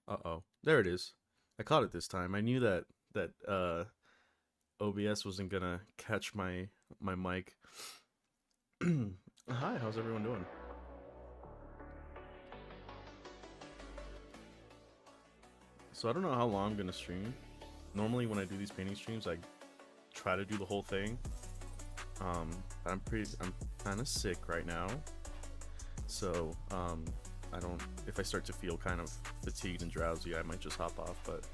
Uh-oh. There it is. I caught it this time. I knew that OBS wasn't gonna catch my mic. Hi, how's everyone doing? So I don't know how long I'm gonna stream. Normally when I do these painting streams, I try to do the whole thing. Um, I'm kind of sick right now. So, I don't, if I start to feel kind of fatigued and drowsy, I might just hop off. But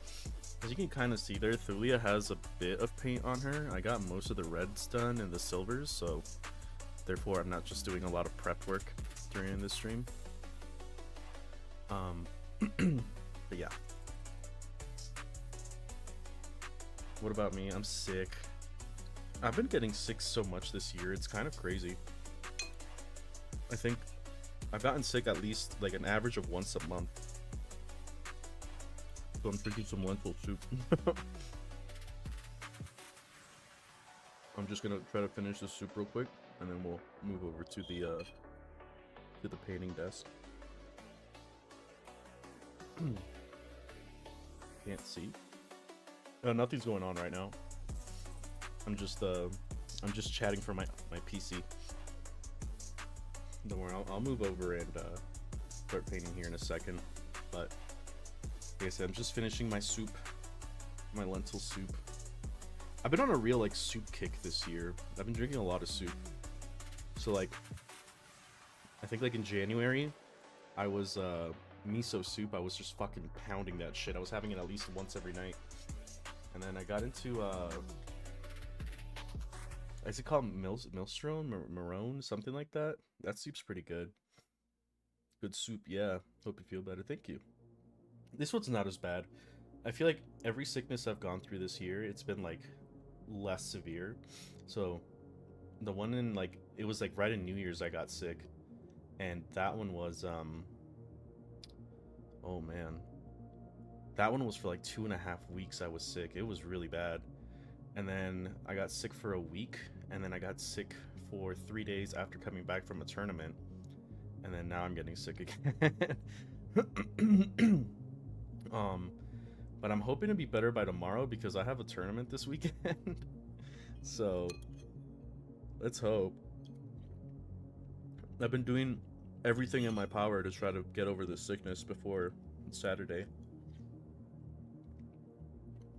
as you can kind of see there, Thulia has a bit of paint on her. I got most of the reds done and the silvers, so therefore I'm not just doing a lot of prep work during this stream. But yeah. What about me? I'm sick. I've been getting sick so much this year, it's kind of crazy. I think I've gotten sick at least like an average of once a month. So I'm drinking some lentil soup. I'm just gonna try to finish this soup real quick, and then we'll move over to the painting desk. Can't see. Nothing's going on right now. I'm just chatting from my PC. Don't worry, I'll move over and start painting here in a second. But like I said, I'm just finishing my soup, my lentil soup. I've been on a real like soup kick this year. I've been drinking a lot of soup. So like, I think like in January, I was miso soup. I was just fucking pounding that shit. I was having it at least once every night. And then I got into is it called Milstrone? Marone? Something like that? That soup's pretty good. Good soup, yeah. Hope you feel better. Thank you. This one's not as bad. I feel like every sickness I've gone through this year, it's been like less severe. So the one in like it was like right in New Year's I got sick. And that one was oh man. That one was for like 2.5 weeks I was sick. It was really bad. And then I got sick for a week, and then I got sick for 3 days after coming back from a tournament, and then now I'm getting sick again. um, but I'm hoping to be better by tomorrow because I have a tournament this weekend. So let's hope. I've been doing everything in my power to try to get over this sickness before Saturday.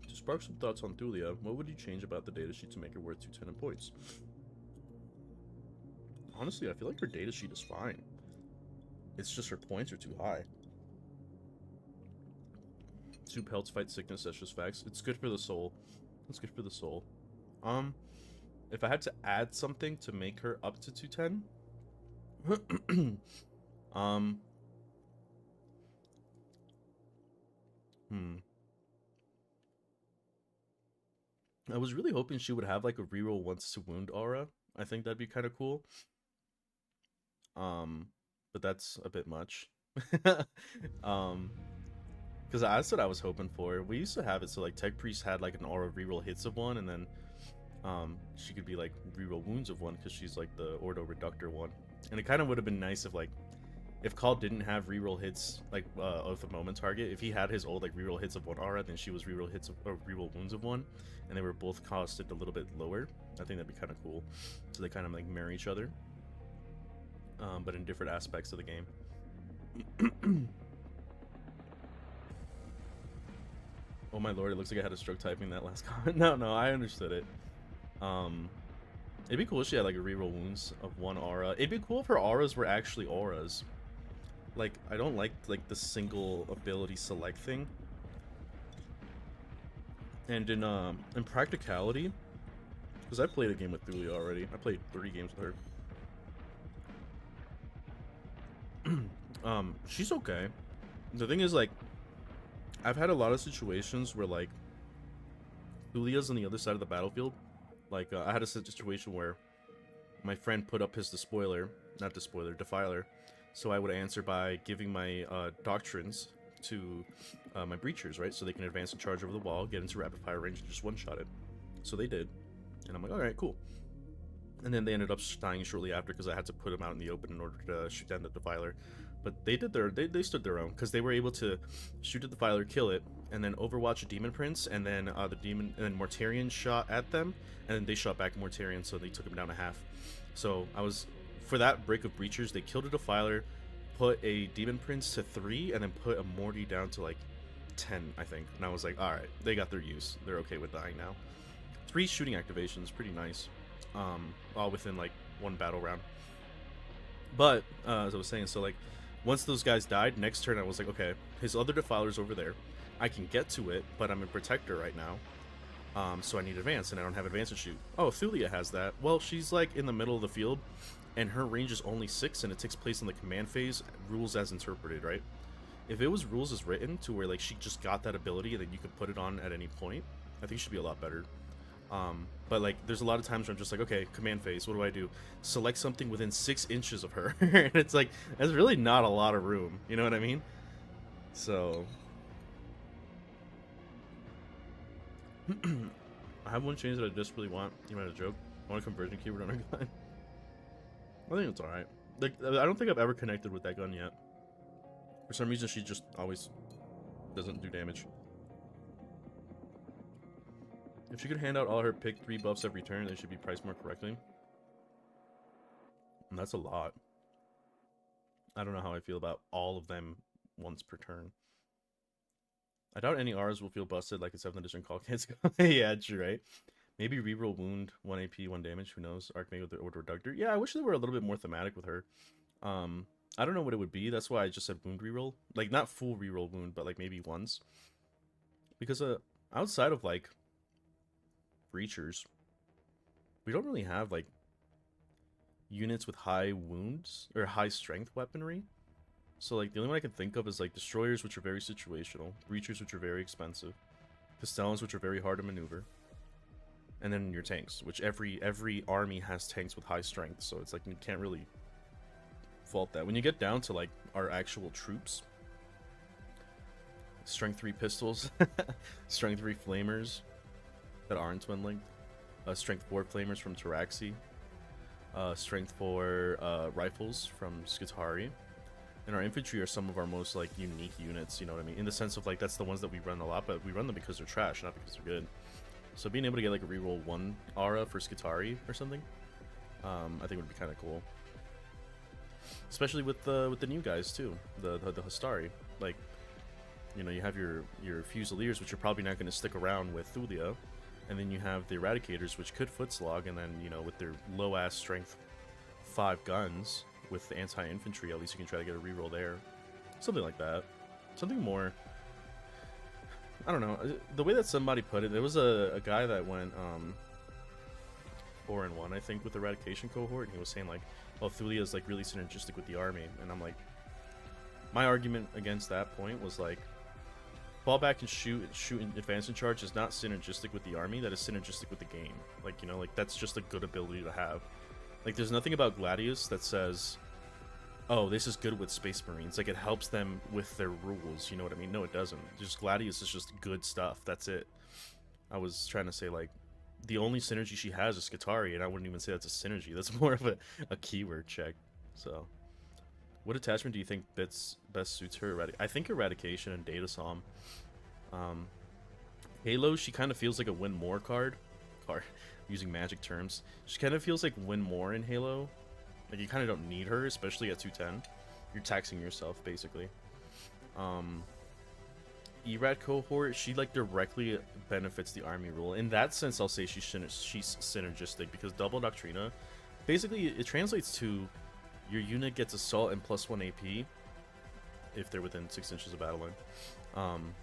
To spark some thoughts on Thulia, what would you change about the datasheet to make her worth 210 points? Honestly, I feel like her datasheet is fine. It's just her points are too high. Soup helps fight sickness, that's just facts. It's good for the soul. It's good for the soul. If I had to add something to make her up to 210, hmm. I was really hoping she would have like a reroll once to wound aura. I think that'd be kind of cool. But that's a bit much. Because that's what I was hoping for. We used to have it so like Tech Priest had like an aura reroll hits of one, and then she could be like reroll wounds of one because she's like the Ordo Reductor one. And it kind of would have been nice if Call didn't have reroll hits like of the moment target. If he had his old like reroll hits of one aura, then she was reroll hits of or reroll wounds of one, and they were both costed a little bit lower. I think that'd be kind of cool. So they kind of like mirror each other, but in different aspects of the game. Oh my lord, it looks like I had a stroke typing that last comment. No, I understood it. It'd be cool if she had like a reroll wounds of one aura. It'd be cool if her auras were actually auras. Like, I don't like the single ability select thing. And in practicality, because I played a game with Thulia already. I played 3 games with her. She's okay. The thing is, like, I've had a lot of situations where like Thulia's on the other side of the battlefield. Like, I had a situation where my friend put up his defiler, So I would answer by giving my doctrines to my breachers, right? So they can advance and charge over the wall, get into rapid fire range, and just one-shot it. So they did. And I'm like, alright, cool. And then they ended up dying shortly after because I had to put them out in the open in order to shoot down the Defiler. But they did they stood their own because they were able to shoot at the Defiler, kill it, and then overwatch a Demon Prince, and then Mortarion shot at them, and then they shot back Mortarion, so they took him down to half. So I was, for that break of breachers, they killed a Defiler, put a Demon Prince to 3, and then put a Morty down to like 10, I think. And I was like, alright, they got their use. They're okay with dying now. 3 shooting activations, pretty nice. All within like 1 battle round. But as I was saying, so like once those guys died, next turn I was like, okay, his other Defiler's over there. I can get to it, but I'm in Protector right now. So I need advance, and I don't have advance to shoot. Oh, Thulia has that. Well, she's like in the middle of the field, and her range is only 6, and it takes place in the command phase, rules as interpreted, right? If it was rules as written to where like she just got that ability and then you could put it on at any point, I think she'd be a lot better. But like there's a lot of times where I'm just like, okay, command phase, what do I do? Select something within 6 inches of her. And it's like, there's really not a lot of room, you know what I mean? So I have one change that I desperately want. You might have a joke. I want a conversion keyword on her gun. I think it's alright. Like, I don't think I've ever connected with that gun yet. For some reason, she just always doesn't do damage. If she could hand out all her pick 3 buffs every turn, they should be priced more correctly. And that's a lot. I don't know how I feel about all of them once per turn. I doubt any R's will feel busted like a 7th edition call kids. Yeah, true, right? Maybe reroll wound, 1 AP, 1 damage, who knows? Archmage with the Order Reductor. Yeah, I wish they were a little bit more thematic with her. I don't know what it would be. That's why I just said wound reroll. Like, not full reroll wound, but like maybe once. Because outside of like breachers, we don't really have like units with high wounds or high strength weaponry. So like the only one I can think of is like destroyers, which are very situational, breachers, which are very expensive, Castellans, which are very hard to maneuver, and then your tanks, which every army has tanks with high strength. So it's like you can't really fault that. When you get down to like our actual troops, strength 3 pistols, strength 3 flamers that aren't twin linked, strength 4 flamers from Taraxi, strength 4 rifles from Skitari, and our infantry are some of our most like unique units, you know what I mean, in the sense of like that's the ones that we run a lot, but we run them because they're trash, not because they're good. So being able to get like a reroll 1 aura for Skitari or something, I think would be kind of cool, especially with the new guys too, the Hastari. Like, you know, you have your Fusiliers, which are probably not going to stick around with Thulia, and then you have the Eradicators, which could foot slog, and then, you know, with their low ass strength 5 guns with the anti-infantry, at least you can try to get a reroll there. Something like that. Something more, I don't know, the way that somebody put it, there was a guy that went 4-1, I think, with the Eradication cohort, and he was saying like, well, Thulia is like really synergistic with the army, and I'm like, my argument against that point was like, fall back and shoot and advance and charge is not synergistic with the army, that is synergistic with the game. Like, you know, like that's just a good ability to have. Like, there's nothing about Gladius that says, oh, this is good with Space Marines. Like, it helps them with their rules, you know what I mean? No, it doesn't. Just Gladius is just good stuff. That's it. I was trying to say, like, the only synergy she has is Skitari, and I wouldn't even say that's a synergy. That's more of a keyword check. So, what attachment do you think best suits her? I think Eradication and Data Psalm. Halo, she kind of feels like a win more card. Using magic terms, she kind of feels like win more in Halo. Like, you kind of don't need her, especially at 210. You're taxing yourself basically. Erad cohort, she like directly benefits the army rule. In that sense, I'll say she's synergistic, because double Doctrina, basically it translates to your unit gets assault and +1 AP if they're within 6 inches of battle line.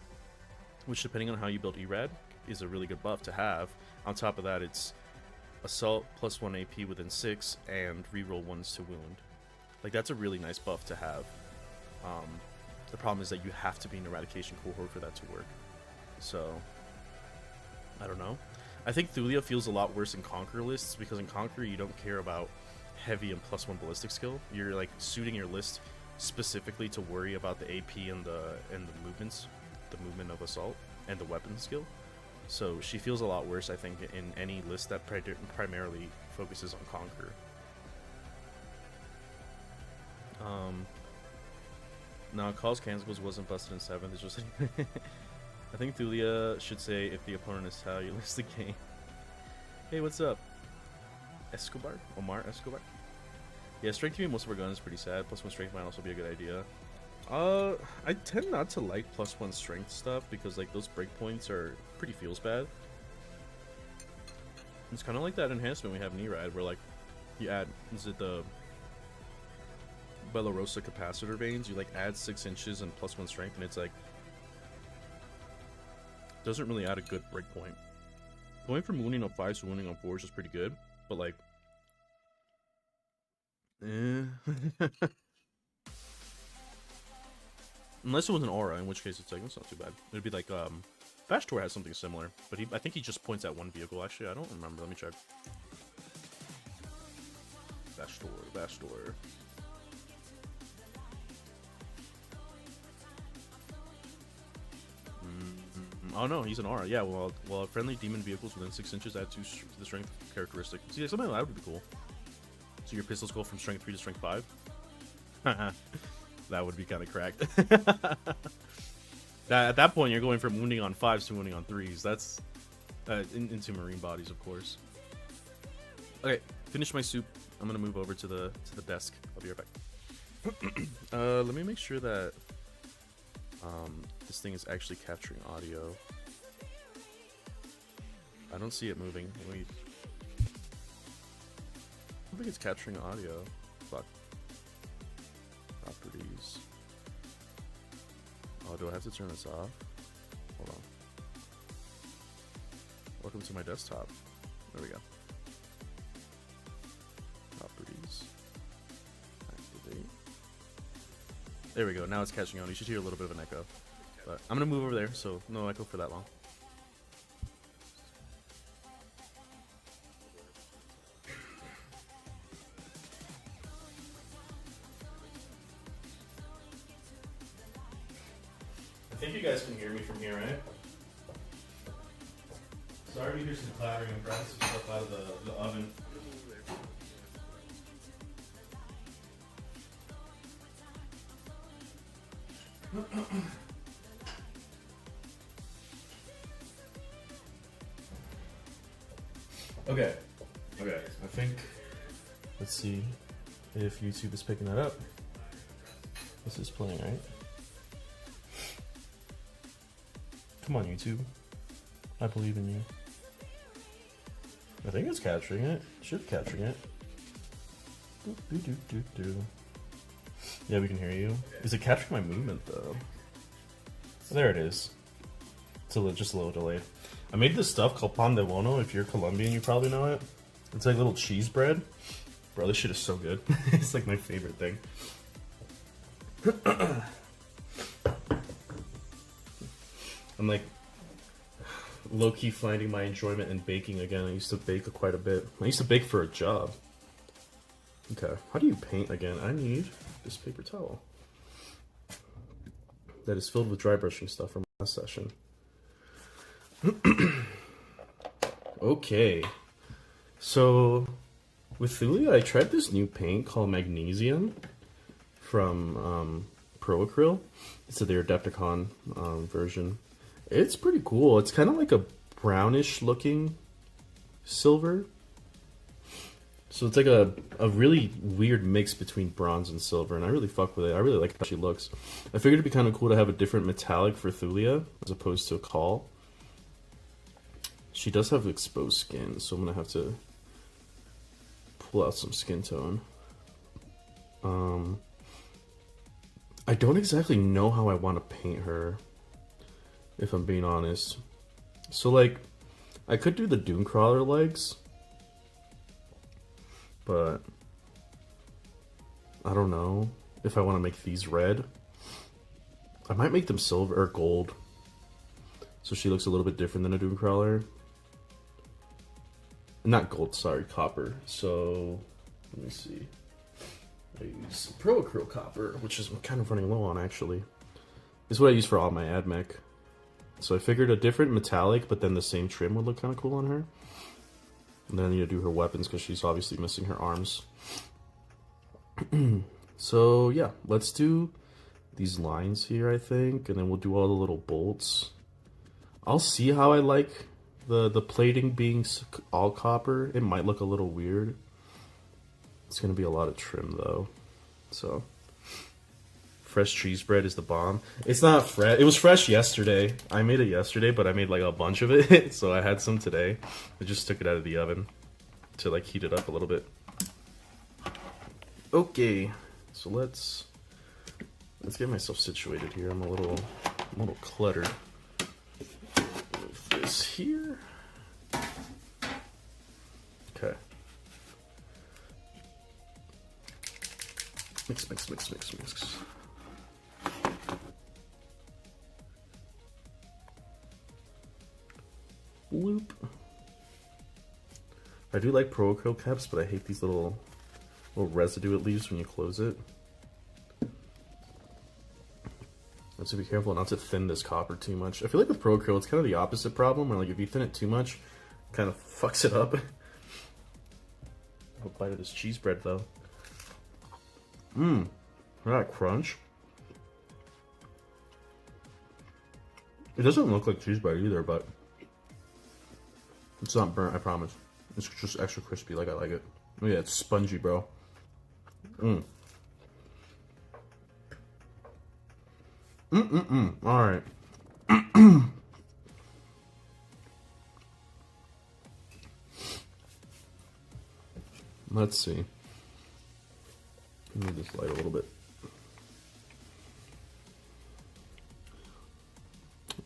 Which, depending on how you build Erad, is a really good buff to have. On top of that, it's assault +1 AP within 6 and reroll 1s to wound. Like, that's a really nice buff to have. The problem is that you have to be an Eradication cohort for that to work. So, I don't know. I think Thulia feels a lot worse in Conqueror lists, because in Conqueror you don't care about heavy and +1 ballistic skill. You're like suiting your list specifically to worry about the AP and the movements, the movement of assault and the weapon skill. So she feels a lot worse, I think, in any list that primarily focuses on Conqueror. No, Cause Cancels wasn't busted in 7th. It's just I think Thulia should say if the opponent is how you lose the game. Hey, what's up? Escobar? Omar Escobar? Yeah, strength to be most of our guns is pretty sad. +1 strength might also be a good idea. I tend not to like +1 strength stuff because like those breakpoints are pretty feels bad. It's kind of like that enhancement we have in E-Ride where like you add, is it the Bellarosa capacitor veins? You like add 6 inches and +1 strength and it's like doesn't really add a good breakpoint. Going from wounding on 5s to wounding on 4s is pretty good, but like unless it was an aura, in which case it's like, it's not too bad. It'd be like, Vashtor has something similar, but I think he just points at one vehicle, actually. I don't remember. Let me check. Vashtor. Oh no, he's an aura. Yeah, well, friendly demon vehicles within 6 inches add 2 to the strength characteristic. See, something like that would be cool. So your pistols go from strength 3 to strength 5? That would be kind of cracked. At that point, you're going from wounding on 5s to wounding on 3s. That's into marine bodies, of course. Okay, finish my soup. I'm gonna move over to the desk. I'll be right back. Let me make sure that this thing is actually capturing audio. I don't see it moving. Wait. I don't think it's capturing audio. Fuck. Properties. Oh, do I have to turn this off? Hold on. Welcome to my desktop. There we go. Properties. Activate. There we go. Now it's catching on. You should hear a little bit of an echo. But I'm going to move over there, so no echo for that long. I think you guys can hear me from here, right? Sorry to hear some clattering and cracks and stuff out of the oven. Okay. I think, let's see if YouTube is picking that up. This is playing, right? Come on, YouTube. I believe in you. I think it's capturing it. It should be capturing it. Yeah, we can hear you. Is it capturing my movement, though? There it is. It's just a little delayed. I made this stuff called pan de bono. If you're Colombian, you probably know it. It's like little cheese bread. Bro, this shit is so good. It's like my favorite thing. I'm like low-key finding my enjoyment in baking again. I used to bake quite a bit. I used to bake for a job. Okay, how do you paint again? I need this paper towel that is filled with dry brushing stuff from last session. Okay, so with Thulia, I tried this new paint called Magnesium from Pro Acryl. It's their Adepticon version. It's pretty cool. It's kind of like a brownish looking silver. So it's like a really weird mix between bronze and silver, and I really fuck with it. I really like how she looks. I figured it'd be kind of cool to have a different metallic for Thulia as opposed to a Call. She does have exposed skin, so I'm gonna have to pull out some skin tone. I don't exactly know how I want to paint her, if I'm being honest. So like, I could do the Doomcrawler legs, but I don't know if I want to make these red. I might make them silver or gold, so she looks a little bit different than a Doomcrawler. Not gold, sorry, copper. So let me see. I use Pro Acryl Copper, which is kind of running low on actually. This is what I use for all my AdMech. So I figured a different metallic, but then the same trim would look kind of cool on her. And then I need to do her weapons because she's obviously missing her arms. So yeah, let's do these lines here, I think, and then we'll do all the little bolts. I'll see how I like the plating being all copper. It might look a little weird. It's gonna be a lot of trim though. So fresh cheese bread is the bomb. It's not fresh. It was fresh yesterday. I made it yesterday, but I made like a bunch of it, so I had some today. I just took it out of the oven to like heat it up a little bit. Okay, so let's get myself situated here. I'm a little cluttered. Move this here. Okay. Mix, mix, mix, mix, mix. Bloop. I do like Pro Acryl caps, but I hate these little residue it leaves when you close it. Let's be careful not to thin this copper too much. I feel like with Pro Acryl, it's kind of the opposite problem, where like if you thin it too much, it kind of fucks it up. I'll bite of this cheese bread though. Mmm, that crunch. It doesn't look like cheese bread either, but it's not burnt, I promise. It's just extra crispy like I like it. Oh yeah, it's spongy, bro. Mmm. Alright. Let's see. Move this light a little bit.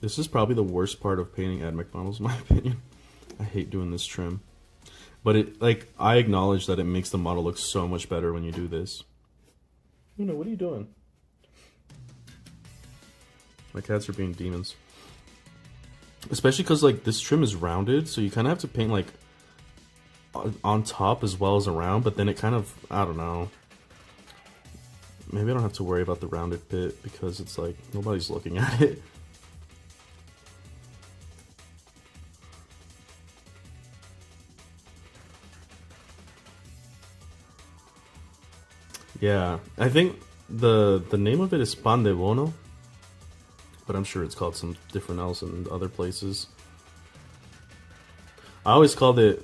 This is probably the worst part of painting AdMech models, in my opinion. I hate doing this trim. But it, like, I acknowledge that it makes the model look so much better when you do this. You know, what are you doing? My cats are being demons. Especially because, like, this trim is rounded, so you kind of have to paint, like, on top as well as around, but then it kind of, I don't know. Maybe I don't have to worry about the rounded bit because it's like, nobody's looking at it. Yeah, I think the name of it is pan de bono, but I'm sure it's called some different else in other places. I always called it,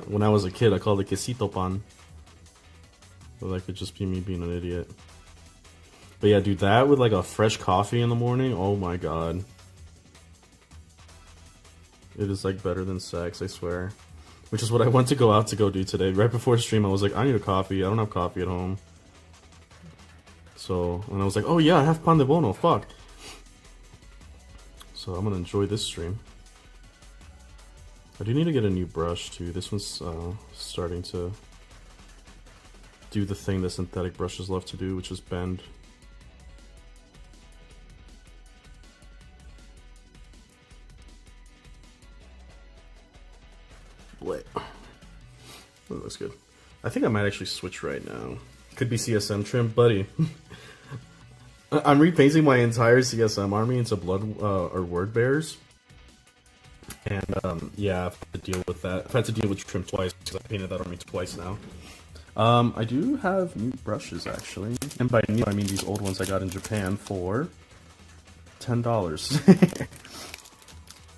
when I was a kid, I called it quesito pan. But that could just be me being an idiot. But yeah, dude, that with like a fresh coffee in the morning, oh my god. It is like better than sex, I swear. Which is what I went to go out to go do today. Right before stream, I was like, I need a coffee. I don't have coffee at home. So, and I was like, oh yeah, I have pan de bono, fuck. So I'm gonna enjoy this stream. I do need to get a new brush too. This one's starting to do the thing that synthetic brushes love to do, which is bend. Wait. Oh, that looks good. I think I might actually switch right now. Could be CSM trim, buddy. I'm repainting my entire CSM army into blood or word bears. And yeah, I've had to deal with that. I've had to deal with trim twice because I painted that army twice now. I do have new brushes actually. And by new, I mean these old ones I got in Japan for $10.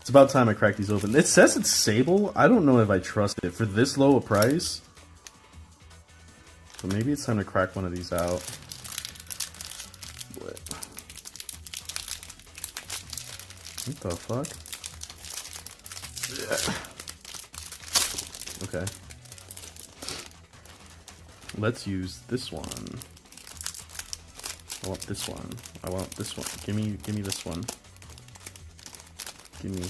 It's about time I crack these open. It says it's Sable. I don't know if I trust it for this low a price. But maybe it's time to crack one of these out. What the fuck? Okay. Let's use this one. I want this one. I want this one. Give me this one. Give me.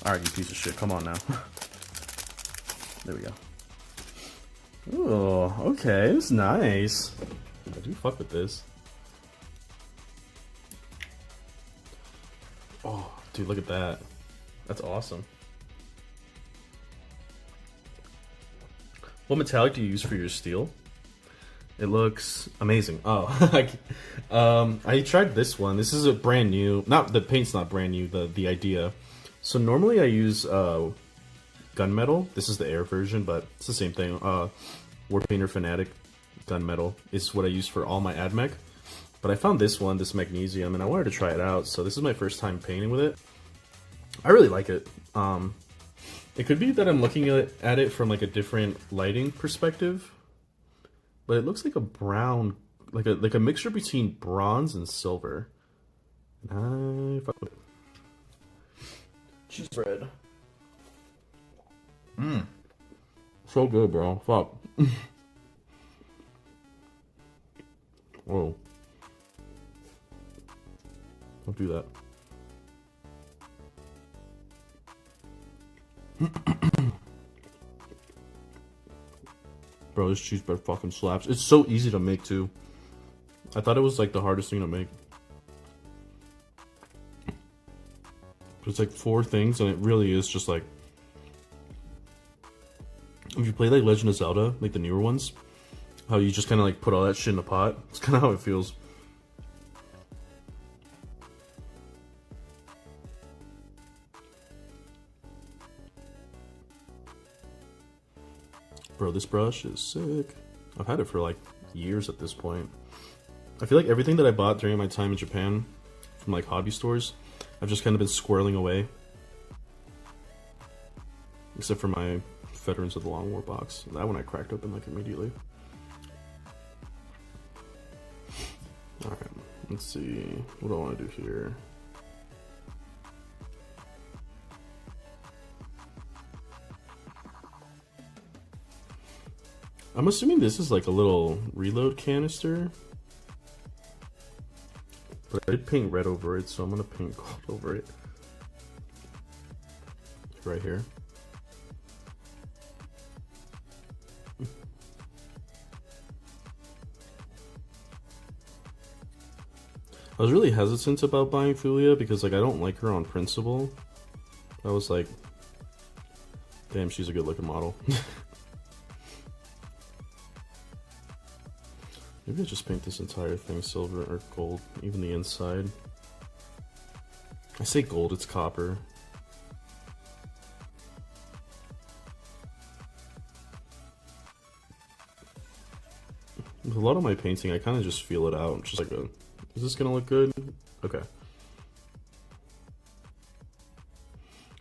Alright, you piece of shit. Come on now. There we go. Oh, okay. It's nice. I do fuck with this. Oh, dude, look at that. That's awesome. What metallic do you use for your steel? It looks amazing. Oh, I tried this one. This is a brand new. Not the paint's not brand new. The idea. So normally I use gunmetal. This is the air version, but it's the same thing. Warpainter Fanatic gunmetal is what I use for all my AdMech. But I found this one, this magnesium, and I wanted to try it out. So this is my first time painting with it. I really like it. It could be that I'm looking at it from like a different lighting perspective, but it looks like a brown, like a mixture between bronze and silver. And I fuck with it. Cheese bread. So good, bro. Fuck. Whoa. Don't do that. Bro, this cheese bread fucking slaps. It's so easy to make too. I thought it was like the hardest thing to make. It's like 4 things, and it really is just like, if you play like Legend of Zelda, like the newer ones, how you just kind of like put all that shit in a pot. It's kind of how it feels. Bro, this brush is sick. I've had it for like years at this point. I feel like everything that I bought during my time in Japan from like hobby stores, I've just kind of been squirreling away. Except for my Veterans of the Long War box. That one I cracked open like immediately. Alright, let's see. What do I want to do here? I'm assuming this is like a little reload canister. But I did paint red over it, so I'm gonna paint gold over it. Right here. I was really hesitant about buying Thulia because like I don't like her on principle. I was like, damn, she's a good looking model. Maybe I just paint this entire thing silver or gold, even the inside. I say gold, it's copper. With a lot of my painting, I kind of just feel it out. I'm just like, is this gonna look good? Okay. I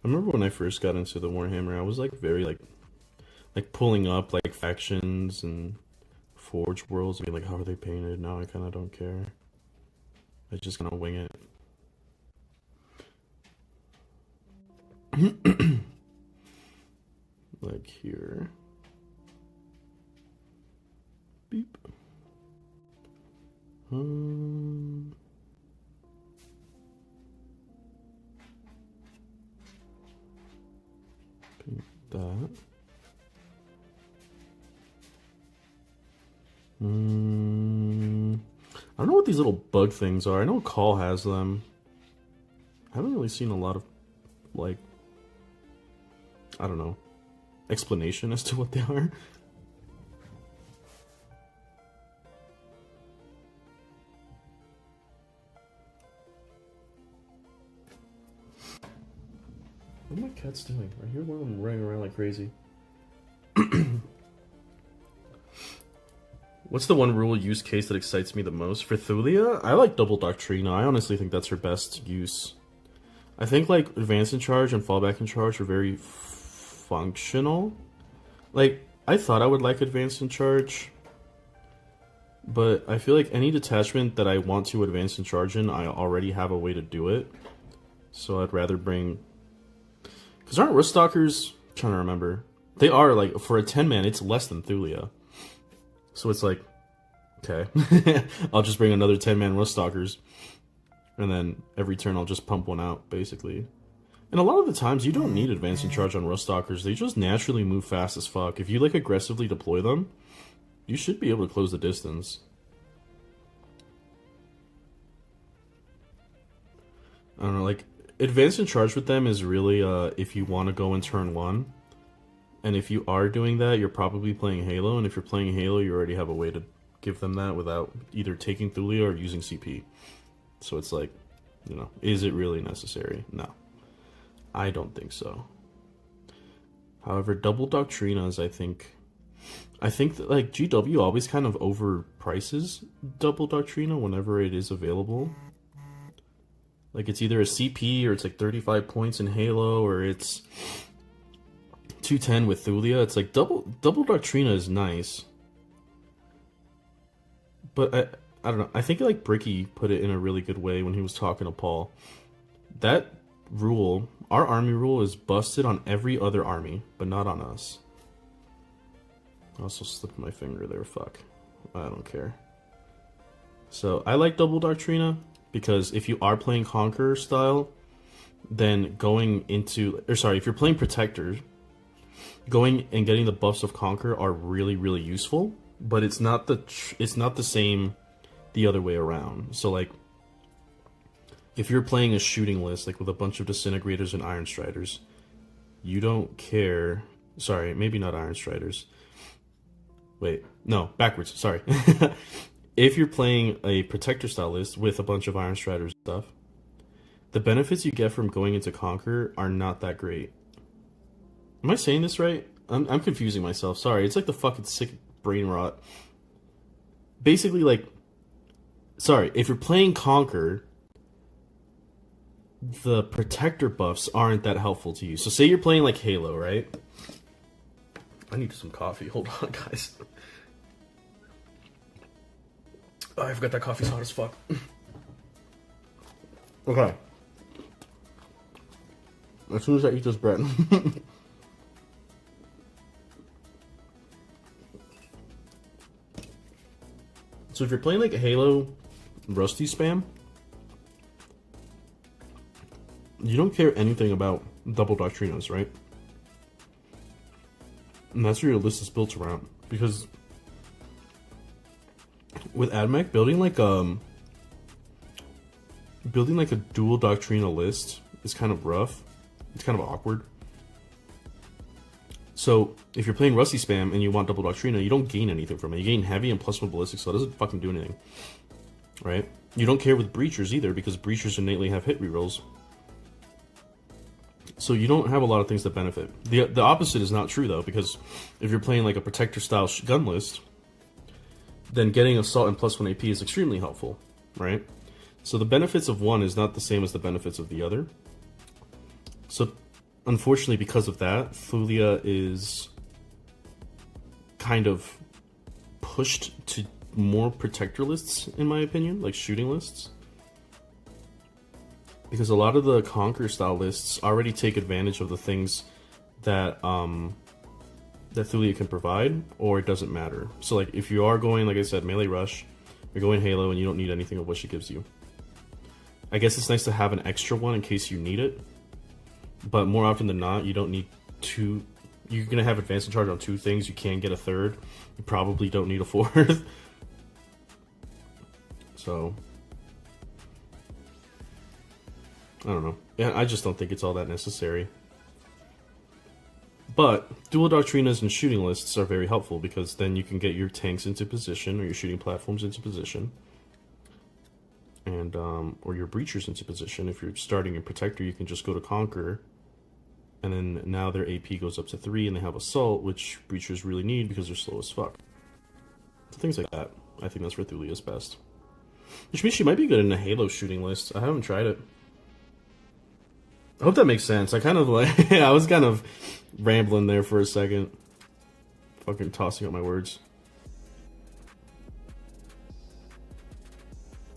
remember when I first got into the Warhammer, I was like very like pulling up like factions and Forge Worlds, being like, how are they painted? Now I kind of don't care. I just kind of wing it. Like here. Beep. Paint that. I don't know what these little bug things are. I know Call has them. I haven't really seen a lot of, like, I don't know, explanation as to what they are. What are my cats doing? I hear one of them running around like crazy. What's the one rule use case that excites me the most? For Thulia, I like Double Doctrina. I honestly think that's her best use. I think like Advance in Charge and Fallback in Charge are very functional. Like, I thought I would like Advance in Charge, but I feel like any detachment that I want to Advance in Charge in, I already have a way to do it. So I'd rather bring... Because aren't Ruststalkers... I'm trying to remember. They are, like, for a 10-man, it's less than Thulia. So it's like, okay, I'll just bring another 10-man Ruststalkers, and then every turn I'll just pump one out, basically. And a lot of the times, you don't need Advance in Charge on Ruststalkers. They just naturally move fast as fuck. If you, like, aggressively deploy them, you should be able to close the distance. I don't know, like, Advance in Charge with them is really, if you want to go in turn 1, And if you are doing that, you're probably playing Halo. And if you're playing Halo, you already have a way to give them that without either taking Thulia or using CP. So it's like, you know, is it really necessary? No, I don't think so. However, double Doctrinas, I think that like GW always kind of overprices double Doctrina whenever it is available. Like it's either a CP or it's like 35 points in Halo or it's 210 with Thulia. It's like double Doctrina is nice. But I don't know. I think like Bricky put it in a really good way when he was talking to Paul. That rule, our army rule, is busted on every other army, but not on us. I also slipped my finger there, fuck. I don't care. So I like double Doctrina because if you are playing Conqueror style, then going into, or sorry, if you're playing Protector, going and getting the buffs of Conquer are really, really useful, but it's not the same the other way around. So like, if you're playing a shooting list, like with a bunch of Disintegrators and Iron Striders, you don't care, sorry, maybe not Iron Striders. Wait, no, backwards, sorry. If you're playing a Protector style list with a bunch of Iron Striders and stuff, the benefits you get from going into Conquer are not that great. Am I saying this right? I'm confusing myself. Sorry, it's like the fucking sick brain rot. Basically, like, sorry, if you're playing Conquer, the Protector buffs aren't that helpful to you. So say you're playing like Halo, right? I need some coffee. Hold on, guys. Oh, I forgot that coffee's hot as fuck. Okay. As soon as I eat this bread. So if you're playing like Halo Rusty spam, you don't care anything about double Doctrinas, right? And that's what your list is built around. Because with AdMech, building like a dual Doctrina list is kind of rough. It's kind of awkward. So if you're playing Rusty spam and you want double Doctrina, you don't gain anything from it. You gain heavy and +1 ballistic, so it doesn't fucking do anything, right? You don't care with Breachers either because Breachers innately have hit rerolls. So you don't have a lot of things that benefit. The opposite is not true though, because if you're playing like a Protector style gun list, then getting Assault and +1 AP is extremely helpful, right? So the benefits of one is not the same as the benefits of the other. So unfortunately, because of that, Thulia is kind of pushed to more Protector lists, in my opinion, like shooting lists. Because a lot of the Conquer style lists already take advantage of the things that that Thulia can provide, or it doesn't matter. So like if you are going, like I said, melee rush, you're going Halo and you don't need anything of what she gives you. I guess it's nice to have an extra one in case you need it, but more often than not, you don't need two. You're gonna have advanced charge on two things. You can get a third. You probably don't need a fourth. So I don't know. Yeah, I just don't think it's all that necessary. But dual Doctrinas and shooting lists are very helpful because then you can get your tanks into position or your shooting platforms into position, and or your breachers into position. If you're starting in Protector, you can just go to Conquer, and then now their AP goes up to 3, and they have Assault, which breachers really need because they're slow as fuck. So things like that. I think that's where Thulia is best. Which means she might be good in a Halo shooting list. I haven't tried it. I hope that makes sense. I kind of like, I was kind of rambling there for a second. Fucking tossing up my words.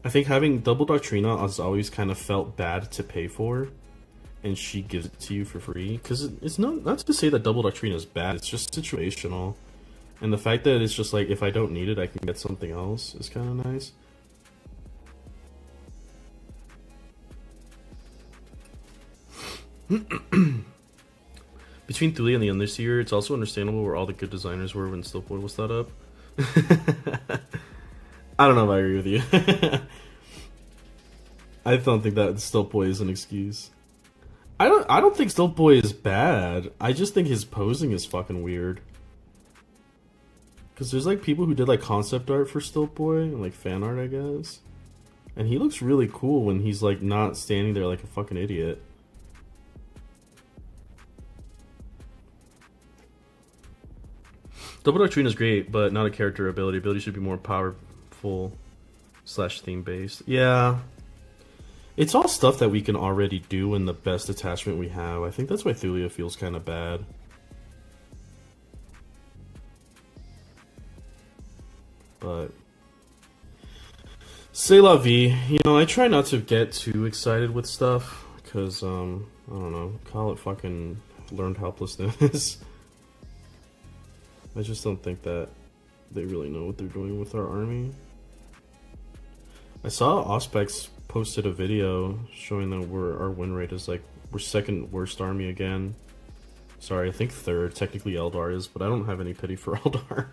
I think having double Doctrina has always kind of felt bad to pay for, and she gives it to you for free. Because it's not to say that double Doctrina is bad, it's just situational. And the fact that it's just like, if I don't need it, I can get something else is kind of nice. Between Thulia and the Underseer, it's also understandable where all the good designers were when Stillboy was thought up. I don't know if I agree with you. I don't think that Stillboy is an excuse. I don't think Stilt Boy is bad. I just think his posing is fucking weird. Cause there's like people who did like concept art for Stilt Boy and like fan art, I guess. And he looks really cool when he's like not standing there like a fucking idiot. Double Doctrine is great, but not a character ability. Ability should be more powerful / theme based. Yeah. It's all stuff that we can already do in the best attachment we have. I think that's why Thulia feels kind of bad. But c'est la vie. You know, I try not to get too excited with stuff because I don't know, call it fucking learned helplessness. I just don't think that they really know what they're doing with our army. I saw Auspex posted a video showing that our win rate is like we're second worst army again. Sorry, I think third. Technically Eldar is, but I don't have any pity for Eldar.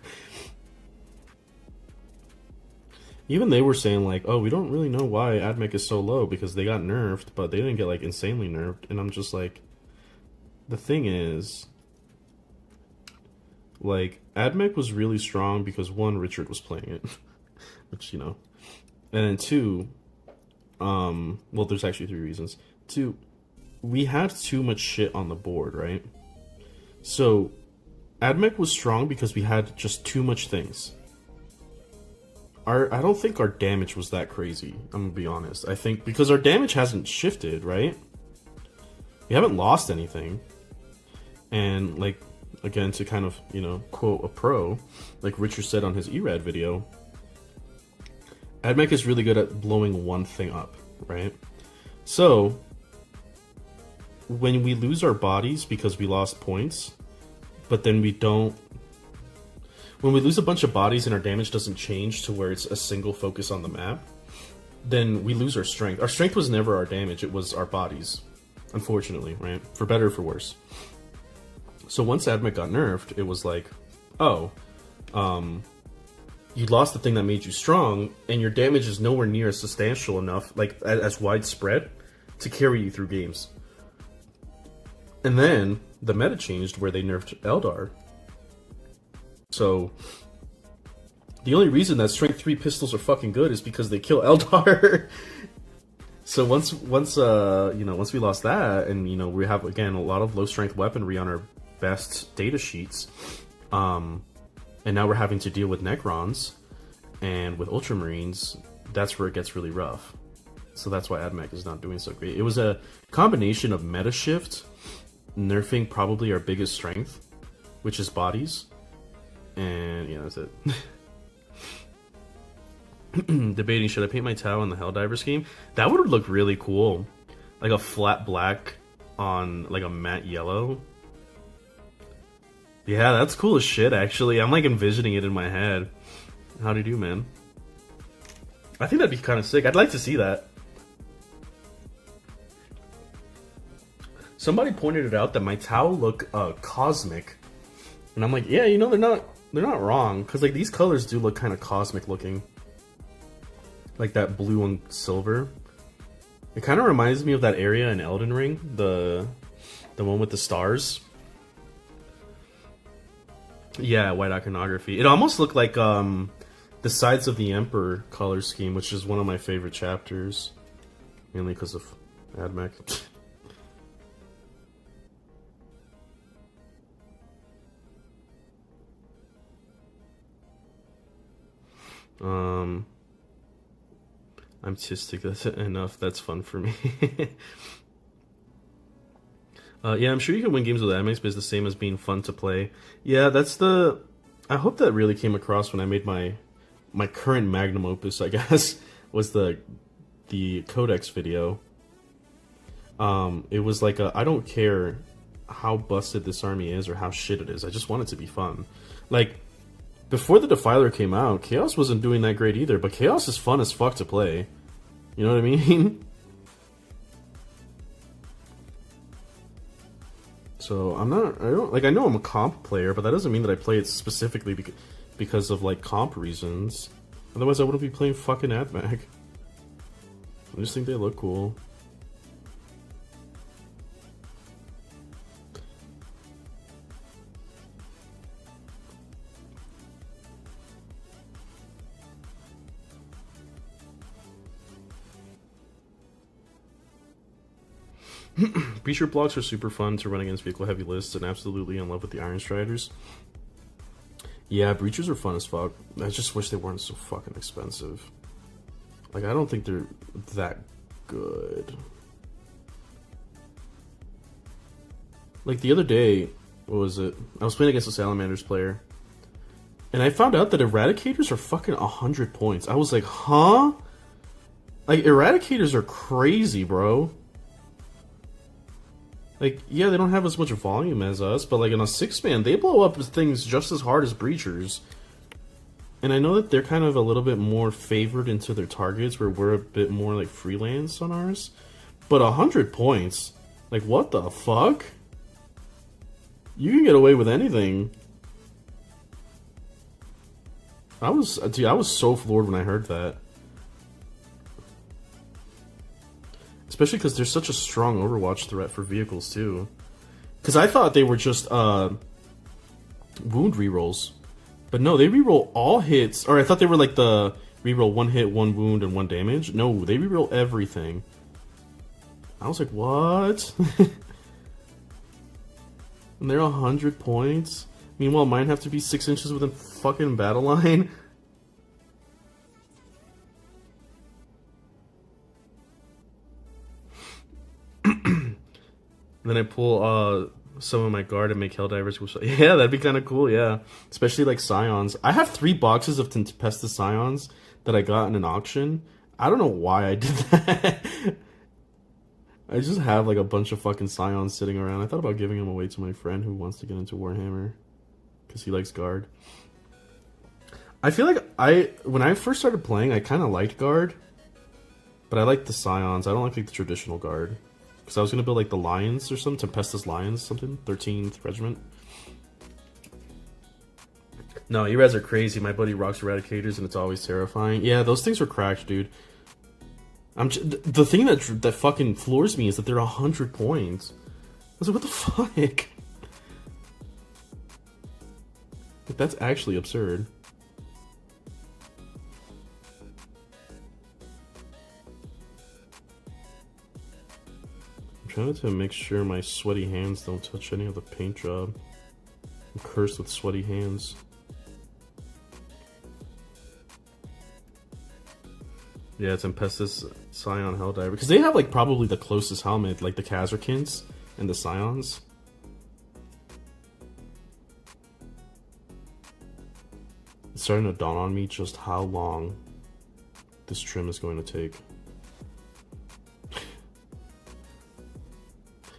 Even they were saying like, oh, we don't really know why Admech is so low because they got nerfed, but they didn't get like insanely nerfed. And I'm just like, the thing is, like, Admech was really strong because one, Richard was playing it, which, you know, and then two, well, there's actually 3 reasons. 2, we had too much shit on the board, right? So, Admech was strong because we had just too much things. I don't think our damage was that crazy, I'm gonna be honest. I think because our damage hasn't shifted, right? We haven't lost anything. And, like, again, to kind of, you know, quote a pro, like Richard said on his ERAD video, Admech is really good at blowing one thing up, right? So, when we lose our bodies because we lost points, but then we don't... When we lose a bunch of bodies and our damage doesn't change to where it's a single focus on the map, then we lose our strength. Our strength was never our damage, it was our bodies. Unfortunately, right? For better or for worse. So once Admech got nerfed, it was like, oh, you lost the thing that made you strong, and your damage is nowhere near as substantial enough, like as widespread, to carry you through games. And then the meta changed where they nerfed Eldar. So the only reason that Strength 3 pistols are fucking good is because they kill Eldar. So once you know, once we lost that, and you know, we have again a lot of low strength weaponry on our best data sheets, and now we're having to deal with Necrons and with Ultramarines. That's where it gets really rough. So that's why Admech is not doing so great. It was a combination of meta shift, nerfing probably our biggest strength, which is bodies, and yeah, that's it. Debating, should I paint my Tau in the Helldiver scheme? That would look really cool. Like a flat black on like a matte yellow. Yeah, that's cool as shit, actually. I'm like envisioning it in my head. How'd you do, man? I think that'd be kind of sick. I'd like to see that. Somebody pointed it out that my Tau look cosmic. And I'm like, yeah, you know, they're not wrong. Because like these colors do look kind of cosmic looking. Like that blue and silver. It kind of reminds me of that area in Elden Ring, the one with the stars. Yeah, white iconography. It almost looked like the Sides of the Emperor color scheme, which is one of my favorite chapters, mainly because of Admech. I'm tistic, that's enough, that's fun for me. Yeah, I'm sure you can win games with Admech, but it's the same as being fun to play. Yeah, that's the... I hope that really came across when I made my current magnum opus, I guess, was the Codex video. It was like I don't care how busted this army is or how shit it is, I just want it to be fun. Like, before the Defiler came out, Chaos wasn't doing that great either, but Chaos is fun as fuck to play. You know what I mean? So I know I'm a comp player, but that doesn't mean that I play it specifically because of like comp reasons. Otherwise I wouldn't be playing fucking Admech. I just think they look cool. Breacher blocks are super fun to run against vehicle heavy lists, and absolutely in love with the Iron Striders. Yeah, breachers are fun as fuck. I just wish they weren't so fucking expensive. Like, I don't think they're that good. Like, the other day, what was it? I was playing against a Salamanders player, and I found out that Eradicators are fucking 100 points. I was like, huh? Like, Eradicators are crazy, bro. Like, yeah, they don't have as much volume as us, but like in a 6-man, they blow up things just as hard as breachers. And I know that they're kind of a little bit more favored into their targets, where we're a bit more like freelance on ours. But 100 points? Like, what the fuck? You can get away with anything. I was so floored when I heard that. Especially because there's such a strong Overwatch threat for vehicles, too. Because I thought they were just, wound rerolls. But no, they reroll all hits. Or I thought they were like the reroll 1 hit, 1 wound, and 1 damage. No, they reroll everything. I was like, what? And they're 100 points? Meanwhile, mine have to be 6 inches within fucking battle line? Then I pull some of my guard and make Helldivers. Yeah, that'd be kind of cool, yeah. Especially like Scions. I have 3 boxes of Tempestus Scions that I got in an auction. I don't know why I did that. I just have like a bunch of fucking Scions sitting around. I thought about giving them away to my friend who wants to get into Warhammer. Because he likes guard. I feel like when I first started playing, I kind of liked guard. But I like the Scions. I don't like the traditional guard. Because I was going to build like the Lions or something. Tempestus Lions, something. 13th Regiment. No, E-Reds are crazy. My buddy rocks Eradicators and it's always terrifying. Yeah, those things are cracked, dude. The thing that fucking floors me is that they're 100 points. I was like, what the fuck? Like, that's actually absurd. I'm trying to make sure my sweaty hands don't touch any of the paint job. I'm cursed with sweaty hands. Yeah, it's Tempestus Scion Helldiver. Because they have like probably the closest helmet, like the Kazarkins and the Scions. It's starting to dawn on me just how long this trim is going to take.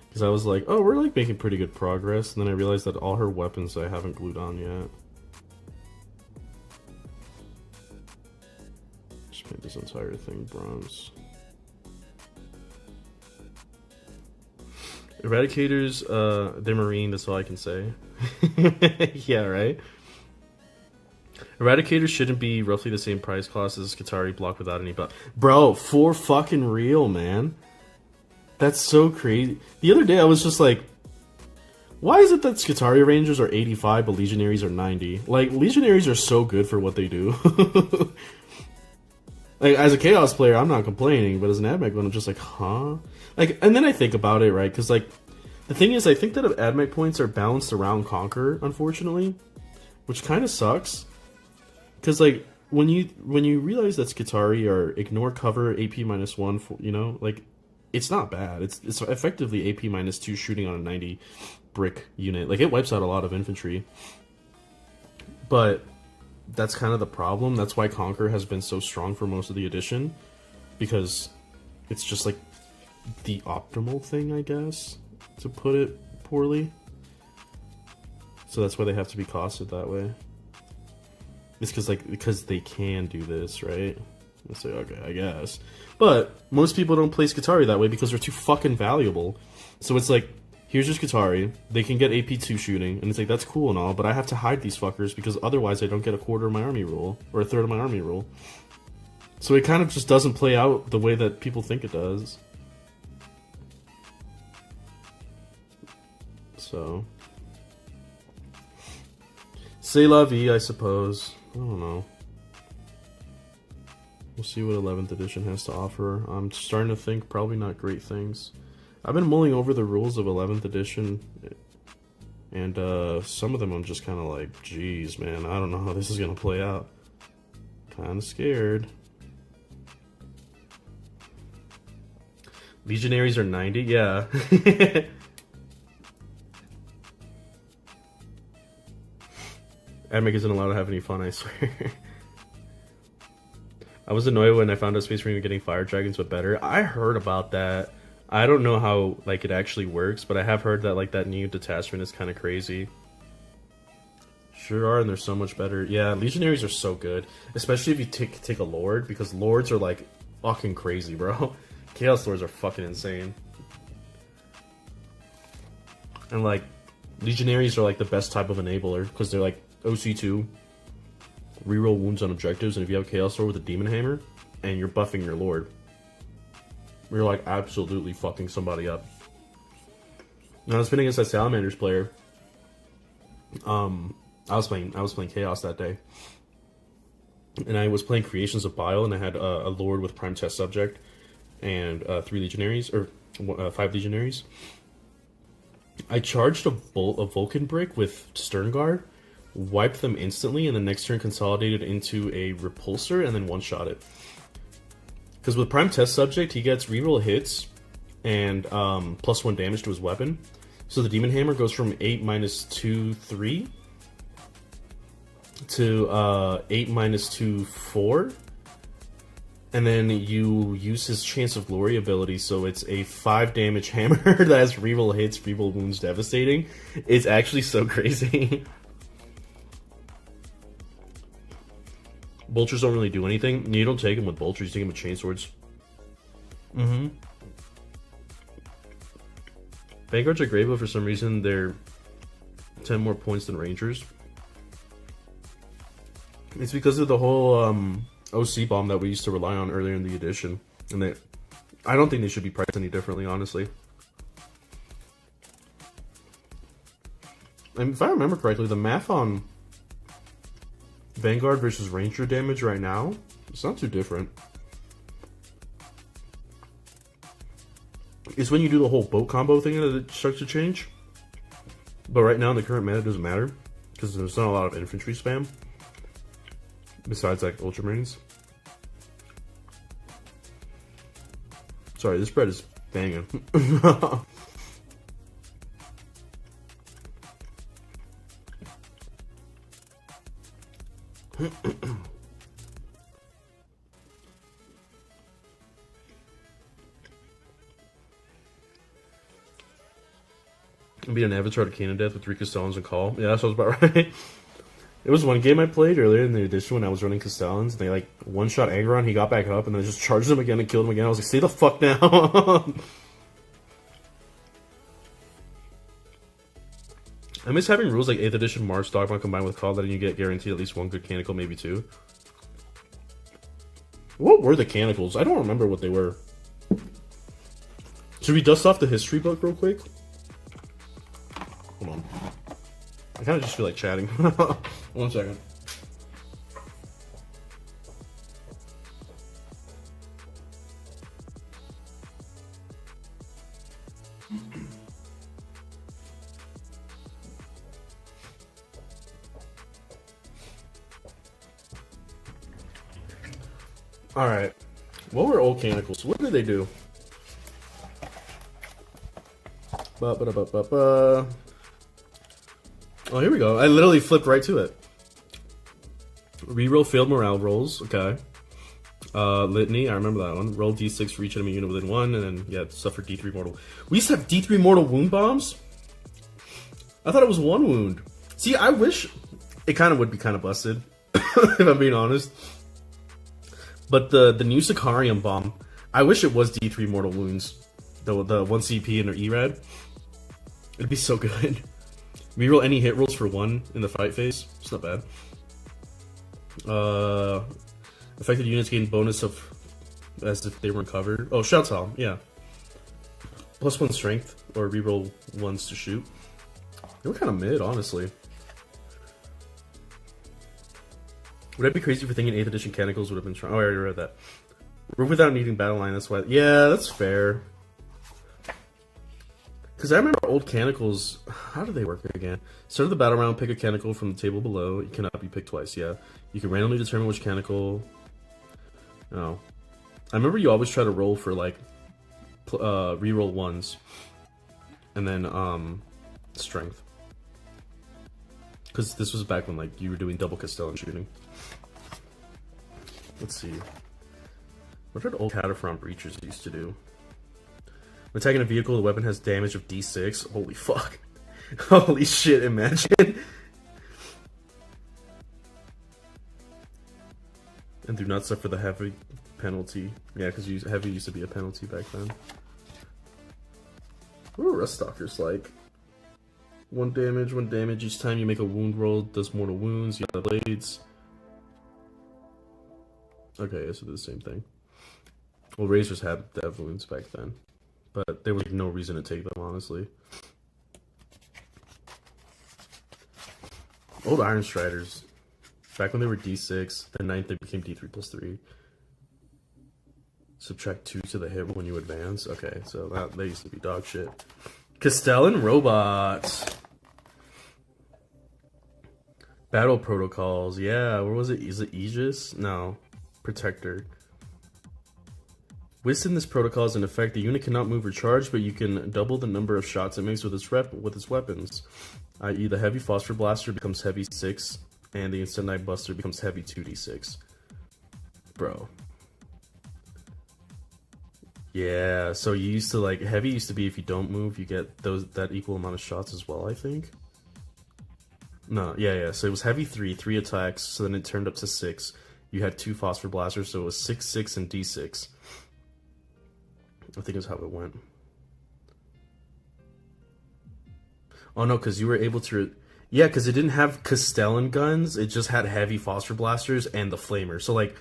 Because I was like, oh, we're like making pretty good progress, and then I realized that all her weapons I haven't glued on yet. Just made this entire thing bronze. Eradicators, they're marine, that's all I can say. Yeah, right? Eradicators shouldn't be roughly the same price class as Skitarii block without any buff. Bro, for fucking real, man. That's so crazy. The other day I was just like, why is it that Skitarii Rangers are 85 but Legionaries are 90? Like, Legionaries are so good for what they do. Like, as a Chaos player, I'm not complaining, but as an AdMech one, I'm just like, huh? Like, and then I think about it, right? Because, like, the thing is, I think that AdMech points are balanced around Conquer, unfortunately. Which kind of sucks. Because, like, when you realize that Skitarii are ignore cover, AP -1, you know, like, it's not bad. It's effectively AP -2 shooting on a 90 brick unit. Like, it wipes out a lot of infantry. But that's kind of the problem. That's why Conquer has been so strong for most of the edition. Because it's just, like, the optimal thing, I guess, to put it poorly. So that's why they have to be costed that way. It's because they can do this, right? I say, okay, I guess. But most people don't play Skitarii that way because they're too fucking valuable. So it's like, here's your Skitarii. They can get AP2 shooting. And it's like, that's cool and all, but I have to hide these fuckers because otherwise I don't get a quarter of my army rule. Or a third of my army rule. So it kind of just doesn't play out the way that people think it does. So. C'est la vie, I suppose. I don't know. We'll see what 11th edition has to offer. I'm starting to think probably not great things. I've been mulling over the rules of 11th edition, and some of them I'm just kind of like, geez, man, I don't know how this is gonna play out. Kind of scared. Legionaries are 90, yeah. Admic isn't allowed to have any fun, I swear. I was annoyed when I found out Space Marine getting fire dragons, but better. I heard about that. I don't know how like it actually works, but I have heard that like that new detachment is kind of crazy. Sure are, and they're so much better. Yeah, Legionaries are so good, especially if you take a Lord, because Lords are like fucking crazy, bro. Chaos Lords are fucking insane. And like Legionaries are like the best type of enabler because they're like OC2, reroll wounds on objectives, and if you have Chaos Lord with a Demon Hammer and you're buffing your Lord, you're like absolutely fucking somebody up. Now I was playing against that Salamanders player. I was playing Chaos that day, and I was playing Creations of Bile, and I had a Lord with Prime Test Subject and 3 Legionaries or 5 Legionaries. I charged a Vulcan brick with Stern Guard, wiped them instantly, and the next turn consolidated into a Repulsor and then one-shot it. Because with Prime Test Subject, he gets reroll hits and +1 damage to his weapon. So the Demon Hammer goes from 8 -2 3 to 8 -2 4. And then you use his Chance of Glory ability, so it's a 5 damage hammer that has reroll hits, reroll wounds, devastating. It's actually so crazy. Vultures don't really do anything. You don't take them with Vultures, you take them with Chainswords. Vanguards are great, but for some reason they're 10 more points than Rangers. It's because of the whole OC bomb that we used to rely on earlier in the edition. And I don't think they should be priced any differently, honestly. And if I remember correctly, the math on Vanguard versus Ranger damage right now, it's not too different. It's when you do the whole boat combo thing that it starts to change. But right now, in the current meta, it doesn't matter. Because there's not a lot of infantry spam. Besides, like, Ultramarines. Sorry, this bread is banging. Beat an Avatar to Cannon Death with 3 Castellans and Call. Yeah, that sounds about right. It was one game I played earlier in the edition when I was running Castellans, and they like one-shot Agron, he got back up, and then just charged him again and killed him again. I was like, stay the fuck down! I miss having rules like 8th edition Mars Dogma combined with Call, letting you get guaranteed at least 1 good Canonical, maybe 2. What were the Canonicals? I don't remember what they were. Should we dust off the history book real quick? Hold on. I kind of just feel like chatting. 1 second. Alright. What were old Canonicals? What did they do? Ba-ba-da-ba-ba-ba. Oh, here we go. I literally flipped right to it. Reroll failed morale rolls. Okay. Litany. I remember that one. Roll d6 for each enemy unit within 1, and then, yeah, suffer d3 mortal. We used to have d3 mortal wound bombs? I thought it was 1 wound. See, I wish it kind of would be kind of busted, if I'm being honest. But the new Sicarium bomb, I wish it was d3 mortal wounds. The 1 CP and their ERAD. It'd be so good. Reroll any hit rolls for 1 in the fight phase. It's not bad. Affected units gain bonus of as if they weren't covered. Oh, Shout Towel, yeah. +1 strength, or reroll 1s to shoot. They were kind of mid, honestly. Would I be crazy for thinking 8th edition Canonicals would have been strong? Oh, I already read that. We're without needing battle line, that's why. Yeah, that's fair. Because I remember old Canicles. How do they work again? Start of the battle round, pick a Canicle from the table below. It cannot be picked twice, yeah. You can randomly determine which Canicle. Oh. I remember you always try to roll for, like, reroll ones. And then, strength. Because this was back when, like, you were doing double Castellan shooting. Let's see. What did old Cataphront Breachers used to do? When attacking a vehicle, the weapon has damage of D6. Holy fuck. Holy shit, imagine. And do not suffer the heavy penalty. Yeah, because heavy used to be a penalty back then. What are Rust Stalkers like? 1 damage each time you make a wound roll, does mortal wounds, you have blades. Okay, so they're the same thing. Well, Razors had dev wounds back then. But there was no reason to take them, honestly. Old Iron Striders. Back when they were D6, the 9th they became D3 plus 3. Subtract 2 to the hit when you advance. Okay, so they used to be dog shit. Castellan Robots. Battle Protocols. Yeah, where was it? Is it Aegis? No. Protector. Within this protocol is in effect, the unit cannot move or charge, but you can double the number of shots it makes with its weapons. I.e., the heavy phosphor blaster becomes heavy 6, and the incendiary buster becomes heavy 2d6. Bro. Yeah, so you used to, like, heavy used to be if you don't move, you get that equal amount of shots as well, I think. No, yeah, so it was heavy 3 attacks, so then it turned up to 6. You had 2 phosphor blasters, so it was 6, 6, and d6. I think is how it went. Oh no, because you were able to... Yeah, because it didn't have Castellan guns, it just had heavy phosphor blasters and the flamer. So like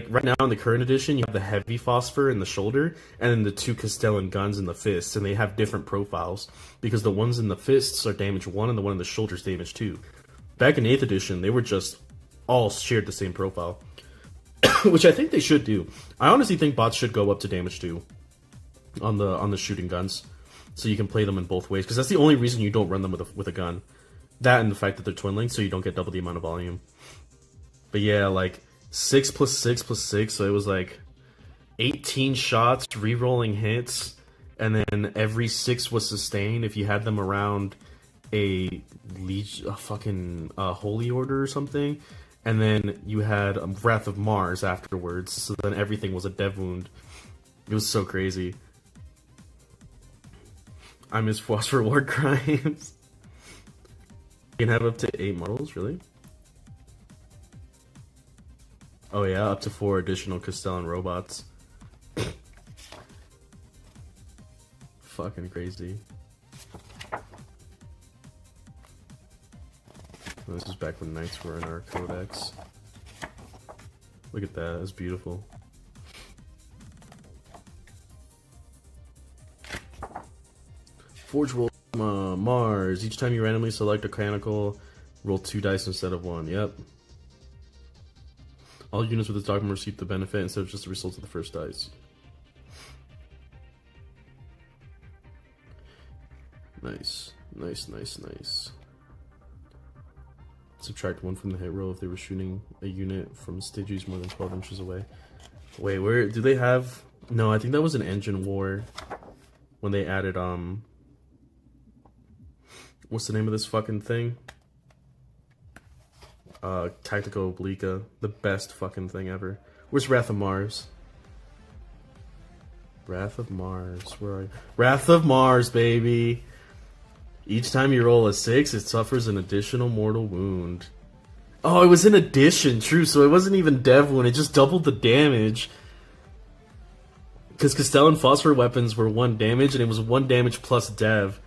right now in the current edition, you have the heavy phosphor in the shoulder, and then the 2 Castellan guns in the fists, and they have different profiles. Because the ones in the fists are damage 1, and the one in the shoulder is damage 2. Back in 8th edition, they were just all shared the same profile. Which I think they should do. I honestly think bots should go up to damage 2. On the shooting guns, so you can play them in both ways, because that's the only reason you don't run them with a gun. That and the fact that they're twin linked, so you don't get double the amount of volume. But yeah, like 6 plus 6 plus 6, so it was like 18 shots, re-rolling hits, and then every 6 was sustained if you had them around a fucking holy order or something, and then you had Wrath of Mars afterwards, so then everything was a dev wound. It was so crazy. I miss Phosphor War Crimes. You can have up to 8 models, really? Oh yeah, up to 4 additional Castellan robots. Fucking crazy. This is back when knights were in our codex. Look at that, that's beautiful. Forge roll Mars. Each time you randomly select a canonical, roll 2 dice instead of 1. Yep. All units with this document receive the benefit instead of just the result of the first dice. Nice. Nice. Subtract 1 from the hit roll if they were shooting a unit from stages more than 12 inches away. Wait, where do they have... No, I think that was an engine war when they added what's the name of this fucking thing? Tactical Oblique, the best fucking thing ever. Where's Wrath of Mars? Wrath of Mars, where are you? Wrath of Mars, baby! Each time you roll a 6, it suffers an additional mortal wound. Oh, it was an addition, true, so it wasn't even dev wound, it just doubled the damage. Because Castellan Phosphor weapons were 1 damage, and it was 1 damage plus dev.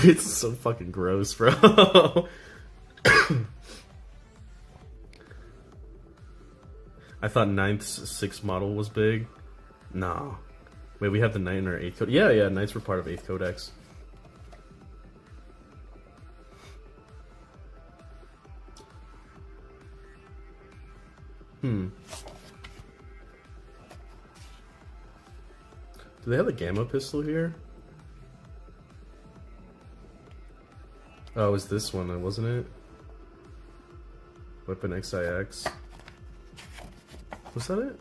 It's so fucking gross, bro. I thought 9th 6 model was big. Nah. Wait, we have the 9 or 8 codex. Yeah, Knights were part of 8th codex. Do they have a gamma pistol here? Oh, it was this one, wasn't it? Weapon XIX. Was that it?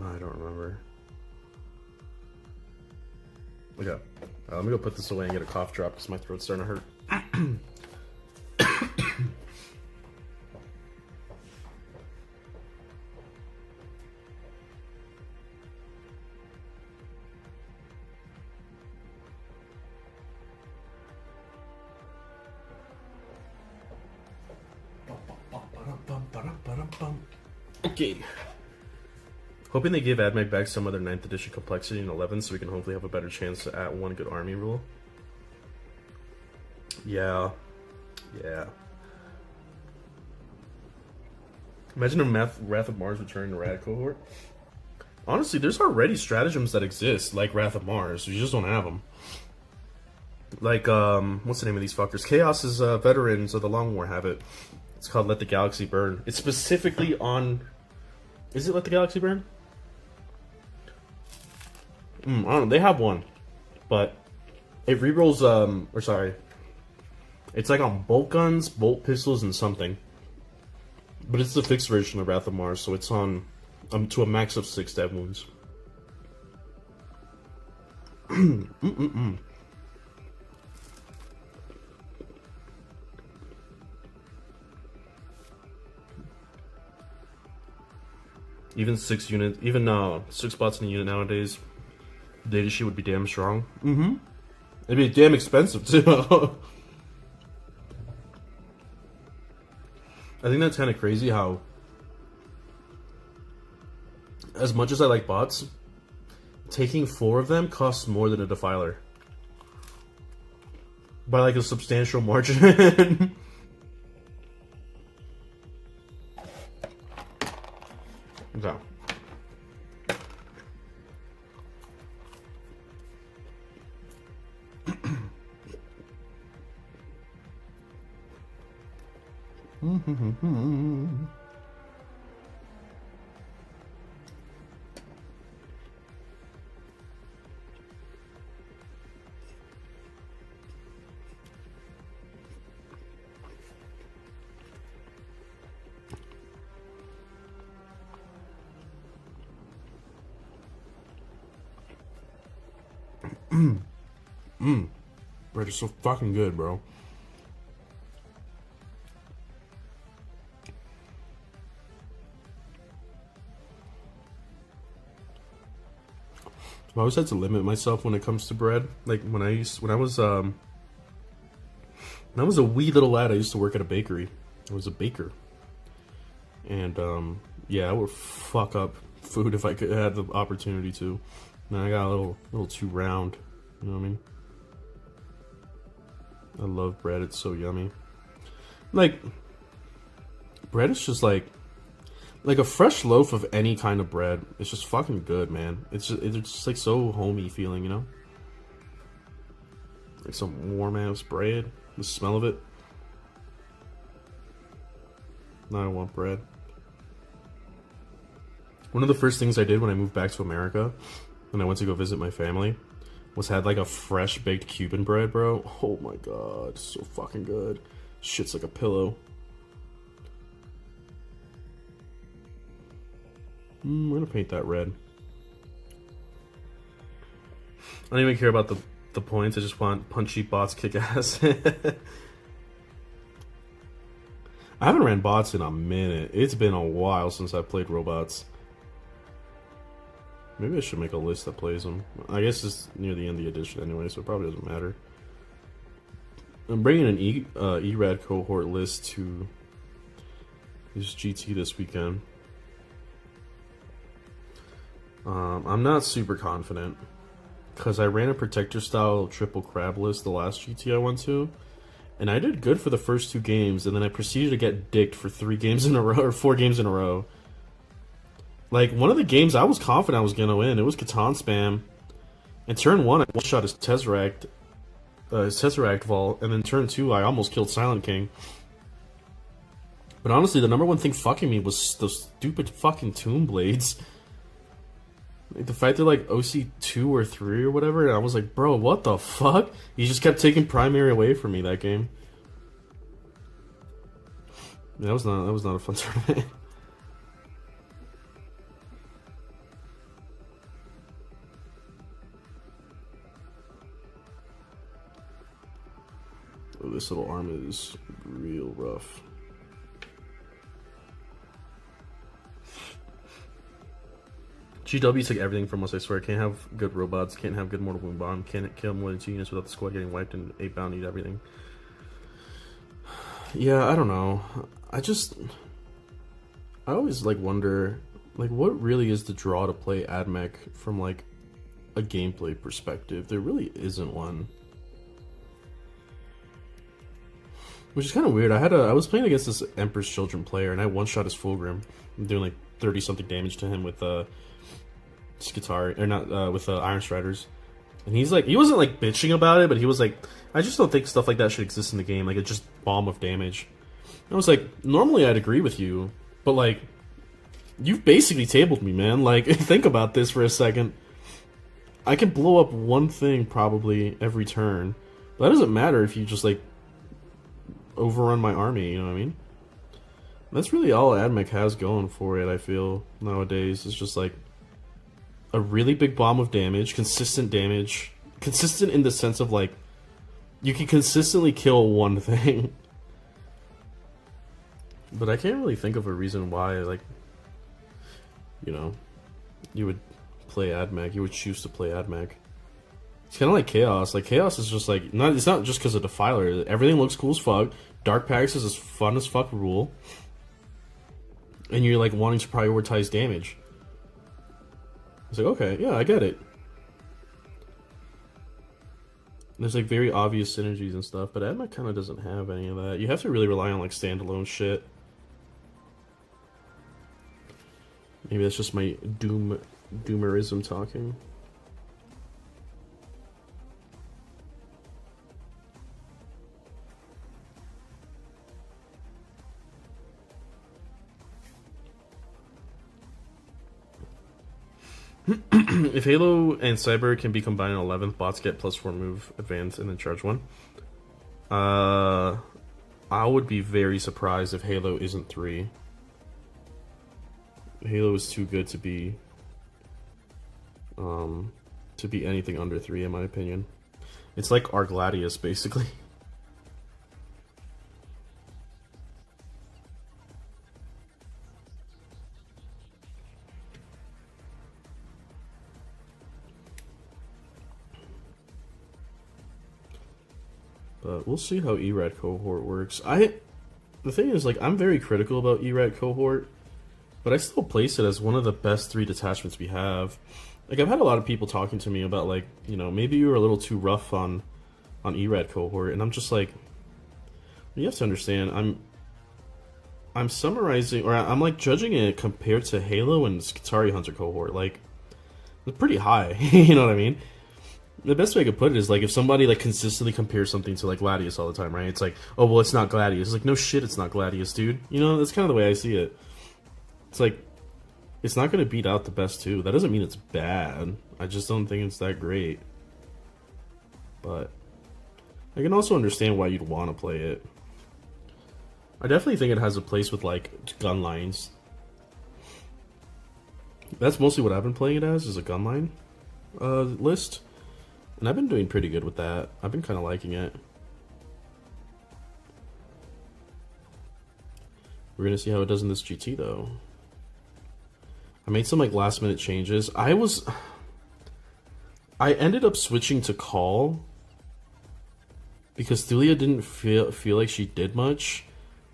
Oh, I don't remember. Okay. Let me go put this away and get a cough drop because my throat's starting to hurt. Okay. Hoping they give AdMech back some other 9th edition complexity in 11 so we can hopefully have a better chance at one good army rule. Yeah. Yeah. Imagine a Wrath of Mars returning to Rad cohort. Honestly, there's already stratagems that exist, like Wrath of Mars. You just don't have them. Like, what's the name of these fuckers? Chaos's veterans of the Long War have it. It's called Let the Galaxy Burn. It's specifically on... Is it Let the Galaxy Burn? I don't know. They have one. But it rerolls, or sorry. It's like on bolt guns, bolt pistols, and something. But it's the fixed version of Wrath of Mars, so it's on to a max of 6 dev wounds. Even 6 units, even 6 spots in a unit nowadays, data sheet would be damn strong. It'd be damn expensive too. I think that's kind of crazy how, as much as I like bots, taking 4 of them costs more than a defiler. By like a substantial margin. Okay. Bread is so fucking good, bro. I always had to limit myself when it comes to bread. Like when I was a wee little lad, I used to work at a bakery. I was a baker, and yeah, I would fuck up food if I could had the opportunity to. And I got a little too round. You know what I mean? I love bread. It's so yummy. Like, bread is just like a fresh loaf of any kind of bread. It's just fucking good, man. It's just like so homey feeling, you know? Like some warm ass bread. The smell of it. Now I want bread. One of the first things I did when I moved back to America, when I went to go visit my family, was had like a fresh baked Cuban bread, bro. Oh my god, so fucking good. Shit's like a pillow. We're gonna paint that red. I don't even care about the points. I just want punchy bots kick ass. I haven't ran bots in a minute. It's been a while since I played robots. Maybe I should make a list that plays them. I guess it's near the end of the edition anyway, so it probably doesn't matter. I'm bringing an ERAD cohort list to this GT this weekend. I'm not super confident because I ran a protector style triple crab list the last GT I went to, and I did good for the first 2 games, and then I proceeded to get dicked for 3 games in a row or 4 games in a row. Like, one of the games I was confident I was going to win, it was Catan spam. And turn 1, I one-shot his Tesseract vault, and then turn 2, I almost killed Silent King. But honestly, the number one thing fucking me was those stupid fucking Tomb Blades. Like, the fact they're like OC2 or 3 or whatever, and I was like, bro, what the fuck? He just kept taking primary away from me that game. That was not a fun tournament. Oh, this little arm is real rough. GW took everything from us, I swear. Can't have good robots, can't have good Mortal Wound Bomb, can't kill more than 2 units without the squad getting wiped, and 8 bounties, everything. Yeah, I don't know. I always, like, wonder, like, what really is the draw to play AdMech from, like, a gameplay perspective? There really isn't one. Which is kind of weird. I was playing against this Emperor's Children player, and I one-shot his Fulgrim. I'm doing, like, 30-something damage to him with, Skitar, or not, with Iron Striders. And he's like, he wasn't like bitching about it, but he was like, I just don't think stuff like that should exist in the game. Like, it's just bomb of damage. And I was like, normally I'd agree with you, but like, you've basically tabled me, man. Like, think about this for a second. I can blow up one thing probably every turn, but that doesn't matter if you just like overrun my army, you know what I mean? That's really all AdMech has going for it, I feel, nowadays. It's just like a really big bomb of damage, consistent damage. Consistent in the sense of, like, you can consistently kill one thing. But I can't really think of a reason why, like, you know, you would play AdMech. You would choose to play AdMech. It's kind of like Chaos. Like, Chaos is just, like, it's not just because of Defiler. Everything looks cool as fuck. Dark Packs is as fun as fuck rule. And you're, like, wanting to prioritize damage. It's like, okay, yeah, I get it. There's like very obvious synergies and stuff, but AdMech kind of doesn't have any of that. You have to really rely on like standalone shit. Maybe that's just my doomerism talking. If Halo and Cyber can be combined in 11th, bots get +4 move, advance, and then charge 1. I would be very surprised if Halo isn't 3. Halo is too good to be anything under 3, in my opinion. It's like our Gladius, basically. But we'll see how ERAD cohort works. The thing is, like, I'm very critical about ERAD cohort, but I still place it as one of the best 3 detachments we have. Like, I've had a lot of people talking to me about, like, you know, maybe you were a little too rough on ERAD cohort, and I'm just like, you have to understand, I'm summarizing, or I'm like judging it compared to Halo and Skitari Hunter cohort. Like, it's pretty high. You know what I mean? The best way I could put it is, like, if somebody, like, consistently compares something to, like, Gladius all the time, right? It's like, oh, well, it's not Gladius. It's like, no shit, it's not Gladius, dude. You know, that's kind of the way I see it. It's like, it's not going to beat out the best 2. That doesn't mean it's bad. I just don't think it's that great. But I can also understand why you'd want to play it. I definitely think it has a place with, like, gun lines. That's mostly what I've been playing it as, is a gun line list. And I've been doing pretty good with that. I've been kind of liking it. We're going to see how it does in this GT, though. I made some, like, last-minute changes. I ended up switching to Call because Thulia didn't feel like she did much.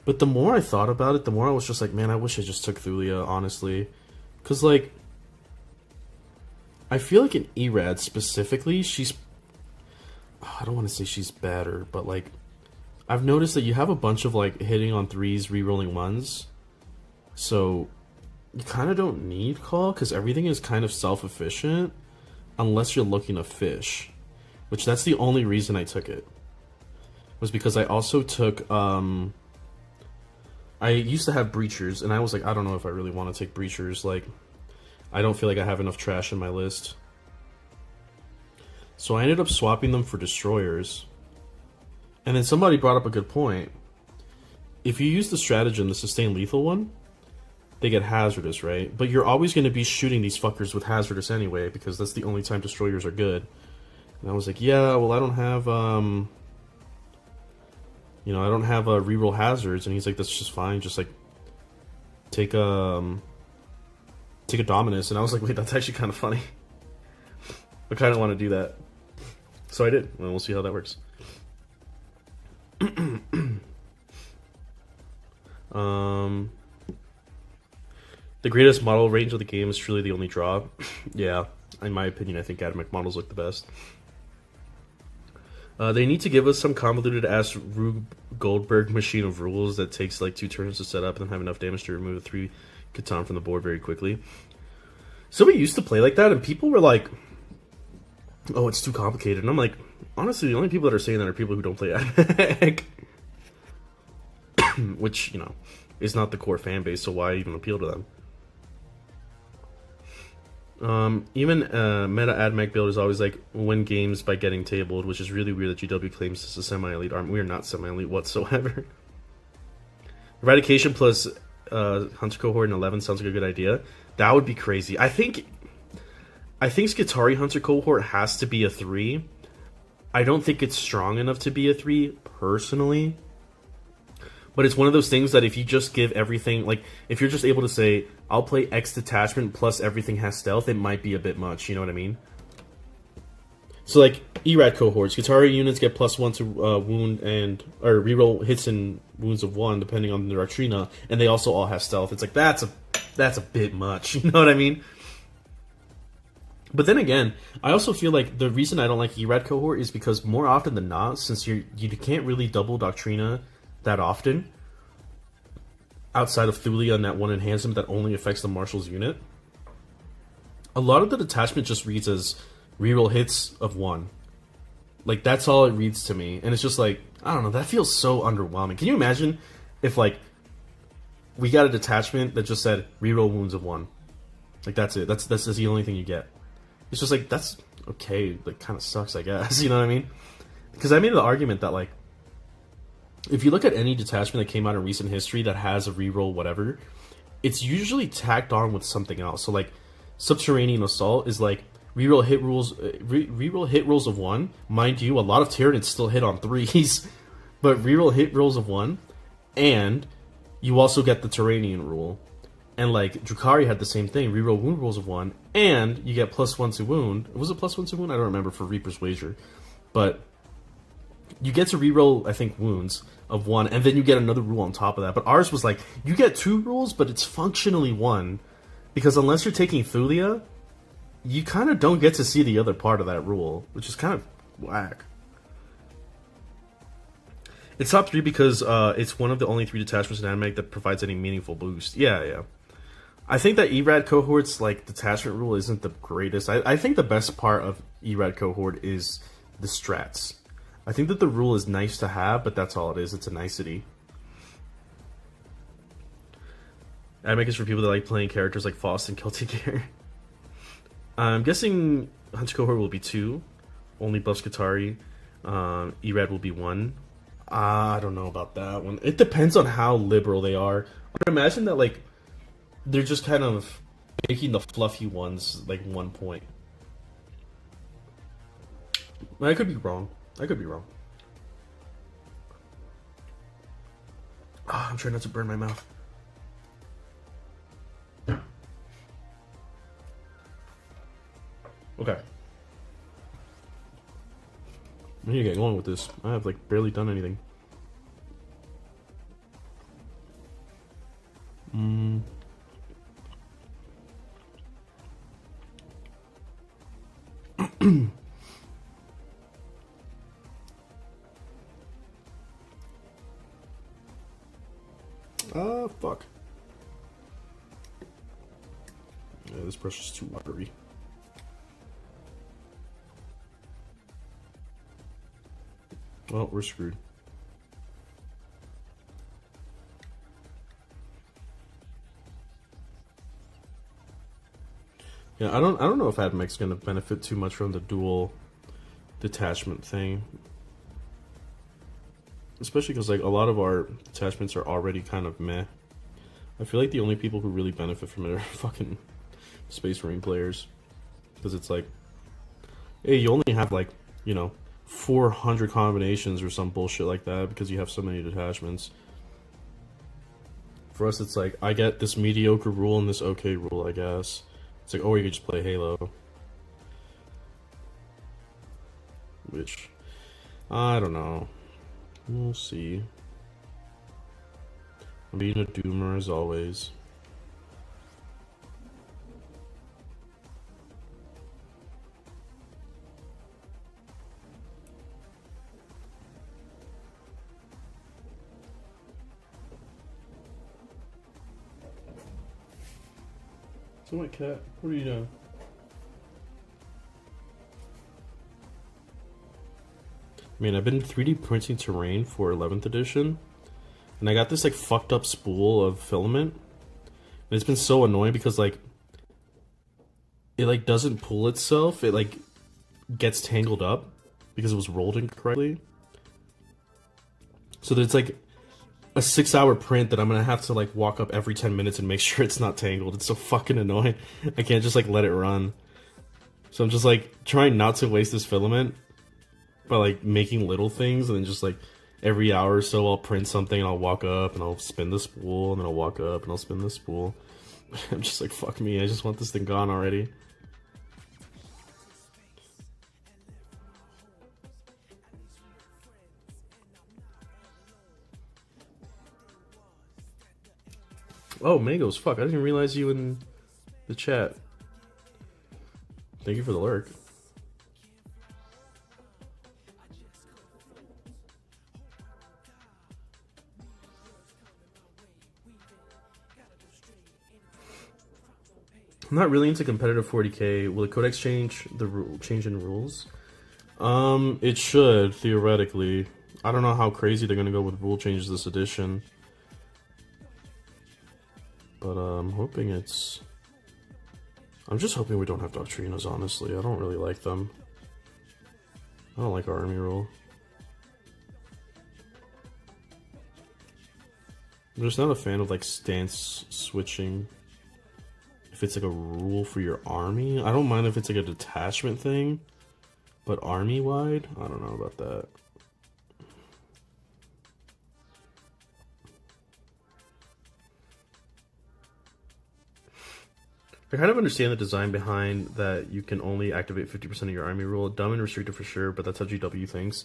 But the more I thought about it, the more I was just like, man, I wish I just took Thulia, honestly. Because, like, I feel like in ERAD specifically, I don't want to say she's better, but, like, I've noticed that you have a bunch of, like, hitting on 3s, rerolling 1s. So you kind of don't need Call, because everything is kind of self-efficient, unless you're looking to fish. Which, that's the only reason I took it. Was because I also took, I used to have Breachers, and I was like, I don't know if I really want to take Breachers. Like, I don't feel like I have enough trash in my list. So I ended up swapping them for destroyers. And then somebody brought up a good point. If you use the stratagem, the sustained lethal one, they get hazardous, right? But you're always going to be shooting these fuckers with hazardous anyway, because that's the only time destroyers are good. And I was like, yeah, well, I don't have, you know, I don't have reroll hazards. And he's like, that's just fine. Just like take a Dominus. And I was like, wait, that's actually kind of funny. I kind of want to do that. So I did. And we'll see how that works. The greatest model range of the game is truly the only draw. Yeah, in my opinion, I think Admech models look the best. They need to give us some convoluted ass Rube Goldberg machine of rules that takes like 2 turns to set up and then have enough damage to remove 3 Catan from the board very quickly. So we used to play like that, and people were like, "Oh, it's too complicated." And I'm like, honestly, the only people that are saying that are people who don't play Admech. Which, you know, is not the core fan base, so why even appeal to them? Even meta Admech build is always like win games by getting tabled, which is really weird that GW claims this is a semi-elite arm. We are not semi-elite whatsoever. Eradication plus Hunter Cohort in 11 sounds like a good idea. That would be crazy. I think Skitari Hunter Cohort has to be a 3. I don't think it's strong enough to be a 3, personally. But it's one of those things that if you just give everything, like, if you're just able to say, I'll play X detachment plus everything has stealth, it might be a bit much, you know what I mean? So, like, Erad cohorts, Skitari units get +1 to wound or reroll hits and wounds of 1, depending on the Doctrina, and they also all have stealth. It's like, that's a bit much, you know what I mean? But then again, I also feel like the reason I don't like Erad cohort is because more often than not, since you can't really double Doctrina that often, outside of Thulia and that one enhancement that only affects the Marshal's unit, a lot of the detachment just reads as reroll hits of 1. Like, that's all it reads to me. And it's just like, I don't know, that feels so underwhelming. Can you imagine if, like, we got a detachment that just said reroll wounds of 1? Like, that's it. That's the only thing you get. It's just like, that's okay. That kind of sucks, I guess. You know what I mean? Because I made the argument that, like, if you look at any detachment that came out in recent history that has a reroll whatever, it's usually tacked on with something else. So, like, Subterranean Assault is like reroll hit rolls of 1. Mind you, a lot of Tyranids still hit on 3s, but reroll hit rolls of 1, and you also get the Turanian rule. And, like, Drukhari had the same thing, reroll wound rolls of 1, and you get +1 to wound. Was it +1 to wound? I don't remember for Reaper's Wager. But you get to reroll, I think, wounds of 1, and then you get another rule on top of that. But ours was like, you get 2 rules, but it's functionally 1. Because unless you're taking Thulia, you kind of don't get to see the other part of that rule, which is kind of whack. It's top 3 because it's one of the only 3 detachments in Admech that provides any meaningful boost. Yeah. I think that Erad cohort's, like, detachment rule isn't the greatest. I think the best part of Erad cohort is the strats. I think that the rule is nice to have, but that's all it is. It's a nicety. Admech is for people that like playing characters like Faust and Celtic Air. I'm guessing Hunter Cohort will be 2. Only buffs Skitari. Erad will be 1. I don't know about that one. It depends on how liberal they are. But imagine that, like, they're just kind of making the fluffy ones, like, 1 point. I could be wrong. I'm trying not to burn my mouth. Okay. I need to get going with this. I have, like, barely done anything. Fuck. Yeah, this brush is too watery. Well, we're screwed. Yeah, I don't know if AdMech's gonna benefit too much from the dual detachment thing. Especially because like a lot of our detachments are already kind of meh. I feel like the only people who really benefit from it are fucking Space Marine players. Because it's like, hey, you only have like, you know, 400 combinations or some bullshit like that because you have so many detachments. For us, it's like, I get this mediocre rule and this okay rule, I guess. It's like, oh, you could just play Halo. Which, I don't know. We'll see. I'm being a doomer as always. So my cat, what are you doing? I mean, I've been 3D printing terrain for 11th edition, and I got this like fucked up spool of filament, and it's been so annoying because like it like doesn't pull itself. It like gets tangled up because it was rolled incorrectly. So there's like a 6-hour print that I'm gonna have to like walk up every 10 minutes and make sure it's not tangled. It's so fucking annoying. I can't just like let it run. So I'm just like trying not to waste this filament by like making little things, and then just like every hour or so I'll print something and I'll walk up and I'll spin the spool and then I'll walk up and I'll spin the spool. I'm just like, fuck me, I just want this thing gone already. Oh, Mangoes, fuck, I didn't realize you in the chat. Thank you for the lurk. I'm not really into competitive 40k. Will the codex change change in rules? It should theoretically. I don't know how crazy they're gonna go with rule changes this edition, but I'm hoping it's. I'm just hoping we don't have Doctrinas. Honestly, I don't really like them. I don't like our army rule. I'm just not a fan of like stance switching. If it's like a rule for your army, I don't mind if it's like a detachment thing, but army wide, I don't know about that. I kind of understand the design behind that you can only activate 50% of your army rule. Dumb and restricted for sure, but that's how GW thinks.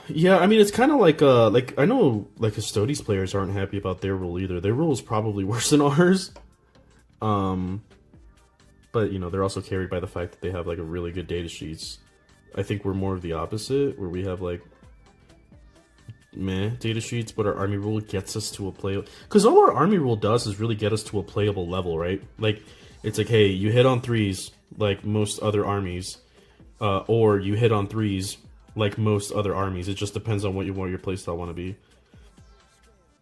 Yeah, I mean, it's kind of like I know like Custodes players aren't happy about their rule either. Their rule is probably worse than ours. But you know, they're also carried by the fact that they have like a really good data sheets. I think we're more of the opposite, where we have like meh data sheets, but our army rule gets us to a play. Because all our army rule does is really get us to a playable level, right? Like, it's like, hey, you hit on threes like most other armies, or you hit on threes like most other armies. It just depends on what you want your playstyle want to be.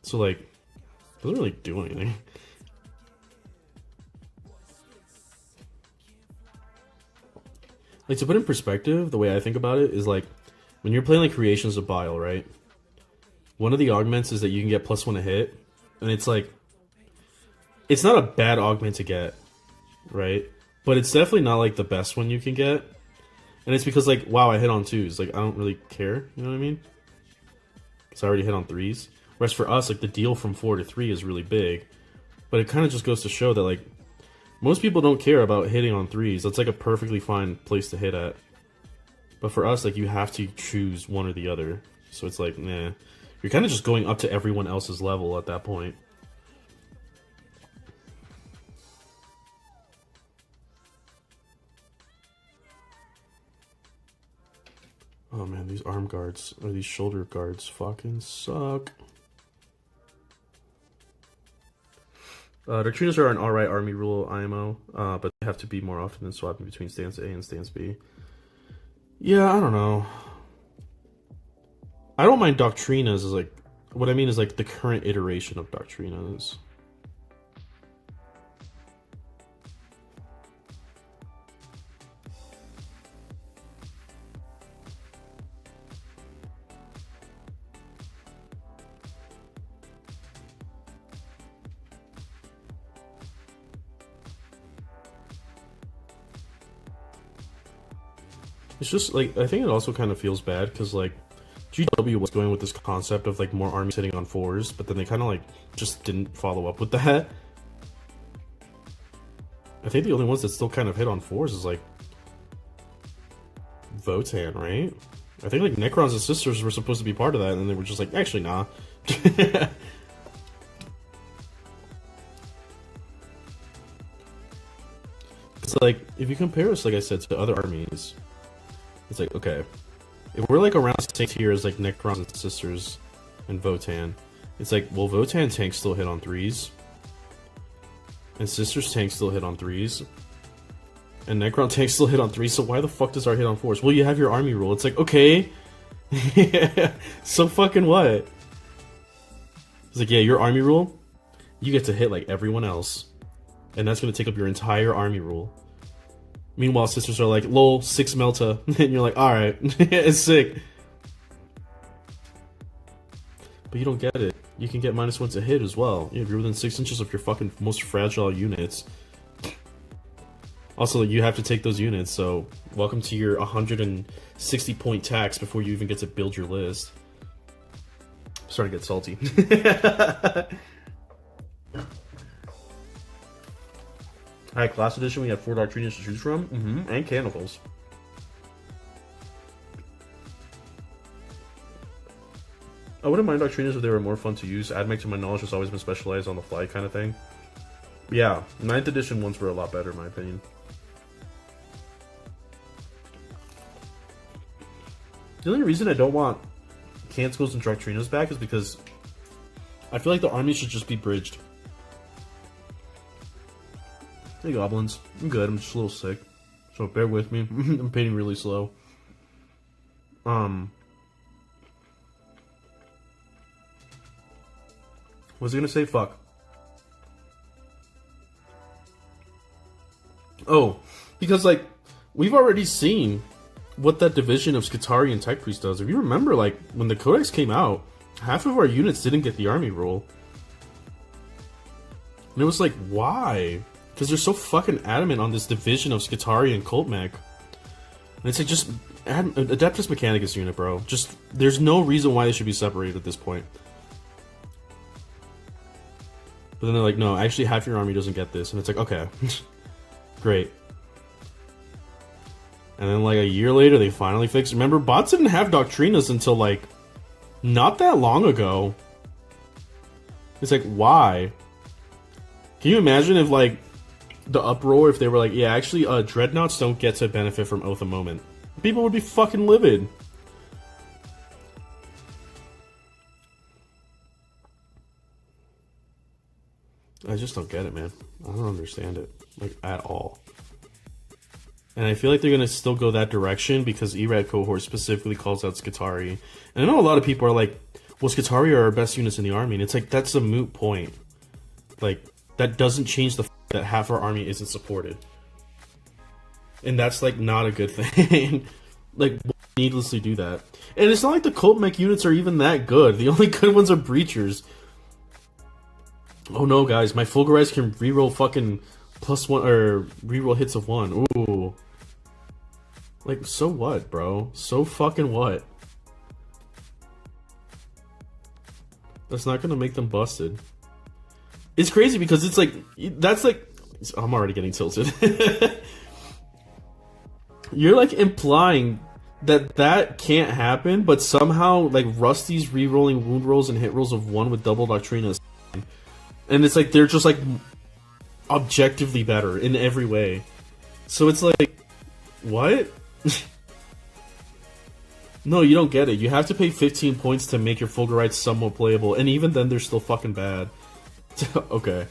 So like, it doesn't really do anything. Like, to put in perspective, the way I think about it is like, when you're playing like Creations of Bile, right? One of the augments is that you can get +1 a hit, and it's like, it's not a bad augment to get, right? But it's definitely not like the best one you can get. And it's because like, wow, I hit on 2s. Like, I don't really care, you know what I mean? Because I already hit on 3s. Whereas for us, like, the deal from 4 to 3 is really big. But it kind of just goes to show that like, most people don't care about hitting on 3s. That's like a perfectly fine place to hit at. But for us, like, you have to choose one or the other. So it's like, nah. You're kind of just going up to everyone else's level at that point. Oh man, these arm guards, or these shoulder guards fucking suck. Doctrinas are an alright army rule IMO, but they have to be more often than swapping between stance A and stance B. Yeah, I don't know. I don't mind Doctrinas as like, what I mean is like the current iteration of Doctrinas. It's just like I think it also kind of feels bad because like GW was going with this concept of like more armies hitting on 4s, but then they kind of like just didn't follow up with that. I think the only ones that still kind of hit on 4s is like Votann, right? I think like Necrons and Sisters were supposed to be part of that, and they were just like, actually, nah. It's like if you compare us, like I said, to other armies, it's like okay, if we're like around the same tier as like Necrons and Sisters and Votann, it's like well, Votann tanks still hit on 3s, and Sisters tanks still hit on 3s. And Necron tanks still hit on 3, so why the fuck does our hit on 4s? Well, you have your army rule. It's like, okay. So fucking what? It's like, yeah, your army rule, you get to hit like everyone else. And that's going to take up your entire army rule. Meanwhile, Sisters are like, lol, 6 Melta. And you're like, alright, it's sick. But you don't get it. You can get -1 to hit as well. If you're within 6 inches of your fucking most fragile units. Also, you have to take those units, so welcome to your 160 point tax before you even get to build your list. I'm starting to get salty. Alright, Class Edition, we have 4 Doctrinas to choose from, and Cannicles. I wouldn't mind Doctrinas if they were more fun to use. AdMech, to my knowledge, has always been specialized on the fly kind of thing. Yeah, 9th edition ones were a lot better in my opinion. The only reason I don't want Canticles and Doctrinas back is because I feel like the army should just be bridged. Hey goblins, I'm good, I'm just a little sick. So bear with me, I'm painting really slow. What was I gonna say? Fuck. Oh, because like, we've already seen what that division of Skitarii and Tech Priest does. If you remember, like, when the Codex came out, half of our units didn't get the army rule. And it was like, why? Because they're so fucking adamant on this division of Skitarii and Cult Mech. And it's like, just add Adeptus Mechanicus unit, bro. Just, there's no reason why they should be separated at this point. But then they're like, no, actually half your army doesn't get this. And it's like, okay, great. And then like a year later, they finally fixed it. Remember, bots didn't have Doctrinas until like, not that long ago. It's like, why? Can you imagine if like, the uproar if they were like, yeah, actually, Dreadnoughts don't get to benefit from Oath of Moment. People would be fucking livid. I just don't get it, man. I don't understand it, like, at all. And I feel like they're gonna still go that direction because ERAD cohort specifically calls out Skitarii. And I know a lot of people are like, well, Skitarii are our best units in the army. And it's like, that's a moot point. Like, that doesn't change the fact that half our army isn't supported. And that's, like, not a good thing. Like, needlessly do that. And it's not like the Cult Mech units are even that good. The only good ones are Breachers. Oh no, guys, my Fulgurites can reroll fucking +1, or reroll hits of 1. Ooh. Like, so what, bro? So fucking what? That's not gonna make them busted. It's crazy because it's like, that's like, I'm already getting tilted. You're like implying that that can't happen, but somehow like Rusty's re-rolling wound rolls and hit rolls of 1 with double Doctrinas. And it's like, they're just like objectively better in every way. So it's like, what? No, you don't get it. You have to pay 15 points to make your Fulgurites somewhat playable, and even then they're still fucking bad. Okay.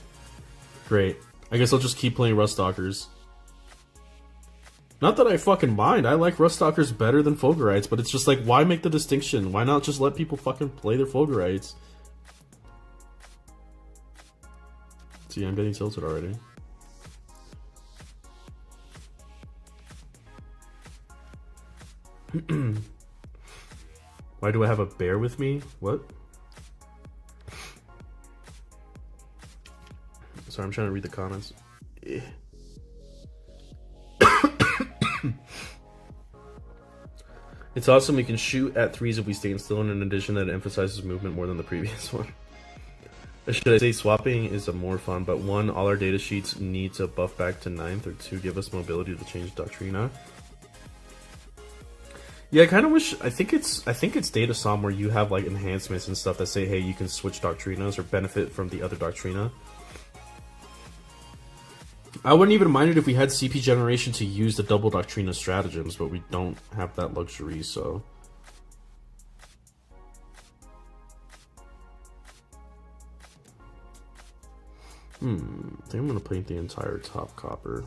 Great. I guess I'll just keep playing Ruststalkers. Not that I fucking mind. I like Ruststalkers better than Fulgurites, but it's just like, why make the distinction? Why not just let people fucking play their Fulgurites? See, I'm getting tilted already. Why do I have a bear with me? What? Sorry, I'm trying to read the comments. It's awesome. We can shoot at 3s if we stand still in an addition that emphasizes movement more than the previous one. Or should I say swapping is a more fun, but 1, all our data sheets need to buff back to 9th, or 2, give us mobility to change Doctrina. Yeah, I kind of wish. I think it's Data Som where you have like enhancements and stuff that say, hey, you can switch Doctrinas or benefit from the other Doctrina. I wouldn't even mind it if we had CP generation to use the double Doctrina stratagems, but we don't have that luxury, so. I think I'm gonna paint the entire top copper.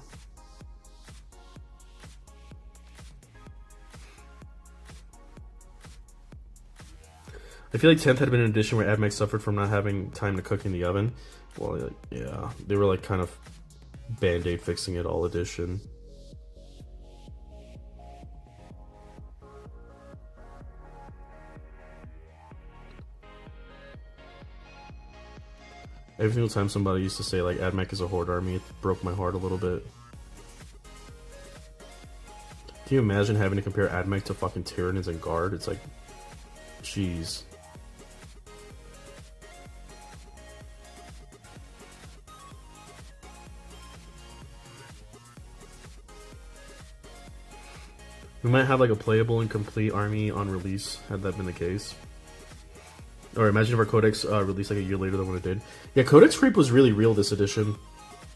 I feel like 10th had been an edition where AdMech suffered from not having time to cook in the oven. Well, yeah, they were like kind of band-aid fixing it all edition. Every single time somebody used to say like AdMech is a horde army, it broke my heart a little bit. Can you imagine having to compare AdMech to fucking Tyranids and Guard? It's like, jeez. We might have like a playable and complete army on release, had that been the case. Or imagine if our Codex released like a year later than what it did. Yeah, Codex creep was really real this edition.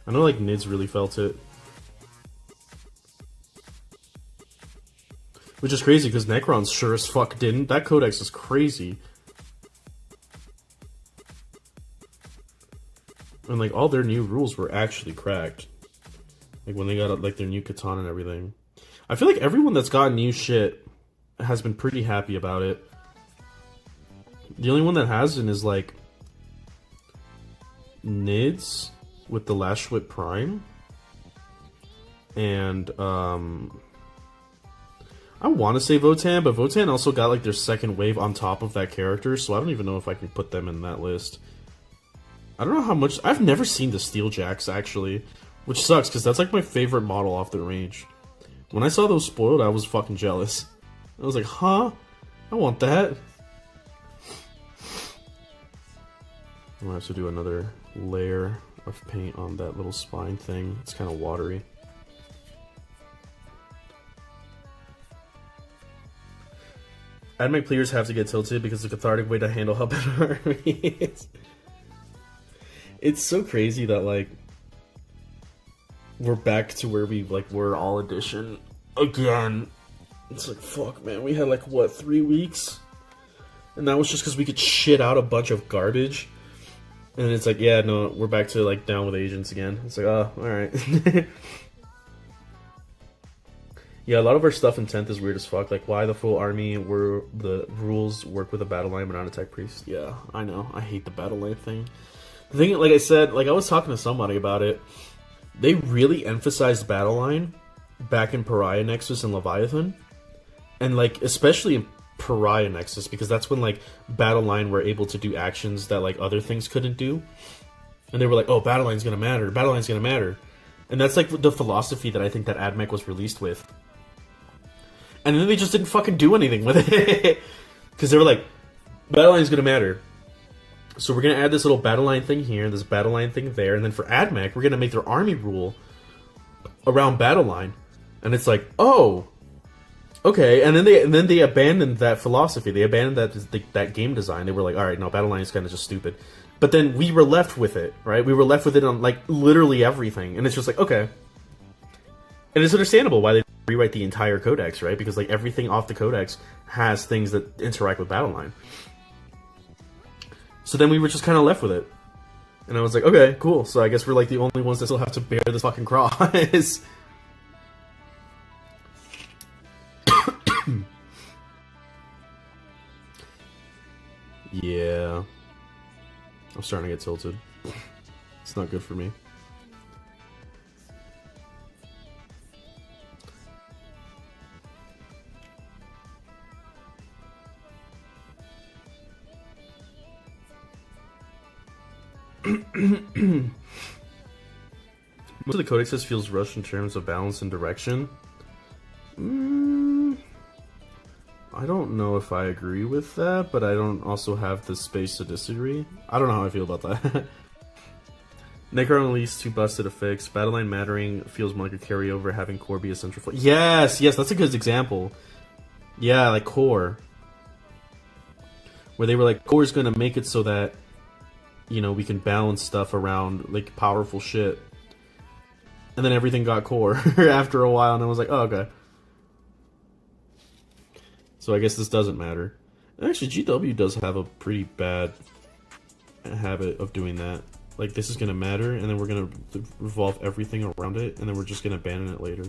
I know like Nids really felt it. Which is crazy because Necrons sure as fuck didn't. That Codex is crazy. And like all their new rules were actually cracked. Like when they got like their new Catan and everything. I feel like everyone that's gotten new shit has been pretty happy about it. The only one that hasn't is like Nids with the Lashwit Prime. And I want to say Votan, but Votan also got like their second wave on top of that character, so I don't even know if I can put them in that list. I don't know how much... I've never seen the Steeljacks actually, which sucks because that's like my favorite model off the range. When I saw those spoiled, I was fucking jealous. I was like, huh? I want that. I'm gonna have to do another layer of paint on that little spine thing. It's kind of watery. AdMech players have to get tilted because it's a cathartic way to handle how bad our army is. It's so crazy that, like, we're back to where we, like, were all edition again. It's like, fuck, man. We had, like, what, 3 weeks? And that was just because we could shit out a bunch of garbage. And it's like, yeah, no, we're back to, like, down with agents again. It's like, oh, alright. Yeah, a lot of our stuff in 10th is weird as fuck. Like, why the full army where the rules work with a battle line but not a tech priest? Yeah, I know. I hate the battle line thing. The thing, like I said, like I was talking to somebody about it. They really emphasized battle line back in Pariah Nexus and Leviathan. And, like, especially in Pariah Nexus, because that's when, like, battle line were able to do actions that, like, other things couldn't do. And they were like, oh, battle line's gonna matter. Battle line's gonna matter. And that's, like, the philosophy that I think that AdMech was released with. And then they just didn't fucking do anything with it. Because they were like, battle line's gonna matter. So we're gonna add this little battle line thing here, this battle line thing there, and then for AdMech, we're gonna make their army rule around battle line. And it's like, oh, okay. And then they abandoned that philosophy. They abandoned that game design. They were like, all right, no, battle line is kind of just stupid. But then we were left with it, right? We were left with it on like literally everything, and it's just like, okay. And it's understandable why they rewrite the entire codex, right? Because like everything off the codex has things that interact with battle line. So then we were just kind of left with it. And I was like, okay, cool. So I guess we're like the only ones that still have to bear this fucking cross. Yeah. I'm starting to get tilted. It's not good for me. Most of the codexes feels rushed in terms of balance and direction. I don't know if I agree with that, but I don't also have the space to disagree. I don't know how I feel about that. Necron Elise too busted to fix. Battleline Mattering feels more like a carryover, having Core be a central focus. Yes, that's a good example. Yeah, like Core. Where they were like, Core's gonna make it so that, you know, we can balance stuff around, like, powerful shit. And then everything got Core after a while, and I was like, oh, okay. So I guess this doesn't matter. Actually, GW does have a pretty bad habit of doing that. Like, this is going to matter, and then we're going to revolve everything around it, and then we're just going to abandon it later.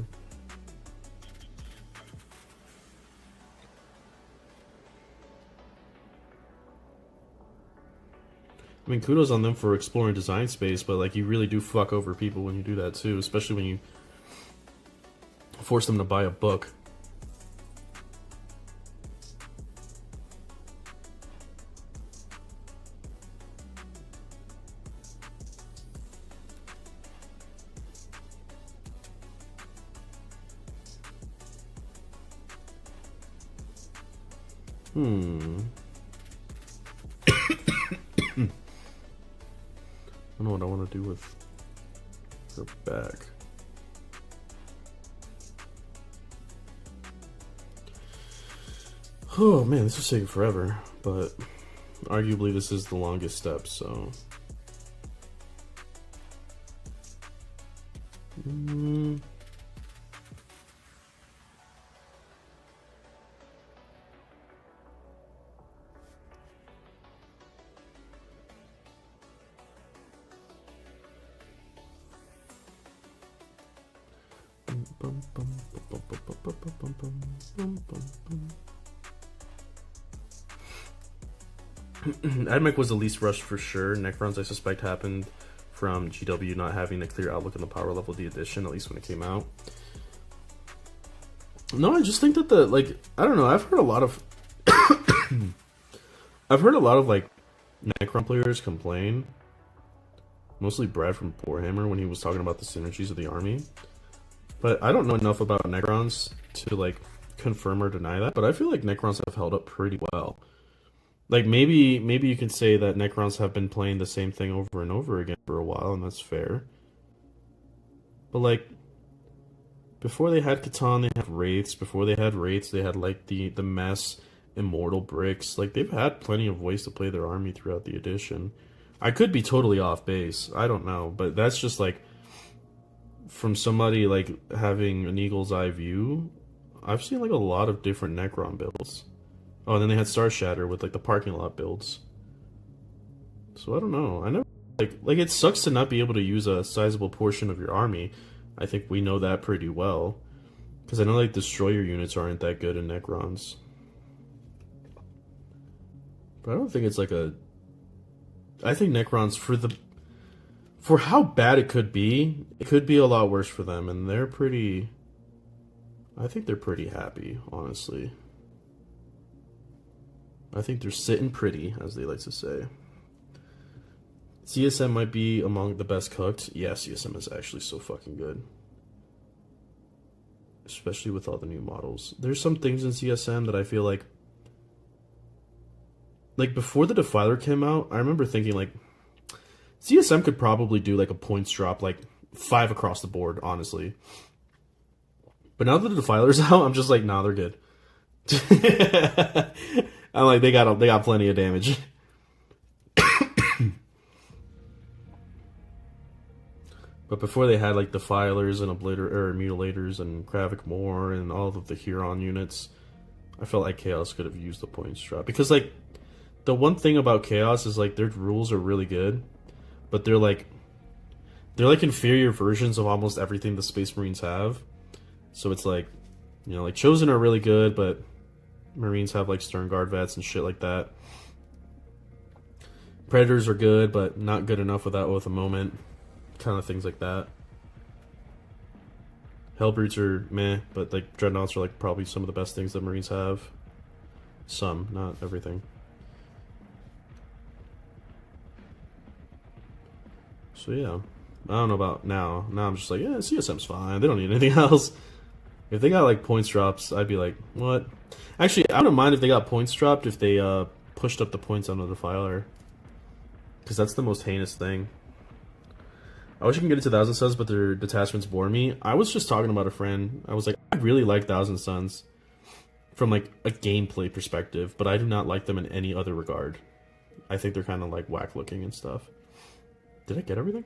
I mean, kudos on them for exploring design space, but, like, you really do fuck over people when you do that, too. Especially when you force them to buy a book. I don't know what I want to do with her back. Oh man, this is taking forever, but arguably this is the longest step, so... Admech was the least rushed for sure. Necrons, I suspect, happened from GW not having a clear outlook on the power level of the edition, at least when it came out. No, I just think that I don't know, I've heard a lot of like Necron players complain, mostly Brad from Warhammer when he was talking about the synergies of the army. But I don't know enough about Necrons to like confirm or deny that, but I feel like Necrons have held up pretty well. Like, maybe you can say that Necrons have been playing the same thing over and over again for a while, and that's fair. But, like, before they had Catan, they had Wraiths. Before they had Wraiths, they had, like, the Mess, Immortal Bricks. Like, they've had plenty of ways to play their army throughout the edition. I could be totally off base. I don't know. But that's just, like, from somebody, like, having an eagle's eye view, I've seen, like, a lot of different Necron builds. Oh, and then they had Star Shatter with, like, the parking lot builds. So, I don't know. I never... Like, it sucks to not be able to use a sizable portion of your army. I think we know that pretty well. Because I know, like, Destroyer units aren't that good in Necrons. But I don't think it's, like, a... I think Necrons, for how bad it could be a lot worse for them. And they're pretty... I think they're pretty happy, honestly. I think they're sitting pretty, as they like to say. CSM might be among the best cooked. Yeah, CSM is actually so fucking good. Especially with all the new models. There's some things in CSM that I feel like... Like, before the Defiler came out, I remember thinking, like... CSM could probably do, like, a points drop, like, 5 across the board, honestly. But now that the Defiler's out, I'm just like, nah, they're good. I'm like, they got plenty of damage. But before they had like Defilers and Mutilators and Kravik Moor and all of the Huron units, I felt like Chaos could have used the points drop. Because like, the one thing about Chaos is like their rules are really good, but they're like inferior versions of almost everything the Space Marines have. So it's like, you know, like Chosen are really good, but Marines have like Stern Guard vets and shit like that. Predators are good, but not good enough without with a moment. Kind of things like that. Hellbrutes are meh, but like Dreadnoughts are like probably some of the best things that Marines have. Some, not everything. So yeah, I don't know about now. Now I'm just like, yeah, CSM's fine. They don't need anything else. If they got like points drops, I'd be like, what? Actually, I wouldn't mind if they got points dropped if they pushed up the points on the defiler, because that's the most heinous thing. I wish I could get it to Thousand Suns, but their detachments bore me. I was just talking about a friend. I was like, I really like Thousand Suns from like a gameplay perspective, but I do not like them in any other regard. I think they're kind of like whack looking and stuff. Did I get everything?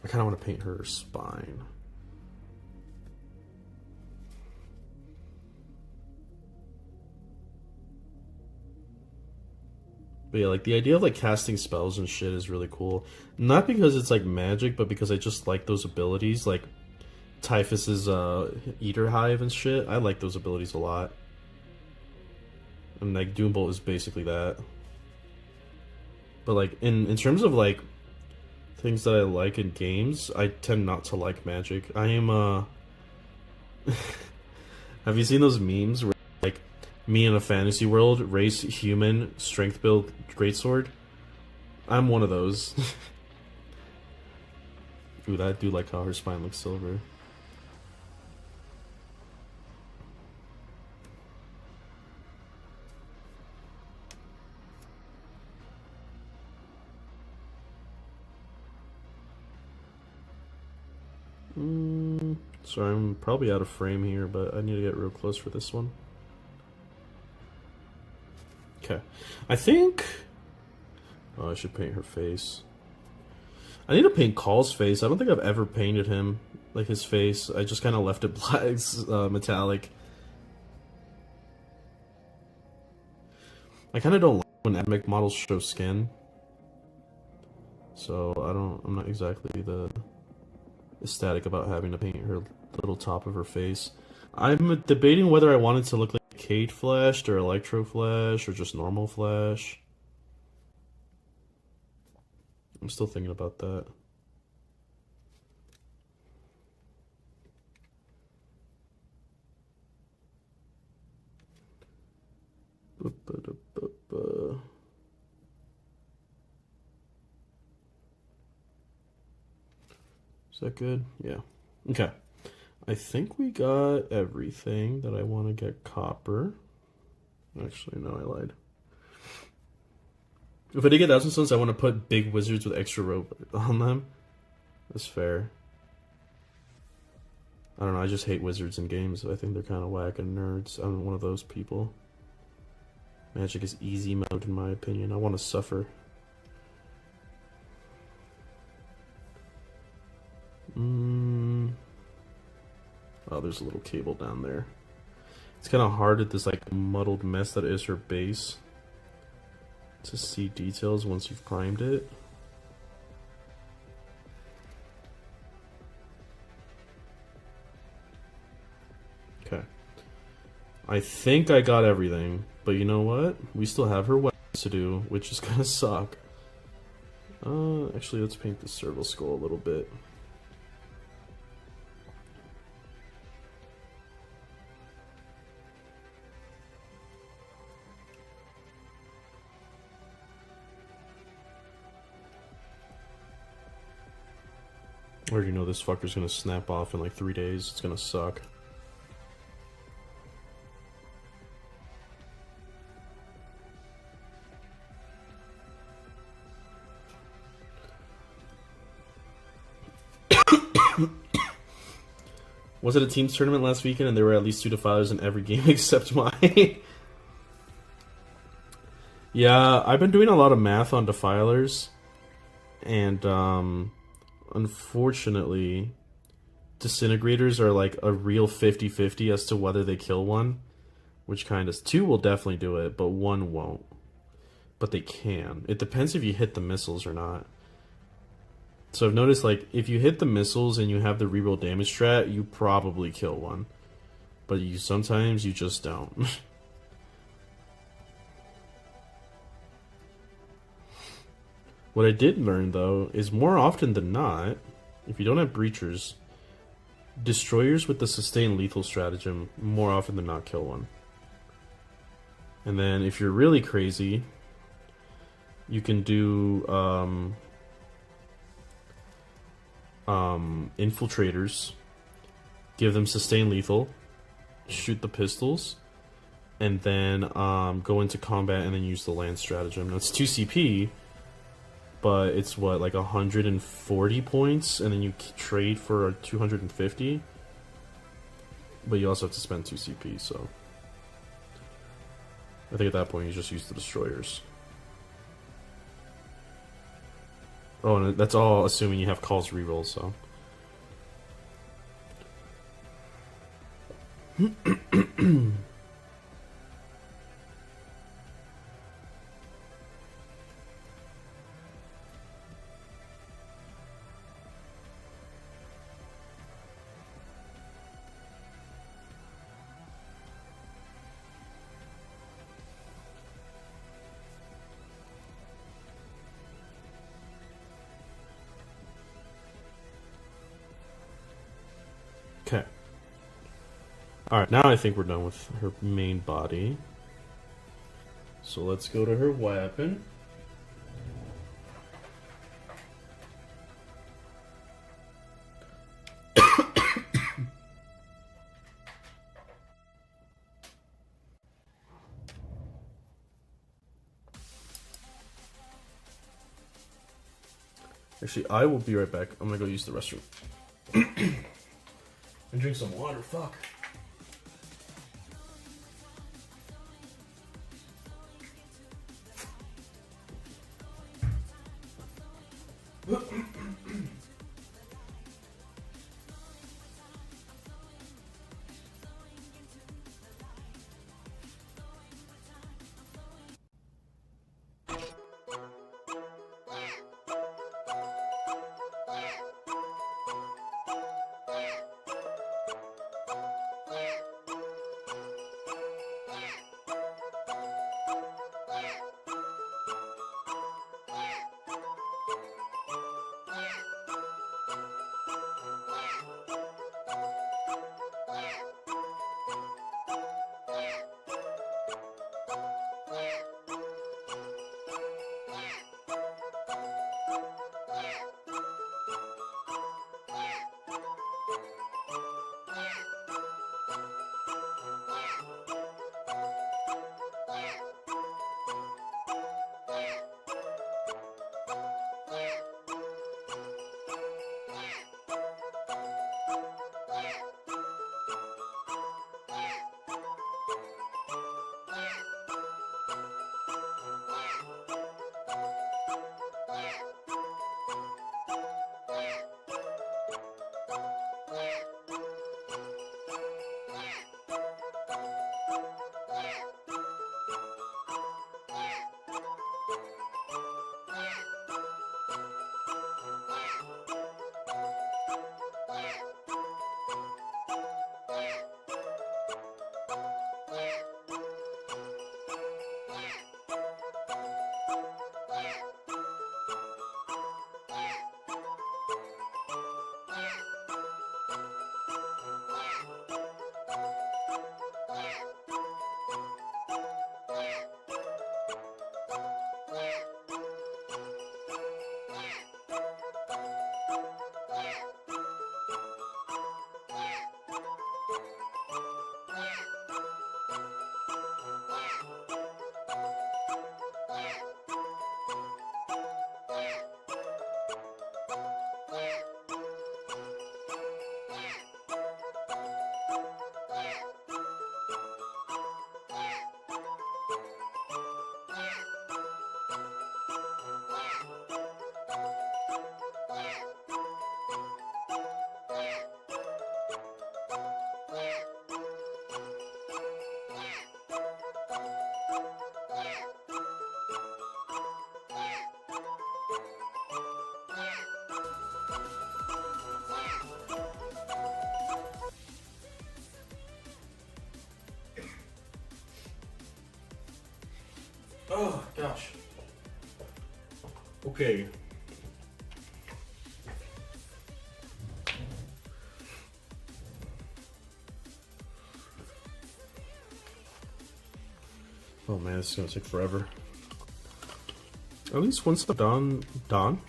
I kind of want to paint her spine. But yeah, like the idea of like casting spells and shit is really cool. Not because it's like magic, but because I just like those abilities. Like Typhus's Eater Hive and shit. I like those abilities a lot. And like Doombolt is basically that. But like in terms of like things that I like in games, I tend not to like magic. I am have you seen those memes where like me in a fantasy world, race human, strength build greatsword? I'm one of those. Ooh, I do like how her spine looks silver. Sorry, I'm probably out of frame here, but I need to get real close for this one. Okay. I think... Oh, I should paint her face. I need to paint Call's face. I don't think I've ever painted him, like his face. I just kind of left it black, metallic. I kind of don't like when anime models show skin. So I'm not exactly the ecstatic about having to paint her little top of her face. I'm debating whether I want it to look like Cade Flashed or Electro Flash or just normal Flash. I'm still thinking about that. Is that good? Yeah. Okay. I think we got everything that I want to get copper. Actually, no, I lied. If I did get Thousand Suns, I want to put big wizards with extra rope on them. That's fair. I don't know, I just hate wizards in games. I think they're kind of whack and nerds. I'm one of those people. Magic is easy mode in my opinion. I want to suffer. Oh, there's a little cable down there. It's kind of hard at this like muddled mess that is her base to see details once you've primed it. Okay. I think I got everything, but you know what? We still have her weapons to do, which is gonna suck. Actually, let's paint the serval skull a little bit. I already know this fucker's gonna snap off in like 3 days. It's gonna suck. Was it a teams tournament last weekend and there were at least 2 defilers in every game except mine? Yeah, I've been doing a lot of math on defilers. And, unfortunately, disintegrators are like a real 50-50 as to whether they kill one. Which kind of... 2 will definitely do it, but 1 won't. But they can. It depends if you hit the missiles or not. So I've noticed, like, if you hit the missiles and you have the reroll damage strat, you probably kill one. But sometimes you just don't. What I did learn, though, is more often than not, if you don't have breachers, destroyers with the sustained lethal stratagem more often than not kill one. And then if you're really crazy, you can do infiltrators give them sustained lethal, shoot the pistols, and then go into combat and then use the land stratagem. Now it's 2 CP, but it's what, like 140 points, and then you trade for 250. But you also have to spend 2 CP, so I think at that point you just use the destroyers. Oh, and that's all assuming you have calls reroll, so. Okay. Alright, now I think we're done with her main body. So let's go to her weapon. Actually, I will be right back. I'm gonna go use the restroom. And drink some water, fuck. Oh, gosh. Okay. Oh man, this is gonna take forever. At least once I'm done,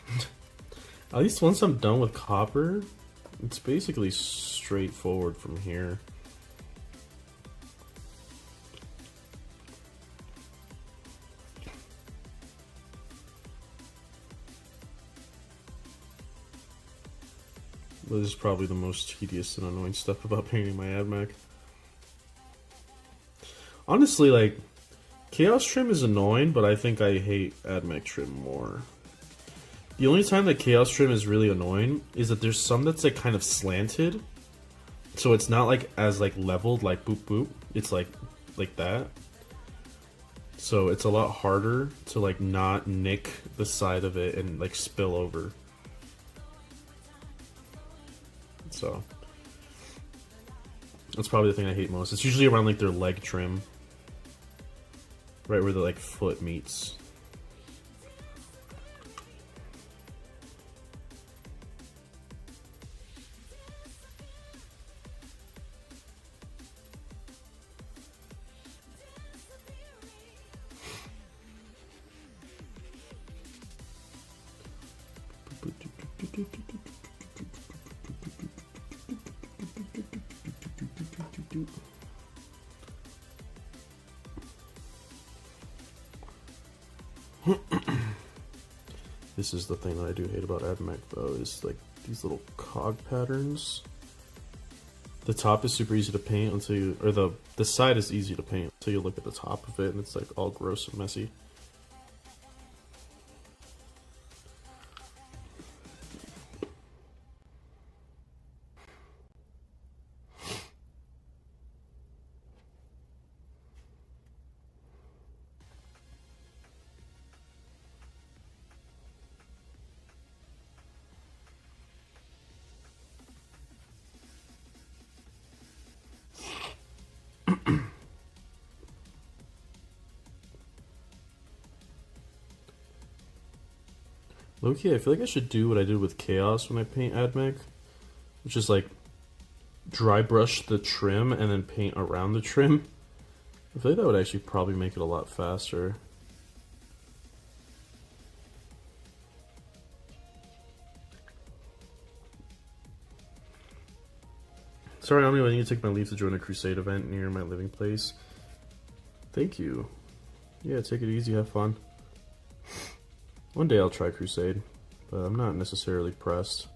At least once I'm done with copper, it's basically straightforward from here. This is probably the most tedious and annoying stuff about painting my AdMech. Honestly, like, Chaos Trim is annoying, but I think I hate AdMech Trim more. The only time that Chaos Trim is really annoying is that there's some that's like kind of slanted. So it's not like as like leveled like boop boop. It's like that. So it's a lot harder to like not nick the side of it and like spill over. So that's probably the thing I hate most. It's usually around like their leg trim. Right where the like foot meets. This is the thing that I do hate about AdMech though, is like these little cog patterns. The top is super easy to paint until you, or the side is easy to paint until you look at the top of it and it's like all gross and messy. Low-key, I feel like I should do what I did with Chaos when I paint AdMech, which is like dry brush the trim and then paint around the trim. I feel like that would actually probably make it a lot faster. Sorry, Omni, I need to take my leave to join a crusade event near my living place. Thank you. Yeah, take it easy, have fun. One day I'll try Crusade, but I'm not necessarily pressed.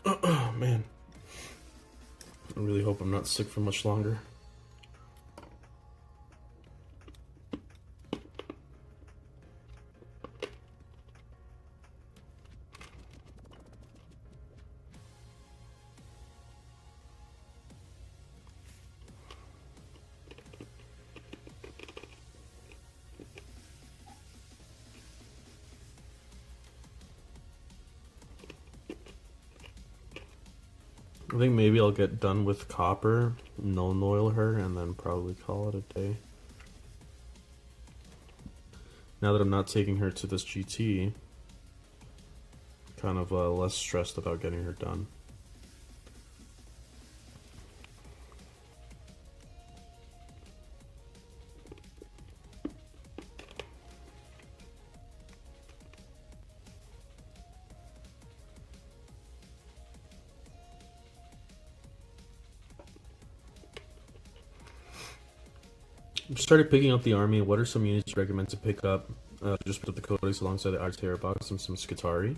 Oh man. I really hope I'm not sick for much longer. I think maybe I'll get done with Copper, no-noil her, and then probably call it a day. Now that I'm not taking her to this GT, kind of less stressed about getting her done. Started picking up the army. What are some units you recommend to pick up? Just put the codex alongside the Artera box and some Skitarii.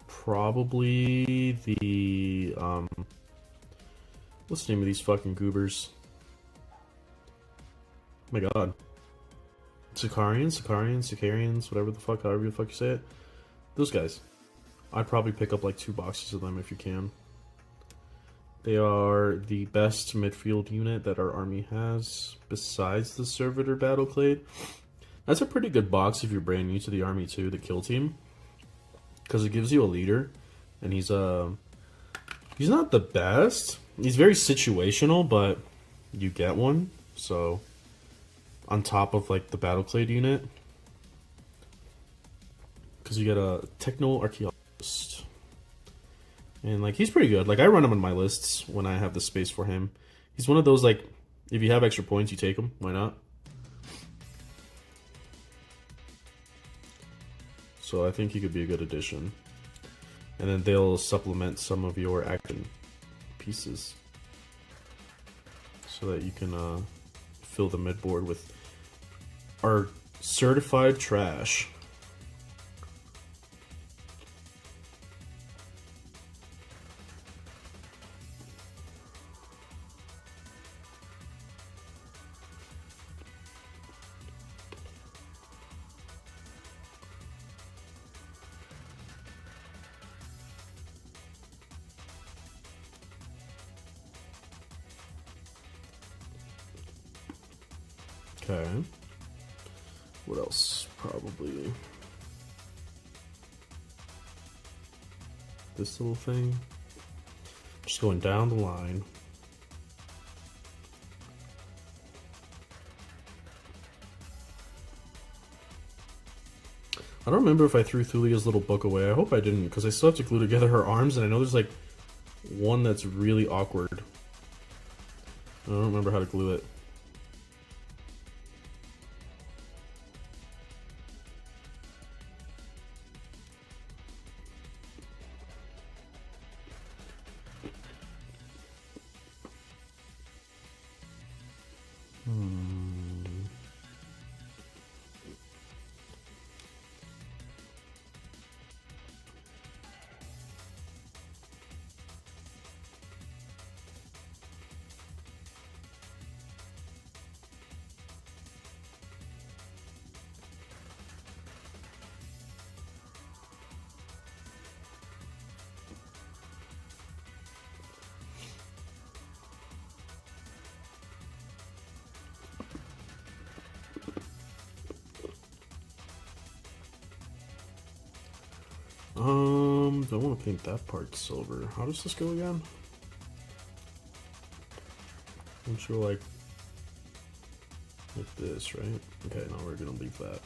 Probably the what's the name of these fucking goobers? Oh my god. Sicarians, whatever the fuck, however the fuck you say it. Those guys. I'd probably pick up like 2 boxes of them if you can. They are the best midfield unit that our army has, besides the Servitor Battleclade. That's a pretty good box if you're brand new to the army too, the kill team. Because it gives you a leader, and he's not the best. He's very situational, but you get one, so on top of like the Battleclade unit. Because you get a Techno Archaeologist. And like he's pretty good. Like I run him on my lists when I have the space for him. He's one of those like if you have extra points you take him. Why not? So I think he could be a good addition. And then they'll supplement some of your action pieces. So that you can fill the midboard with our certified trash. Okay. What else? Probably this little thing. Just going down the line. I don't remember if I threw Thulia's little book away. I hope I didn't, because I still have to glue together her arms, and I know there's like one that's really awkward. I don't remember how to glue it. I want to paint that part silver. How does this go again? I'm sure like this, right? Okay, now we're gonna leave that.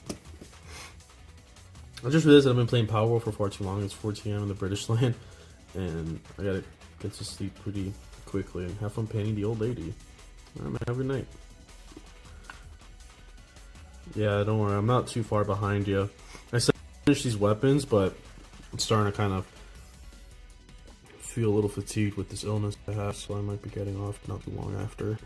I just realized that I've been playing Power World for far too long. It's 4 p.m. in the British land, and I gotta get to sleep pretty quickly and have fun painting the old lady. Alright, man, have a good night. Yeah, don't worry, I'm not too far behind you. I said finish these weapons, but I'm starting to kind of feel a little fatigued with this illness I have, so I might be getting off not too long after.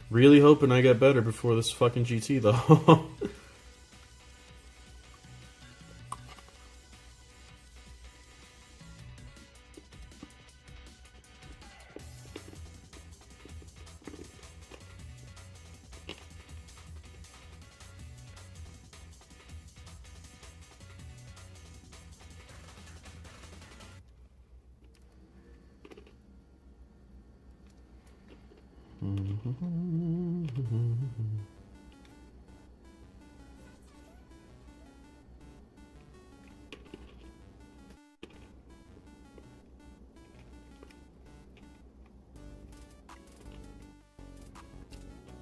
Really hoping I get better before this fucking GT though.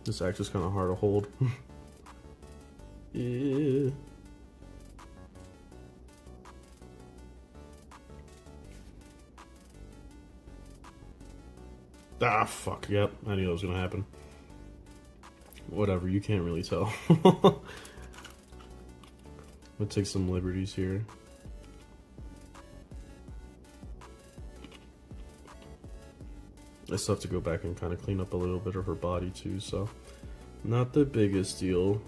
This axe is kind of hard to hold. Yeah. Ah, fuck. Yep, I knew that was gonna happen. Whatever, you can't really tell. We'll take some liberties here. I still have to go back and kind of clean up a little bit of her body too, so not the biggest deal.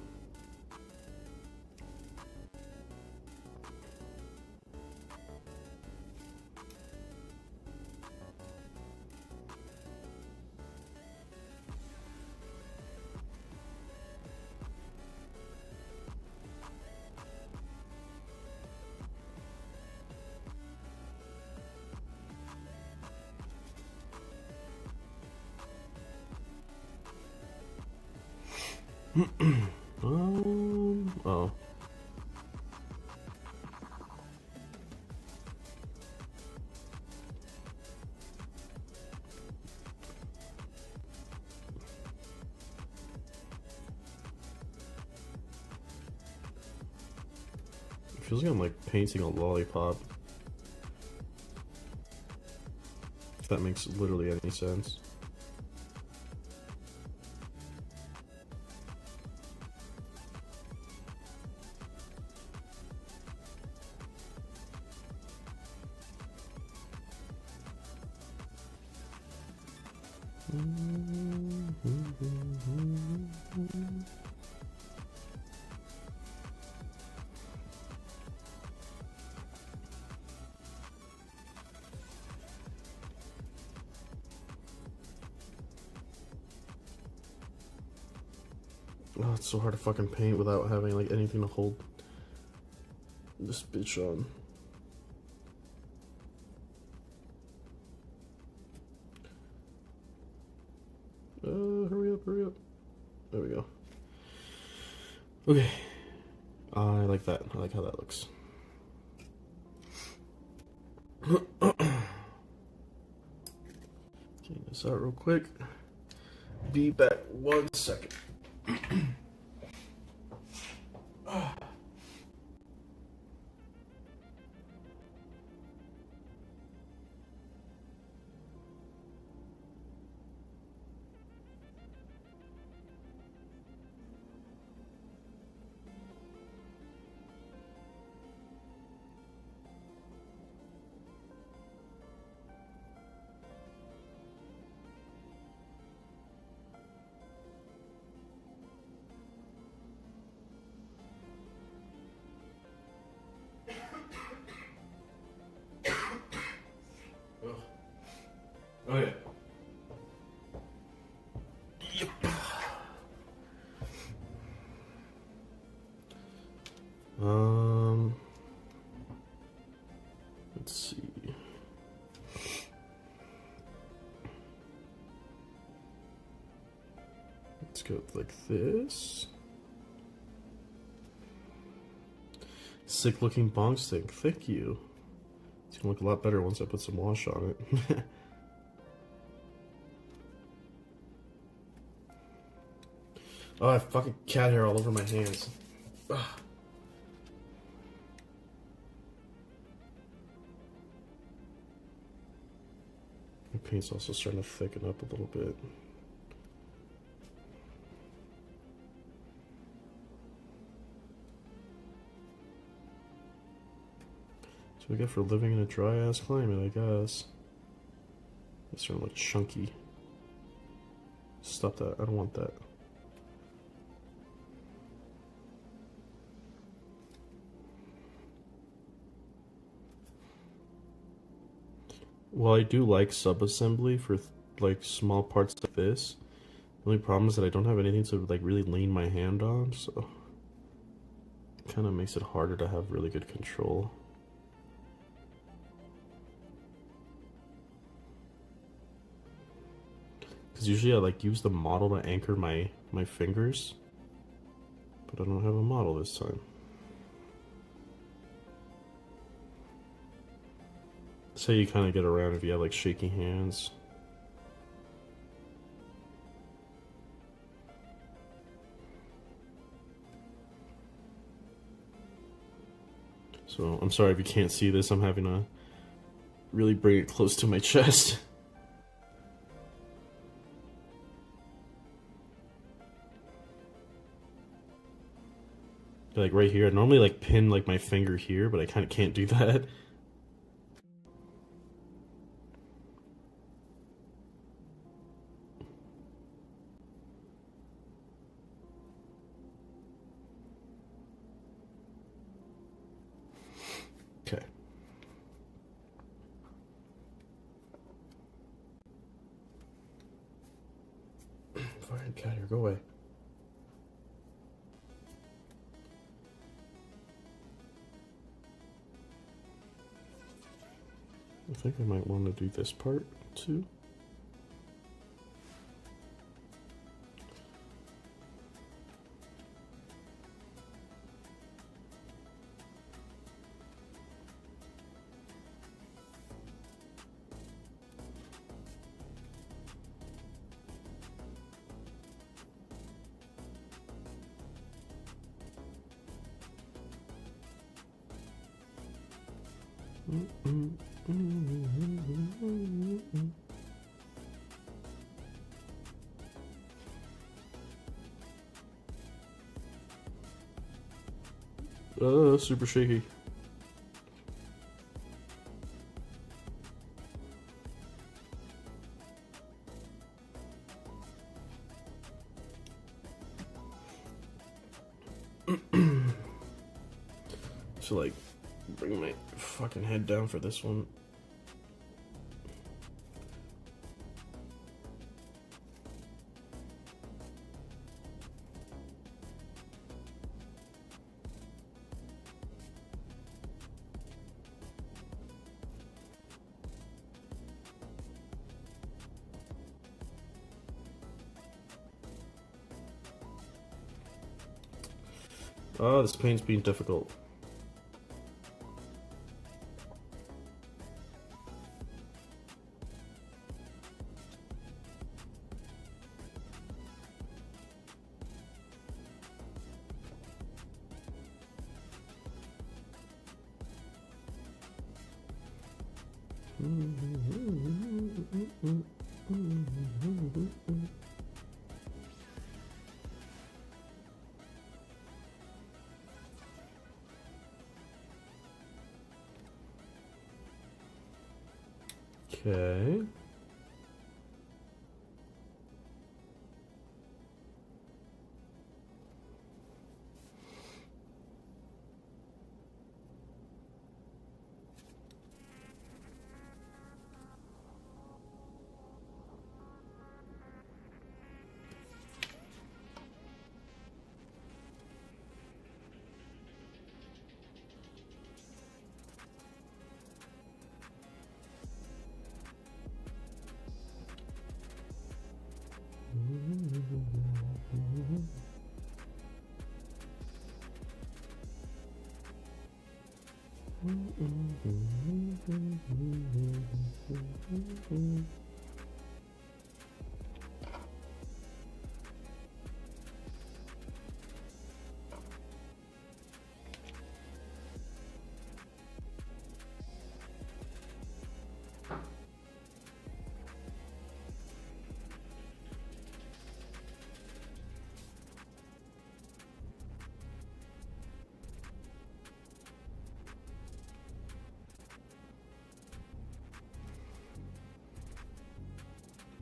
Oh. feels like I'm like painting a lollipop. If that makes literally any sense. Oh, it's so hard to fucking paint without having like anything to hold this bitch on. Hurry up, hurry up. There we go. Okay. I like that. I like how that looks. Clean this out real quick. Be back 1 second. Okay. Yep. Let's see. Let's go with like this. Sick looking bong stick. Thank you. It's gonna look a lot better once I put some wash on it. Oh, I have fucking cat hair all over my hands. Ugh. My paint's also starting to thicken up a little bit. That's what I get for living in a dry ass climate, I guess. It's starting to look chunky. Stop that. I don't want that. Well, I do like sub-assembly for like small parts like this. The only problem is that I don't have anything to like really lean my hand on, so it kind of makes it harder to have really good control. Because usually I like use the model to anchor my fingers, but I don't have a model this time. That's how you kind of get around if you have like shaky hands. So I'm sorry if you can't see this, I'm having to really bring it close to my chest. Like right here, I normally like pin like my finger here, but I kind of can't do that. Okay. Fine, cat here, go away. I think I might want to do this part too. Super shaky. So like, bring my fucking head down for this one. Oh, this paint's being difficult. Okay.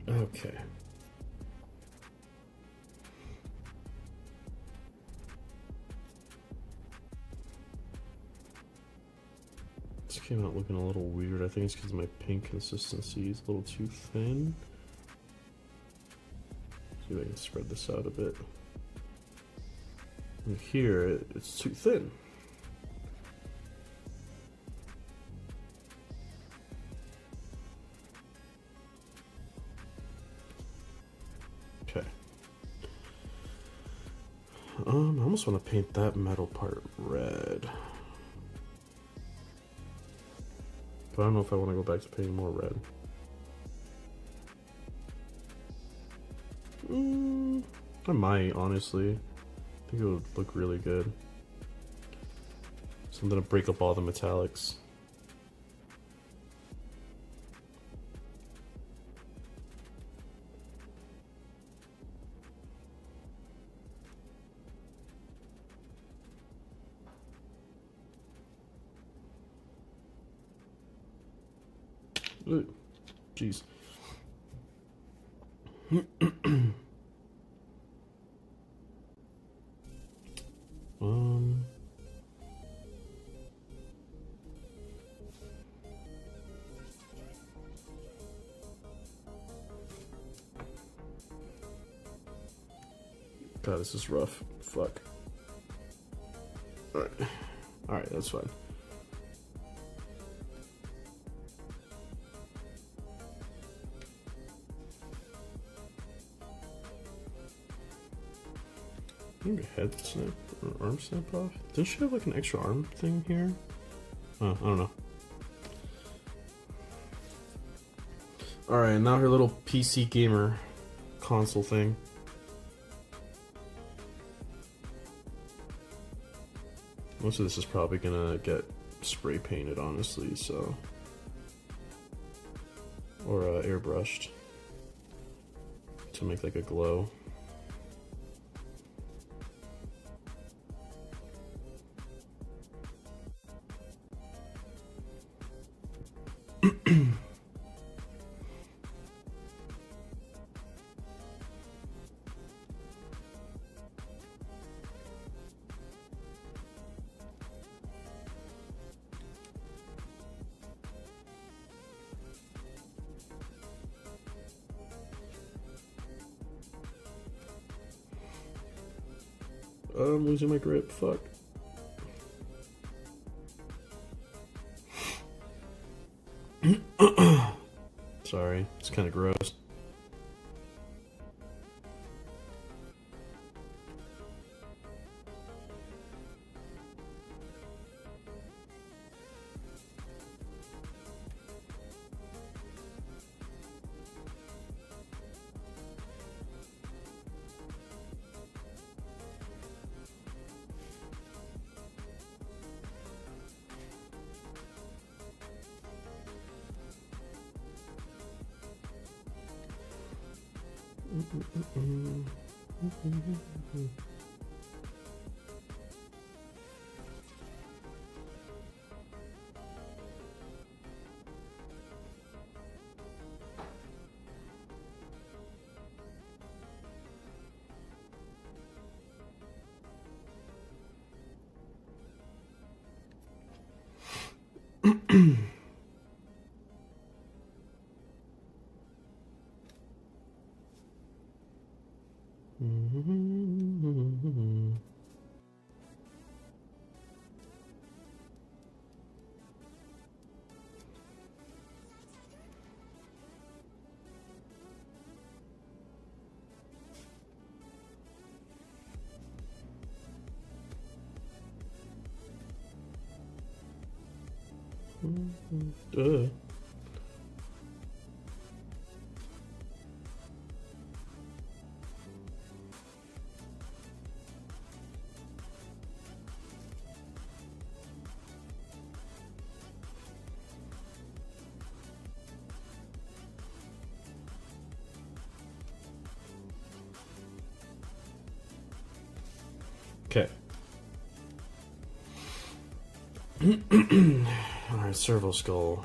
Okay. This came out looking a little weird. I think it's because my paint consistency is a little too thin. See if I can spread this out a bit. And here, it's too thin. Okay. I almost want to paint that metal part red. But I don't know if I want to go back to painting more red. I might, honestly. I think it would look really good. So I'm gonna break up all the metallics. Jeez. God, this is rough. Fuck. Alright. Alright, that's fine. Maybe head snap or arm snap off? Does she have like an extra arm thing here? I don't know. Alright, now her little PC gamer console thing. Most of this is probably gonna get spray painted, honestly, so. Or airbrushed to make like a glow. I'm losing my grip, fuck. Sorry, it's kind of gross. Okay. Alright, servo skull.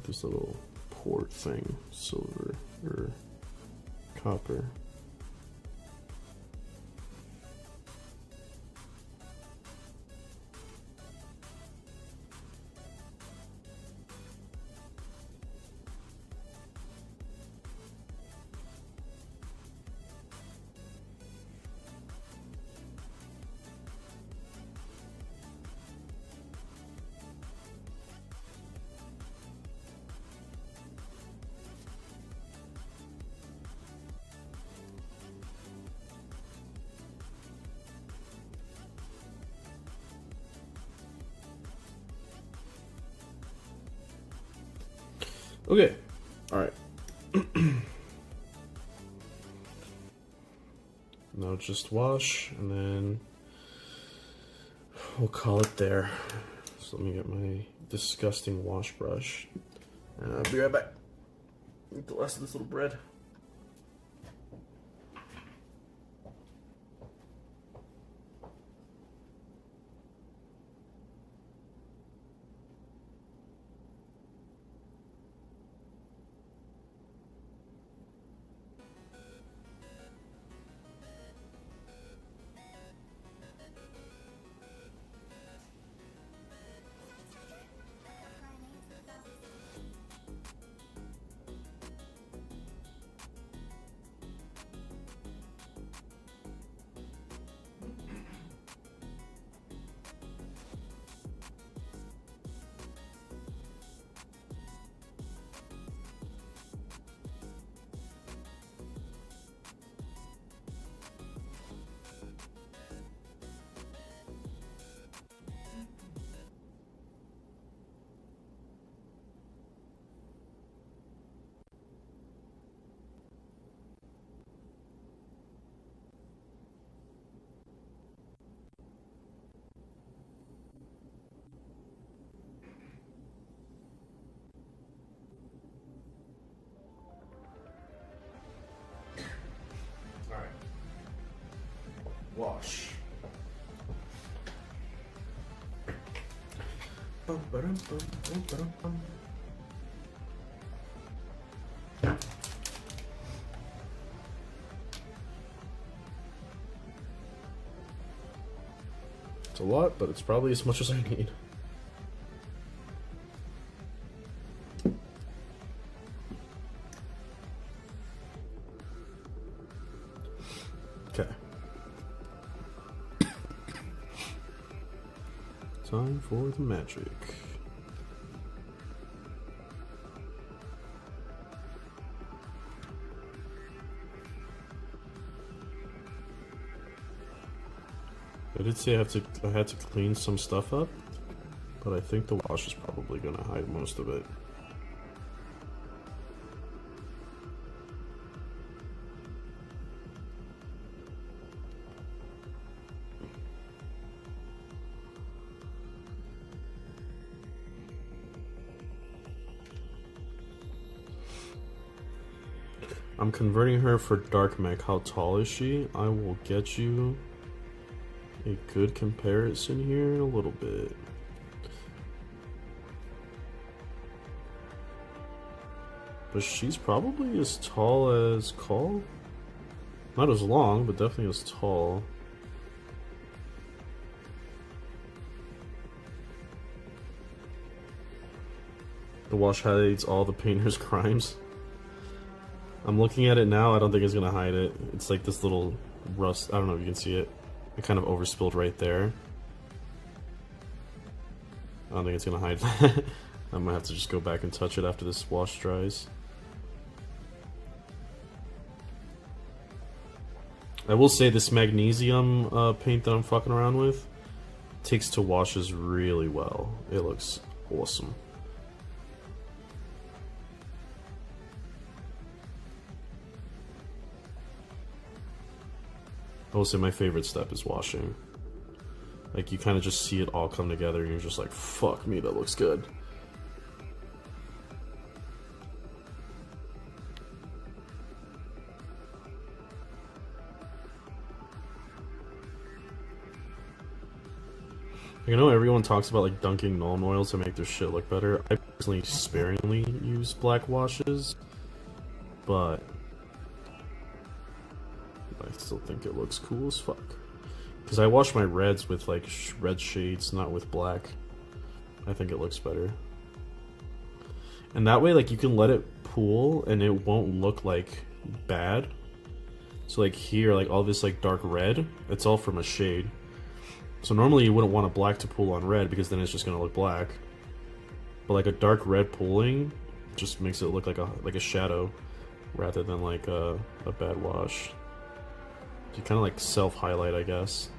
This little port thing, silver or copper. Okay, all right. Now just wash, and then we'll call it there. So let me get my disgusting wash brush, and I'll be right back. Eat the last of this little bread. Bum, ba-dum, bum, bum, ba-dum, bum. It's a lot, but it's probably as much as I need. Okay. Time for the magic. I did say I had to clean some stuff up, but I think the wash is probably gonna hide most of it. I'm converting her for dark mech. How tall is she? I will get you a good comparison here in a little bit. But she's probably as tall as Call. Not as long, but definitely as tall. The wash hides all the painter's crimes. I'm looking at it now, I don't think it's gonna hide it. It's like this little rust, I don't know if you can see it. It kind of overspilled right there. I don't think it's gonna hide that. I might have to just go back and touch it after this wash dries. I will say this magnesium paint that I'm fucking around with takes to washes really well. It looks awesome. I will say my favorite step is washing. Like, you kind of just see it all come together and you're just like, fuck me, that looks good. You know, everyone talks about like dunking Nuln Oil to make their shit look better. I personally sparingly use black washes, but I still think it looks cool as fuck. Because I wash my reds with like red shades, not with black. I think it looks better. And that way, like, you can let it pool and it won't look like bad. So like here, like all this like dark red, it's all from a shade. So normally you wouldn't want a black to pool on red because then it's just gonna look black. But like a dark red pooling just makes it look like a shadow rather than like a bad wash. You kind of like self-highlight, I guess.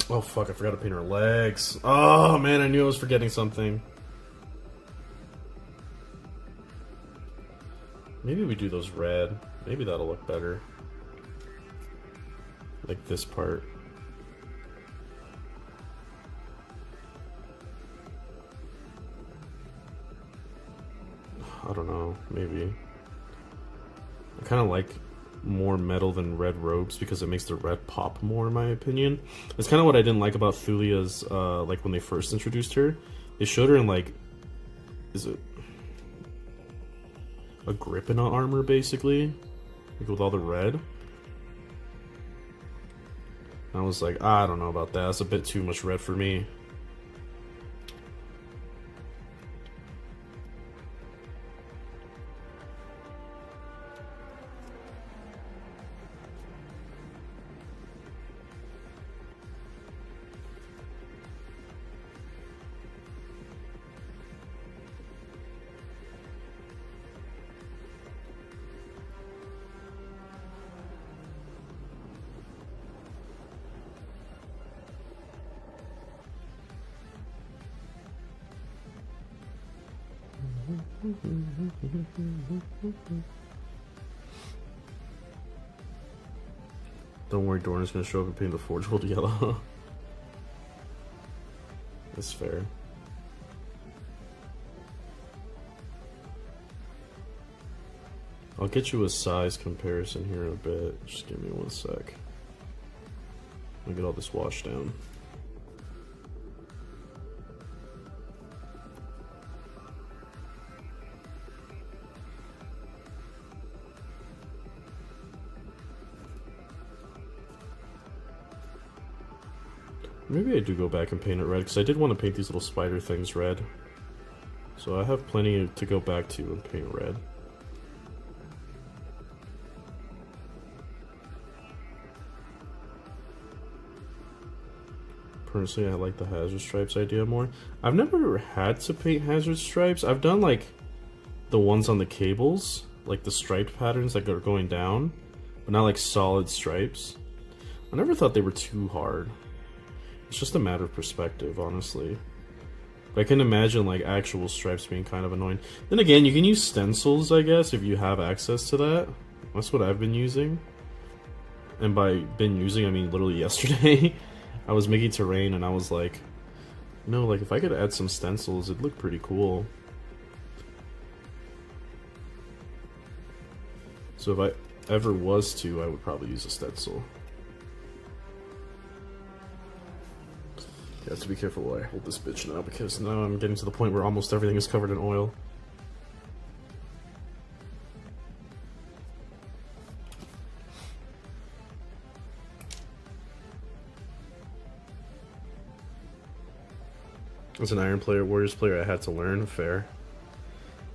Oh fuck, I forgot to paint her legs. Oh man, I knew I was forgetting something. Maybe we do those red. Maybe that'll look better. Like this part. I don't know, maybe. I kind of like more metal than red robes because it makes the red pop more, in my opinion. It's kind of what I didn't like about Thulia's, like when they first introduced her. They showed her in like, is it a Grippina armor basically, like with all the red. And I was like, I don't know about that. That's a bit too much red for me. Don't worry, Dorn's gonna show up and paint the Forge World yellow. That's fair. I'll get you a size comparison here in a bit. Just give me 1 sec. Let me get all this washed down. Maybe I do go back and paint it red, because I did want to paint these little spider things red. So I have plenty to go back to and paint red. Personally, I like the hazard stripes idea more. I've never had to paint hazard stripes. I've done like the ones on the cables, like the striped patterns that are going down, but not like solid stripes. I never thought they were too hard. It's just a matter of perspective, honestly. But I can imagine like actual stripes being kind of annoying. Then again, you can use stencils, I guess, if you have access to that. That's what I've been using. And by been using, I mean literally yesterday. I was making terrain and I was like, no, like if I could add some stencils, it'd look pretty cool. So if I ever was to, I would probably use a stencil. You have to be careful while I hold this bitch now, because now I'm getting to the point where almost everything is covered in oil. As an Iron player, Warriors player, I had to learn. Fair.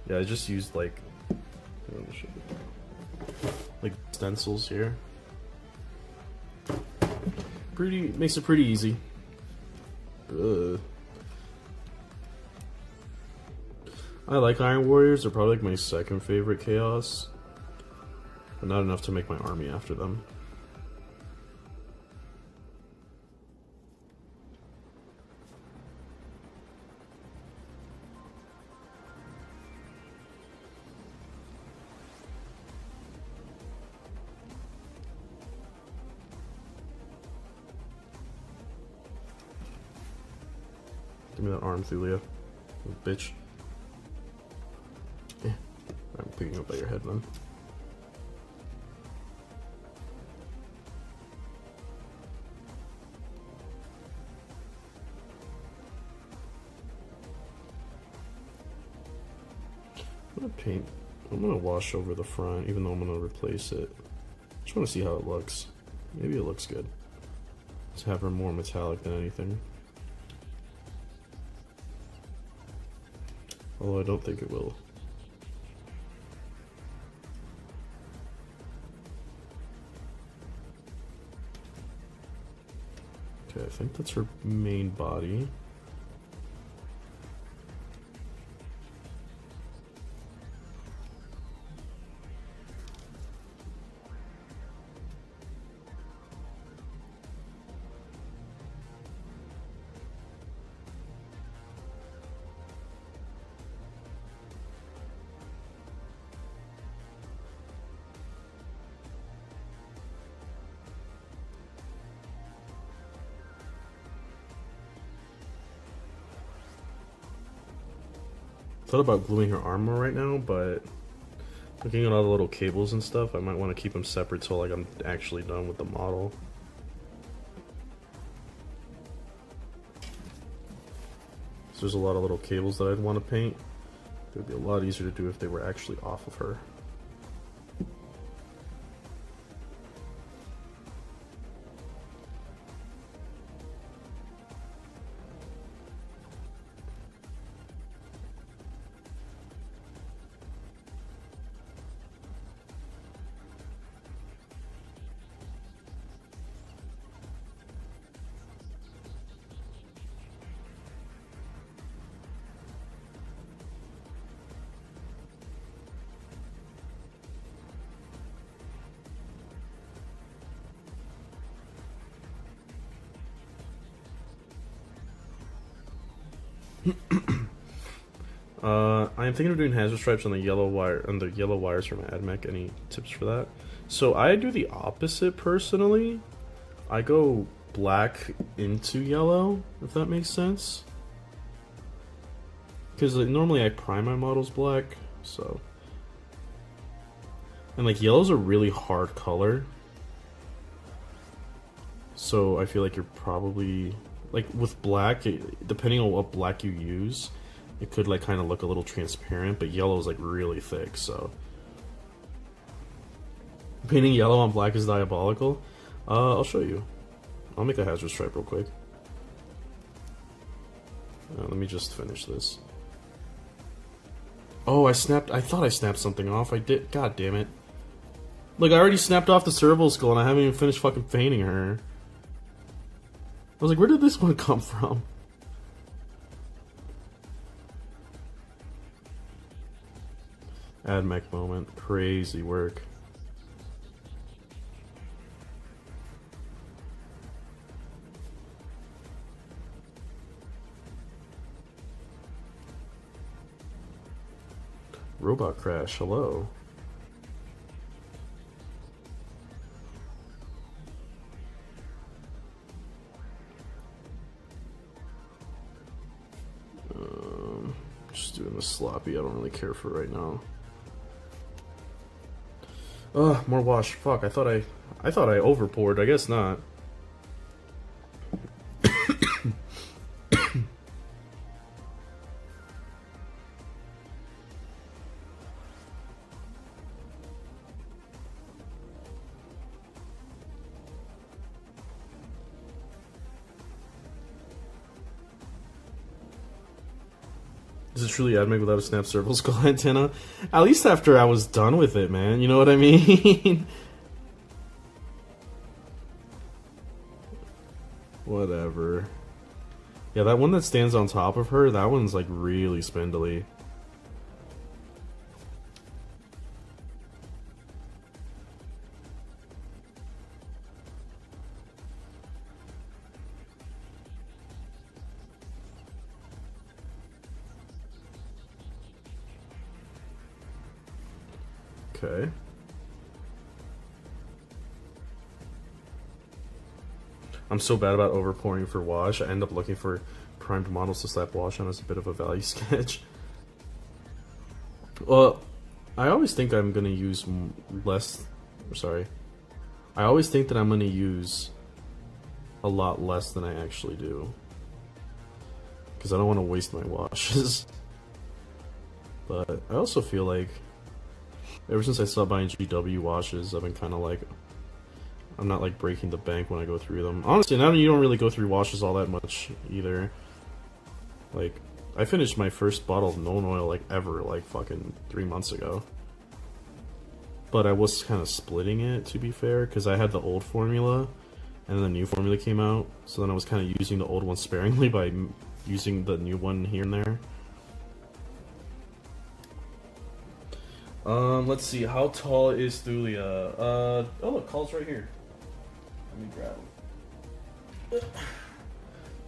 Yeah, I just used like stencils here. Makes it pretty easy. I like Iron Warriors. They're probably like my second favorite Chaos, but not enough to make my army after them. Give me that arm, Thulia. Bitch. Yeah. I'm picking up by your head, man. I'm gonna wash over the front, even though I'm gonna replace it. Just wanna see how it looks. Maybe it looks good. Let's have her more metallic than anything. Although I don't think it will. Okay, I think that's her main body. Thought about gluing her armor right now, but looking at all the little cables and stuff, I might want to keep them separate till like I'm actually done with the model. So there's a lot of little cables that I'd want to paint. It would be a lot easier to do if they were actually off of her. I I'm thinking of doing hazard stripes on the yellow wires from AdMech. Any tips for that? So I do the opposite personally. I go black into yellow, if that makes sense. Because like, normally I prime my models black, so. And like yellow's a really hard color. So I feel like you're probably, like with black, depending on what black you use, it could like kind of look a little transparent, but yellow is like really thick, so. Painting yellow on black is diabolical. I'll show you. I'll make a hazard stripe real quick. Let me just finish this. Oh, I thought I snapped something off. I did. God damn it. Look, I already snapped off the cervical skull and I haven't even finished fucking painting her. I was like, where did this one come from? AdMech moment. Crazy work. Robot crash, hello. Just doing the sloppy, I don't really care for right now. Ugh, more wash. Fuck, I thought I over poured, I guess not. Is it truly AdMech without a snap cervical skull antenna? At least after I was done with it, man. You know what I mean? Whatever. Yeah, that one that stands on top of her, that one's like really spindly. Okay. I'm so bad about overpouring for wash. I end up looking for primed models to slap wash on as a bit of a value sketch. Well, I always think I'm gonna use less. Sorry. I always think that I'm gonna use a lot less than I actually do, because I don't want to waste my washes. But I also feel like ever since I stopped buying GW washes, I've been kind of like, I'm not like breaking the bank when I go through them. Honestly, now you don't really go through washes all that much either. Like, I finished my first bottle of Known Oil like ever, like fucking 3 months ago. But I was kind of splitting it, to be fair, because I had the old formula, and then the new formula came out. So then I was kind of using the old one sparingly by using the new one here and there. Let's see, how tall is Thulia? Oh look, Call's right here. Let me grab him.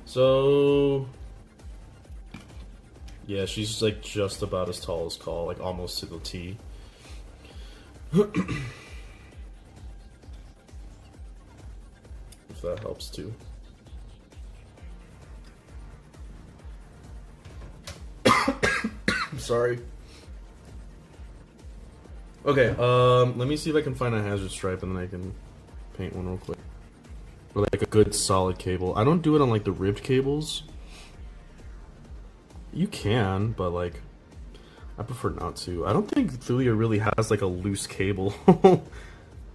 So, yeah, she's like just about as tall as Call, like almost to the T. If that helps too. I'm sorry. Okay, let me see if I can find a hazard stripe and then I can paint one real quick. Or like a good solid cable. I don't do it on like the ribbed cables. You can, but like, I prefer not to. I don't think Thulia really has like a loose cable.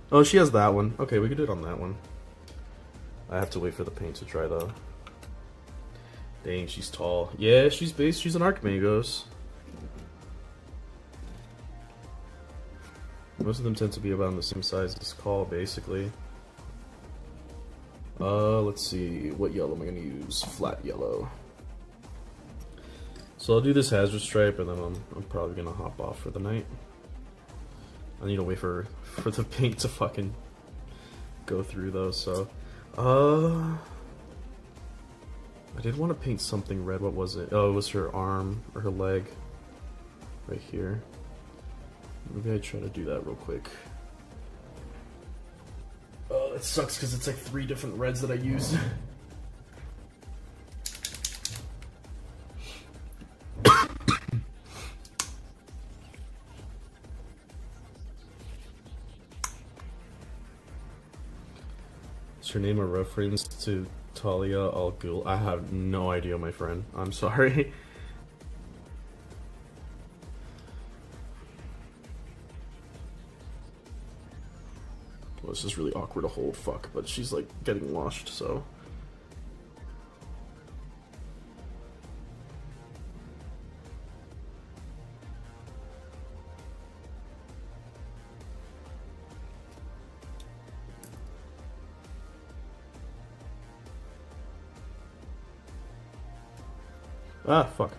Oh, she has that one. Okay, we could do it on that one. I have to wait for the paint to dry though. Dang, she's tall. Yeah, she's an Archmagos. Most of them tend to be about the same size as Call, basically. Let's see. What yellow am I gonna use? Flat yellow. So I'll do this hazard stripe, and then I'm probably gonna hop off for the night. I need to wait for the paint to fucking go through, though, so... I did want to paint something red. What was it? Oh, it was her arm, or her leg. right here. Maybe I try to do that real quick. Oh, it sucks because it's like 3 different reds that I use. Is your name a reference to Thulia Ghuld? I have no idea, my friend. I'm sorry. Well, this is really awkward to hold, fuck, but she's like getting washed, so. Ah, fuck.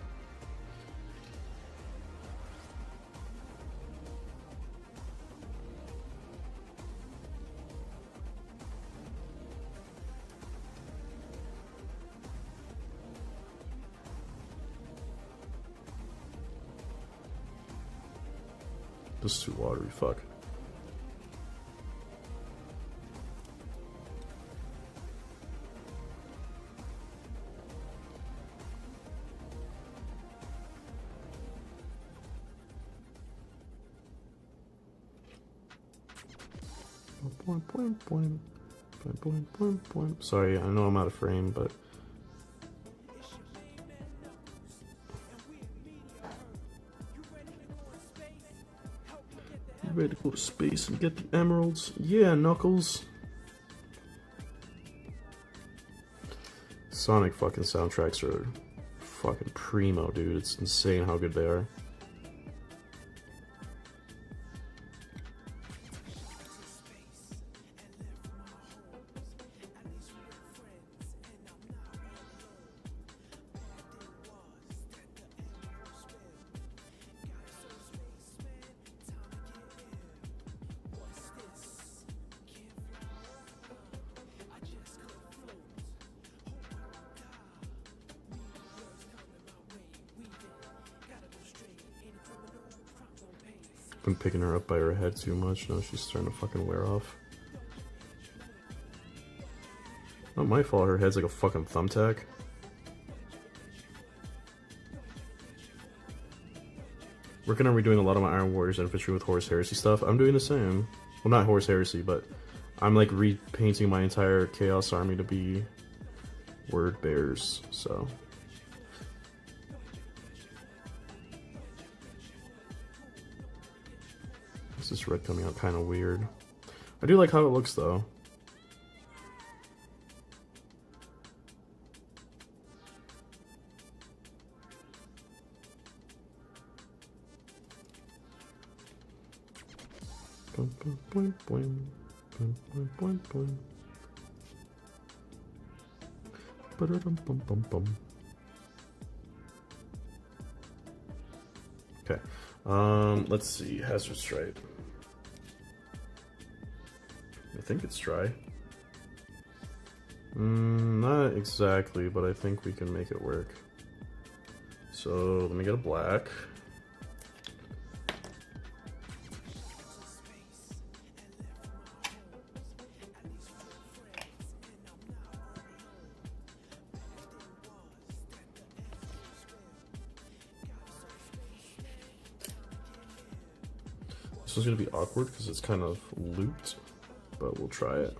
This is too watery, fuck. Sorry, I know I'm out of frame, but you ready to go to space and get the emeralds? Yeah, Knuckles. Sonic fucking soundtracks are fucking primo, dude. It's insane how good they are. Been picking her up by her head too much. Now she's starting to fucking wear off. Not my fault, her head's like a fucking thumbtack. Working on redoing a lot of my Iron Warriors infantry with Horus Heresy stuff. I'm doing the same. Well, not Horus Heresy, but I'm like repainting my entire Chaos army to be Word Bears, so. This red coming out kind of weird. I do like how it looks though. Okay, let's see, Hazard Stripe. I think it's dry. Not exactly, but I think we can make it work. So let me get a black. This is going to be awkward because it's kind of looped, but we'll try it.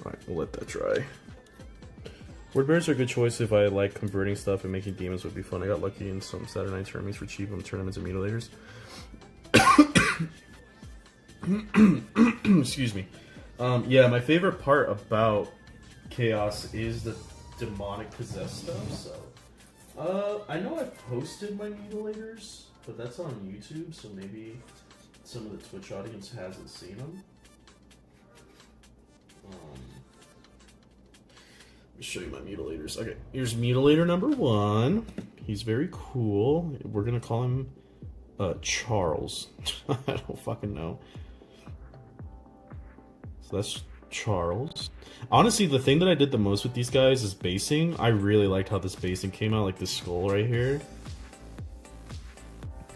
Alright, we'll let that dry. Word bears are a good choice if I like converting stuff, and making demons would be fun. I got lucky in some Saturday night tournaments for cheap and turn them into mutilators. Excuse me. Yeah, my favorite part about Chaos is the demonic possessed stuff, so. I know I've posted my mutilators, but that's on YouTube, so maybe some of the Twitch audience hasn't seen them. me show you my mutilators. Okay, here's mutilator number 1. He's very cool. We're gonna call him Charles. I don't fucking know. So that's Charles. Honestly, the thing that I did the most with these guys is basing. I really liked how this basing came out, like this skull right here.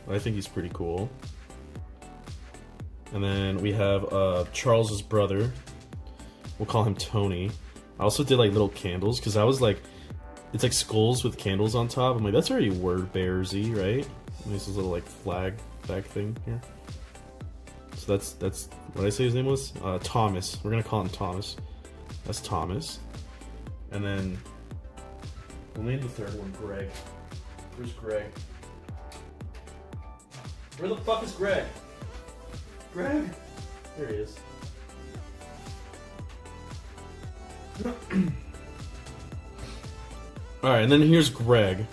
I think he's pretty cool. And then we have Charles's brother. We'll call him Tony. I also did like little candles because I was like, it's like skulls with candles on top. I'm like, that's very word bearsy, right? And there's this little like flag back thing here. So that's what did I say his name was? Thomas. We're gonna call him Thomas. That's Thomas. And then we'll name the third one Greg. Where's Greg? Where the fuck is Greg? Greg? There he is. Alright, and then here's Greg.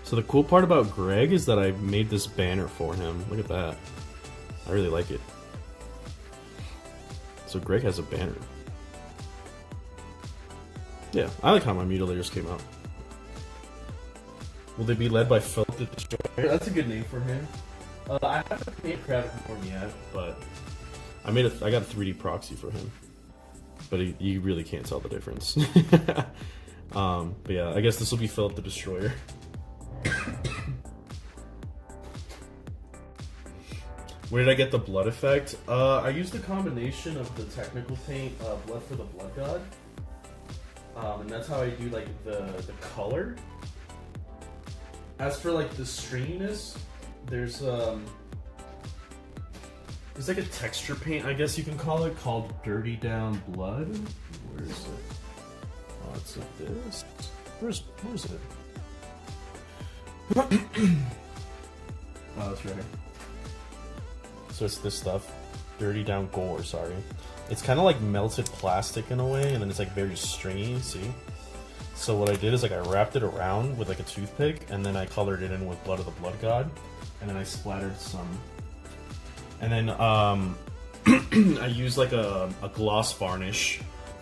So the cool part about Greg is that I made this banner for him. Look at that. I really like it. So Greg has a banner. Yeah, I like how my mutilators came out. Will they be led by Philip the Destroyer? That's a good name for him. I haven't made Crowded Form yet, but I got a 3D proxy for him. But you really can't tell the difference. But yeah, I guess this will be Philip the Destroyer. Where did I get the blood effect? I used a combination of the technical paint, Blood for the Blood God. And that's how I do like the color. As for like the stringiness, there's like a texture paint, I guess you can call it, called Dirty Down Blood. Where is it? Oh, it's like this. Where's it? Oh, that's right. So it's this stuff. Dirty Down Gore, sorry. It's kind of like melted plastic in a way, and then it's like very stringy, see? So what I did is like I wrapped it around with like a toothpick, and then I colored it in with Blood of the Blood God, and then I splattered some. And then I used like a gloss varnish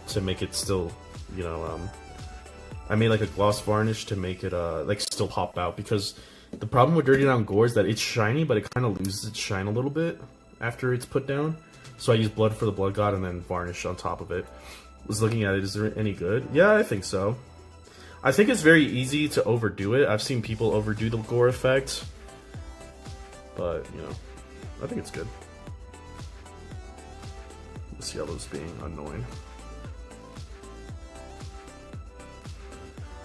to make it still, you know, I made like a gloss varnish to make it like still pop out, because the problem with Dirty Down Gore is that it's shiny, but it kind of loses its shine a little bit after it's put down. So I used Blood for the Blood God and then varnish on top of it. Was looking at it, is there any good? Yeah, I think so. I think it's very easy to overdo it. I've seen people overdo the gore effect. But, you know, I think it's good. This yellow's being annoying.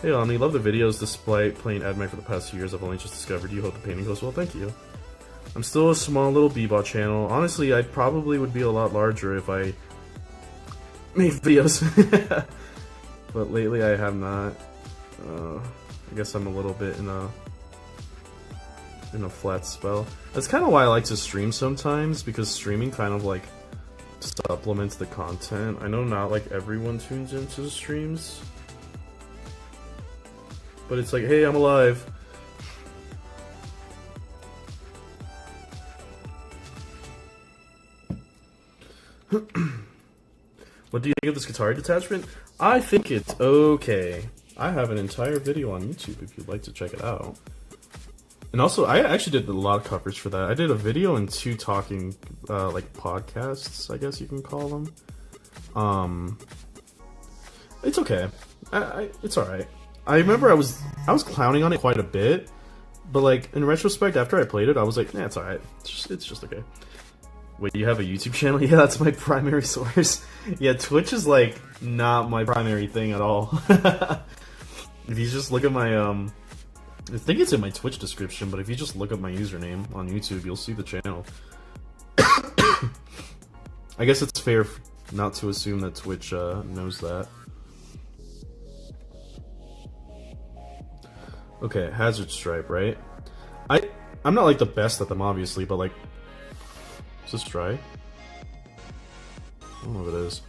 Hey Omni, love the videos despite playing AdMac for the past 2 years. I've only just discovered you. Hope the painting goes well. Thank you. I'm still a small little Bebop channel. Honestly, I probably would be a lot larger if I made videos. But lately I have not. I guess I'm a little bit in a flat spell. That's kind of why I like to stream sometimes, because streaming kind of like supplements the content. I know not like everyone tunes into streams, but it's like, hey, I'm alive. What do you think of this guitar detachment? I think it's okay. I have an entire video on YouTube if you'd like to check it out. And also, I actually did a lot of coverage for that. I did a video and 2 talking, like, podcasts, I guess you can call them. It's okay. It's alright. I remember I was clowning on it quite a bit, but, like, in retrospect, after I played it, I was like, nah, it's alright. It's just okay. Wait, you have a YouTube channel? Yeah, that's my primary source. Yeah, Twitch is, like, not my primary thing at all. If you just look at my, I think it's in my Twitch description, but if you just look up my username on YouTube, you'll see the channel. I guess it's fair not to assume that Twitch knows that. Okay, Hazard Stripe, right? I'm not, like, the best at them, obviously, but, like... Is this dry? I don't know if it is.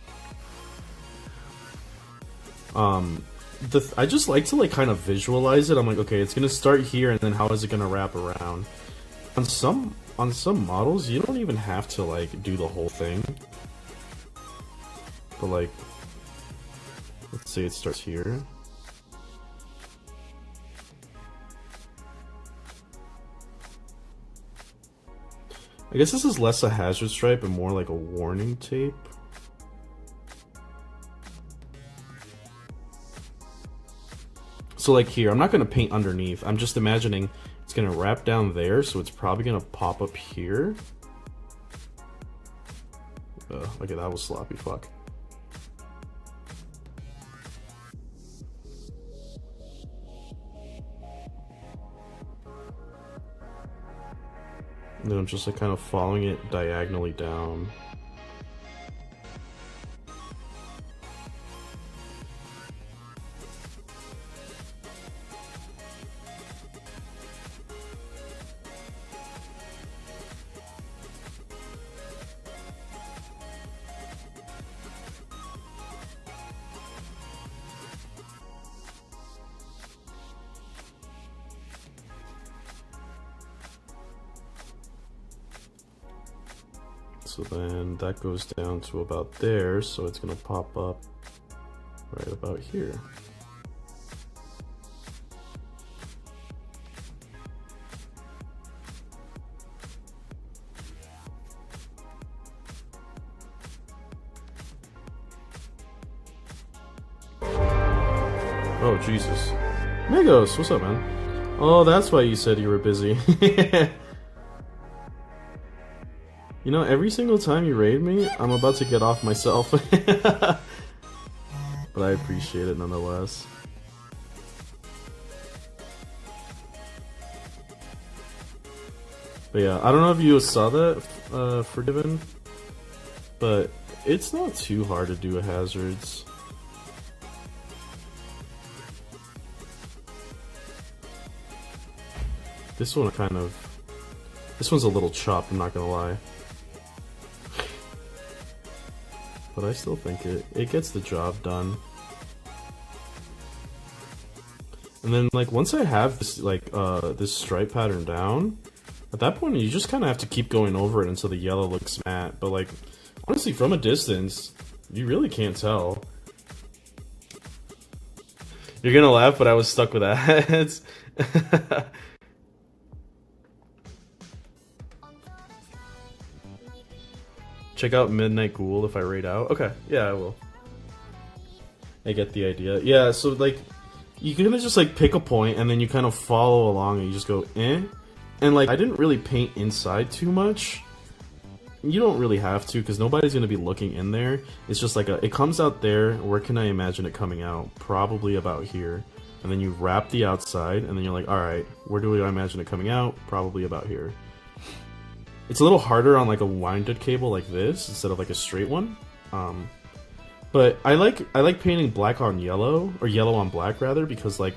I just like to, like, kind of visualize it. I'm like, okay, it's gonna start here, and then how is it gonna wrap around? On some models, you don't even have to, like, do the whole thing. But, like, Let's say it starts here. I guess this is less a hazard stripe and more like a warning tape. So like here, I'm not going to paint underneath. I'm just imagining it's going to wrap down there, so it's probably going to pop up here. Okay, that was sloppy, fuck. And then I'm just like kind of following it diagonally down. So then that goes down to about there, so it's gonna pop up right about here. Oh, Jesus. Migos, what's up, man? Oh, that's why you said you were busy. You know, every single time you raid me, I'm about to get off myself. But I appreciate it nonetheless. But yeah, I don't know if you saw that, Forgiven, but it's not too hard to do hazards. This one this one's a little chopped, I'm not gonna lie. But I still think it gets the job done. And then like once I have this this stripe pattern down, at that point you just kind of have to keep going over it until the yellow looks matte. But like honestly, from a distance, you really can't tell. You're gonna laugh, but I was stuck with ads. Check out Midnight Ghuld if I raid out. Okay, yeah, I will. I get the idea. Yeah, so like, you can just like pick a point and then you kind of follow along and you just go in. And like, I didn't really paint inside too much. You don't really have to because nobody's going to be looking in there. It's just like it comes out there. Where can I imagine it coming out? Probably about here. And then you wrap the outside and then you're like, alright, where do I imagine it coming out? Probably about here. It's a little harder on like a winded cable like this instead of like a straight one. But I like painting black on yellow, or yellow on black rather, because like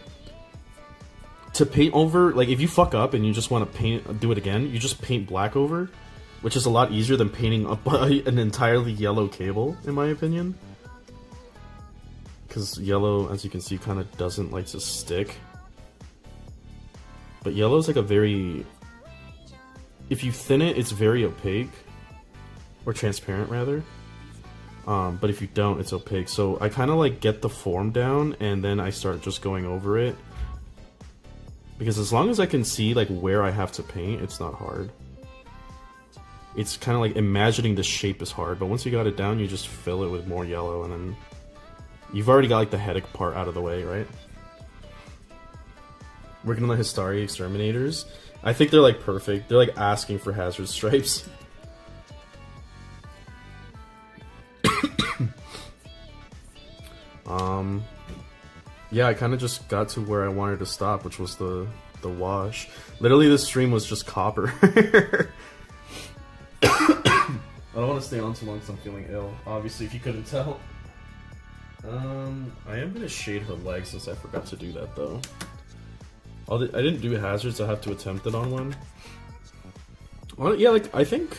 to paint over, like if you fuck up and you just want to do it again, you just paint black over, which is a lot easier than painting an entirely yellow cable, in my opinion. Because yellow, as you can see, kind of doesn't like to stick. But yellow is like a very... If you thin it, it's very opaque. Or transparent, rather. But if you don't, it's opaque. So I kind of like get the form down, and then I start just going over it. Because as long as I can see like where I have to paint, it's not hard. It's kind of like imagining the shape is hard, but once you got it down, you just fill it with more yellow, and then you've already got like the headache part out of the way, right? Working on the Histari Exterminators. I think they're like perfect. They're like asking for hazard stripes. Yeah, I kind of just got to where I wanted to stop, which was the wash. Literally, this stream was just copper. I don't want to stay on too long because I'm feeling ill. Obviously, if you couldn't tell. I am gonna shade her legs since I forgot to do that though. I didn't do hazards. I have to attempt it on one. Well, yeah, like I think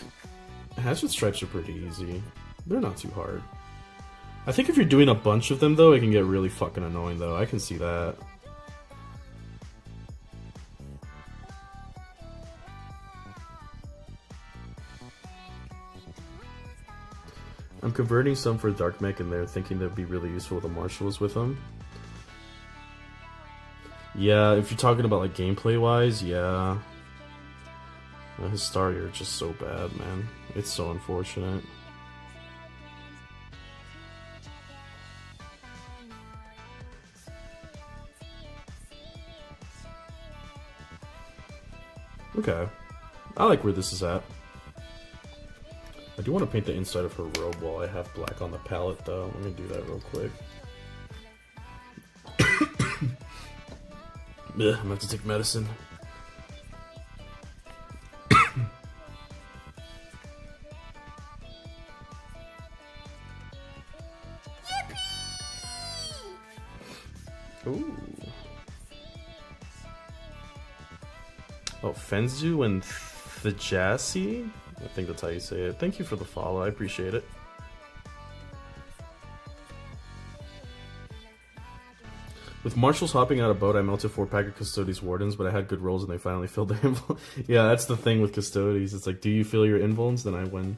hazard stripes are pretty easy. They're not too hard. I think if you're doing a bunch of them though, it can get really fucking annoying though. I can see that. I'm converting some for Dark Mech in there, thinking that'd be really useful with the marshals with them. Yeah, if you're talking about like gameplay wise, yeah. His starter is just so bad, man. It's so unfortunate. Okay. I like where this is at. I do want to paint the inside of her robe while I have black on the palette, though. Let me do that real quick. I'm gonna have to take medicine. Ooh. Oh, Fenzu and Thajasi? I think that's how you say it. Thank you for the follow, I appreciate it. With Marshals hopping out of boat, I melted 4-pack of Custodes Wardens, but I had good rolls and they finally filled their invul. Yeah, that's the thing with Custodes. It's like, do you fill your invulns? Then I win.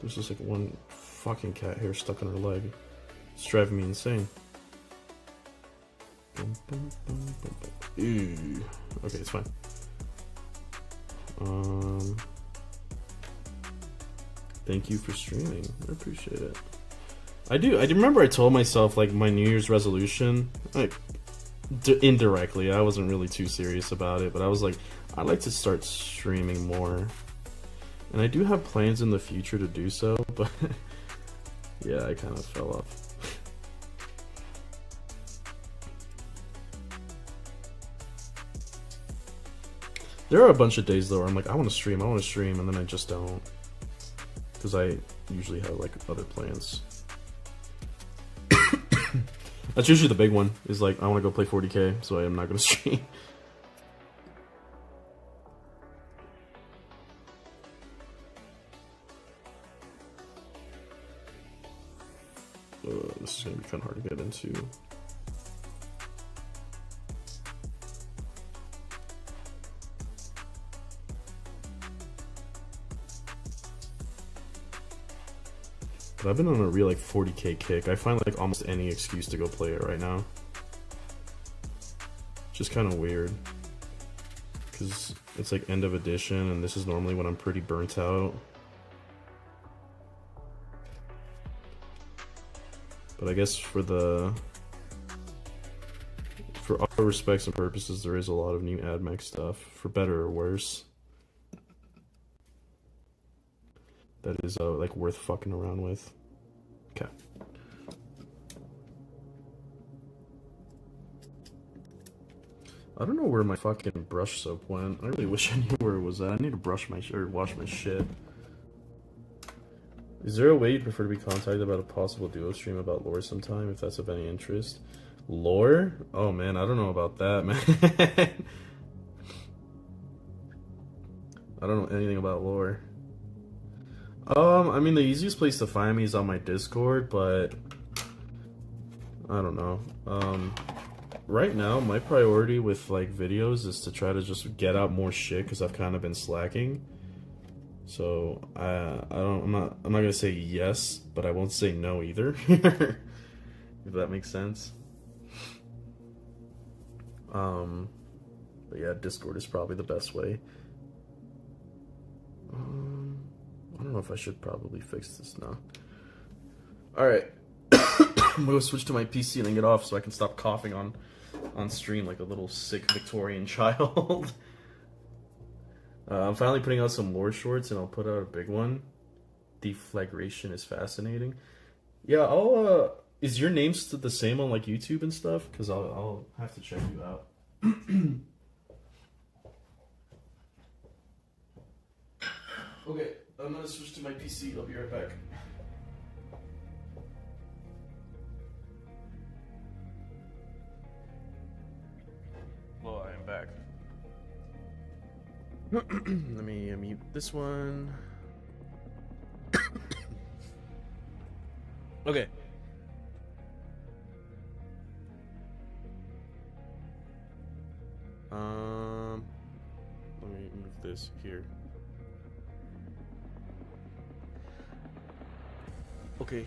There's just like one fucking cat hair stuck on her leg. It's driving me insane. Ew. Okay, it's fine. Thank you for streaming. I appreciate it. I do remember I told myself like my New Year's resolution, like indirectly. I wasn't really too serious about it, but I was like, I'd like to start streaming more. And I do have plans in the future to do so, but yeah, I kind of fell off. There are a bunch of days though where I'm like, I want to stream, and then I just don't. Because I usually have like other plans. That's usually the big one, is like, I want to go play 40k, so I am not going to stream. This is going to be kind of hard to get into. But I've been on a real like 40k kick. I find like almost any excuse to go play it right now. Just kind of weird. Because it's like end of edition and this is normally when I'm pretty burnt out. But I guess for all respects and purposes, there is a lot of new AdMech stuff, for better or worse. That is like worth fucking around with. Okay. I don't know where my fucking brush soap went. I really wish I knew where it was at. I need to brush my or wash my shit. Is there a way you'd prefer to be contacted about a possible duo stream about lore sometime, if that's of any interest? Lore? Oh man, I don't know about that, man. I don't know anything about lore. I mean, the easiest place to find me is on my Discord, but I don't know. Right now, my priority with like videos is to try to just get out more shit because I've kind of been slacking. So I'm not gonna say yes, but I won't say no either. If that makes sense. But yeah, Discord is probably the best way. I don't know if I should probably fix this now. Alright. I'm gonna switch to my PC and then get off so I can stop coughing on stream like a little sick Victorian child. I'm finally putting out some lore shorts and I'll put out a big one. Deflagration is fascinating. Yeah, is your name still the same on like YouTube and stuff? Because I'll have to check you out. Okay, I'm gonna switch to my PC. I'll be right back. Well, I am back. Let me mute this one. Okay. Let me move this here. Okay.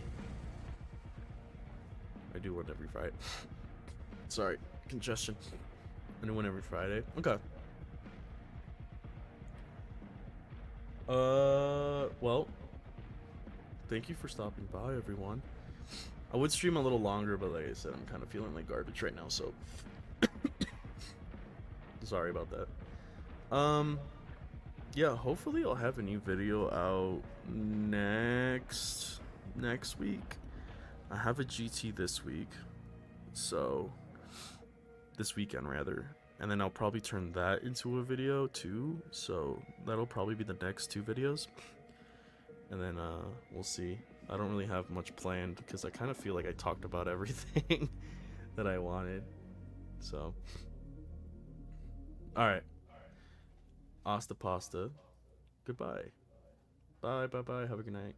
I do one every Friday. Sorry, congestion. I do one every Friday. Okay. Well, thank you for stopping by, everyone. I would stream a little longer, but like I said, I'm kind of feeling like garbage right now, so sorry about that. Yeah, hopefully I'll have a new video out next week. I have a GT this week, so this weekend rather, and then I'll probably turn that into a video too, so that'll probably be the next 2 videos, and then we'll see. I don't really have much planned because I kind of feel like I talked about everything that I wanted, so alright, hasta pasta, goodbye, bye, have a good night.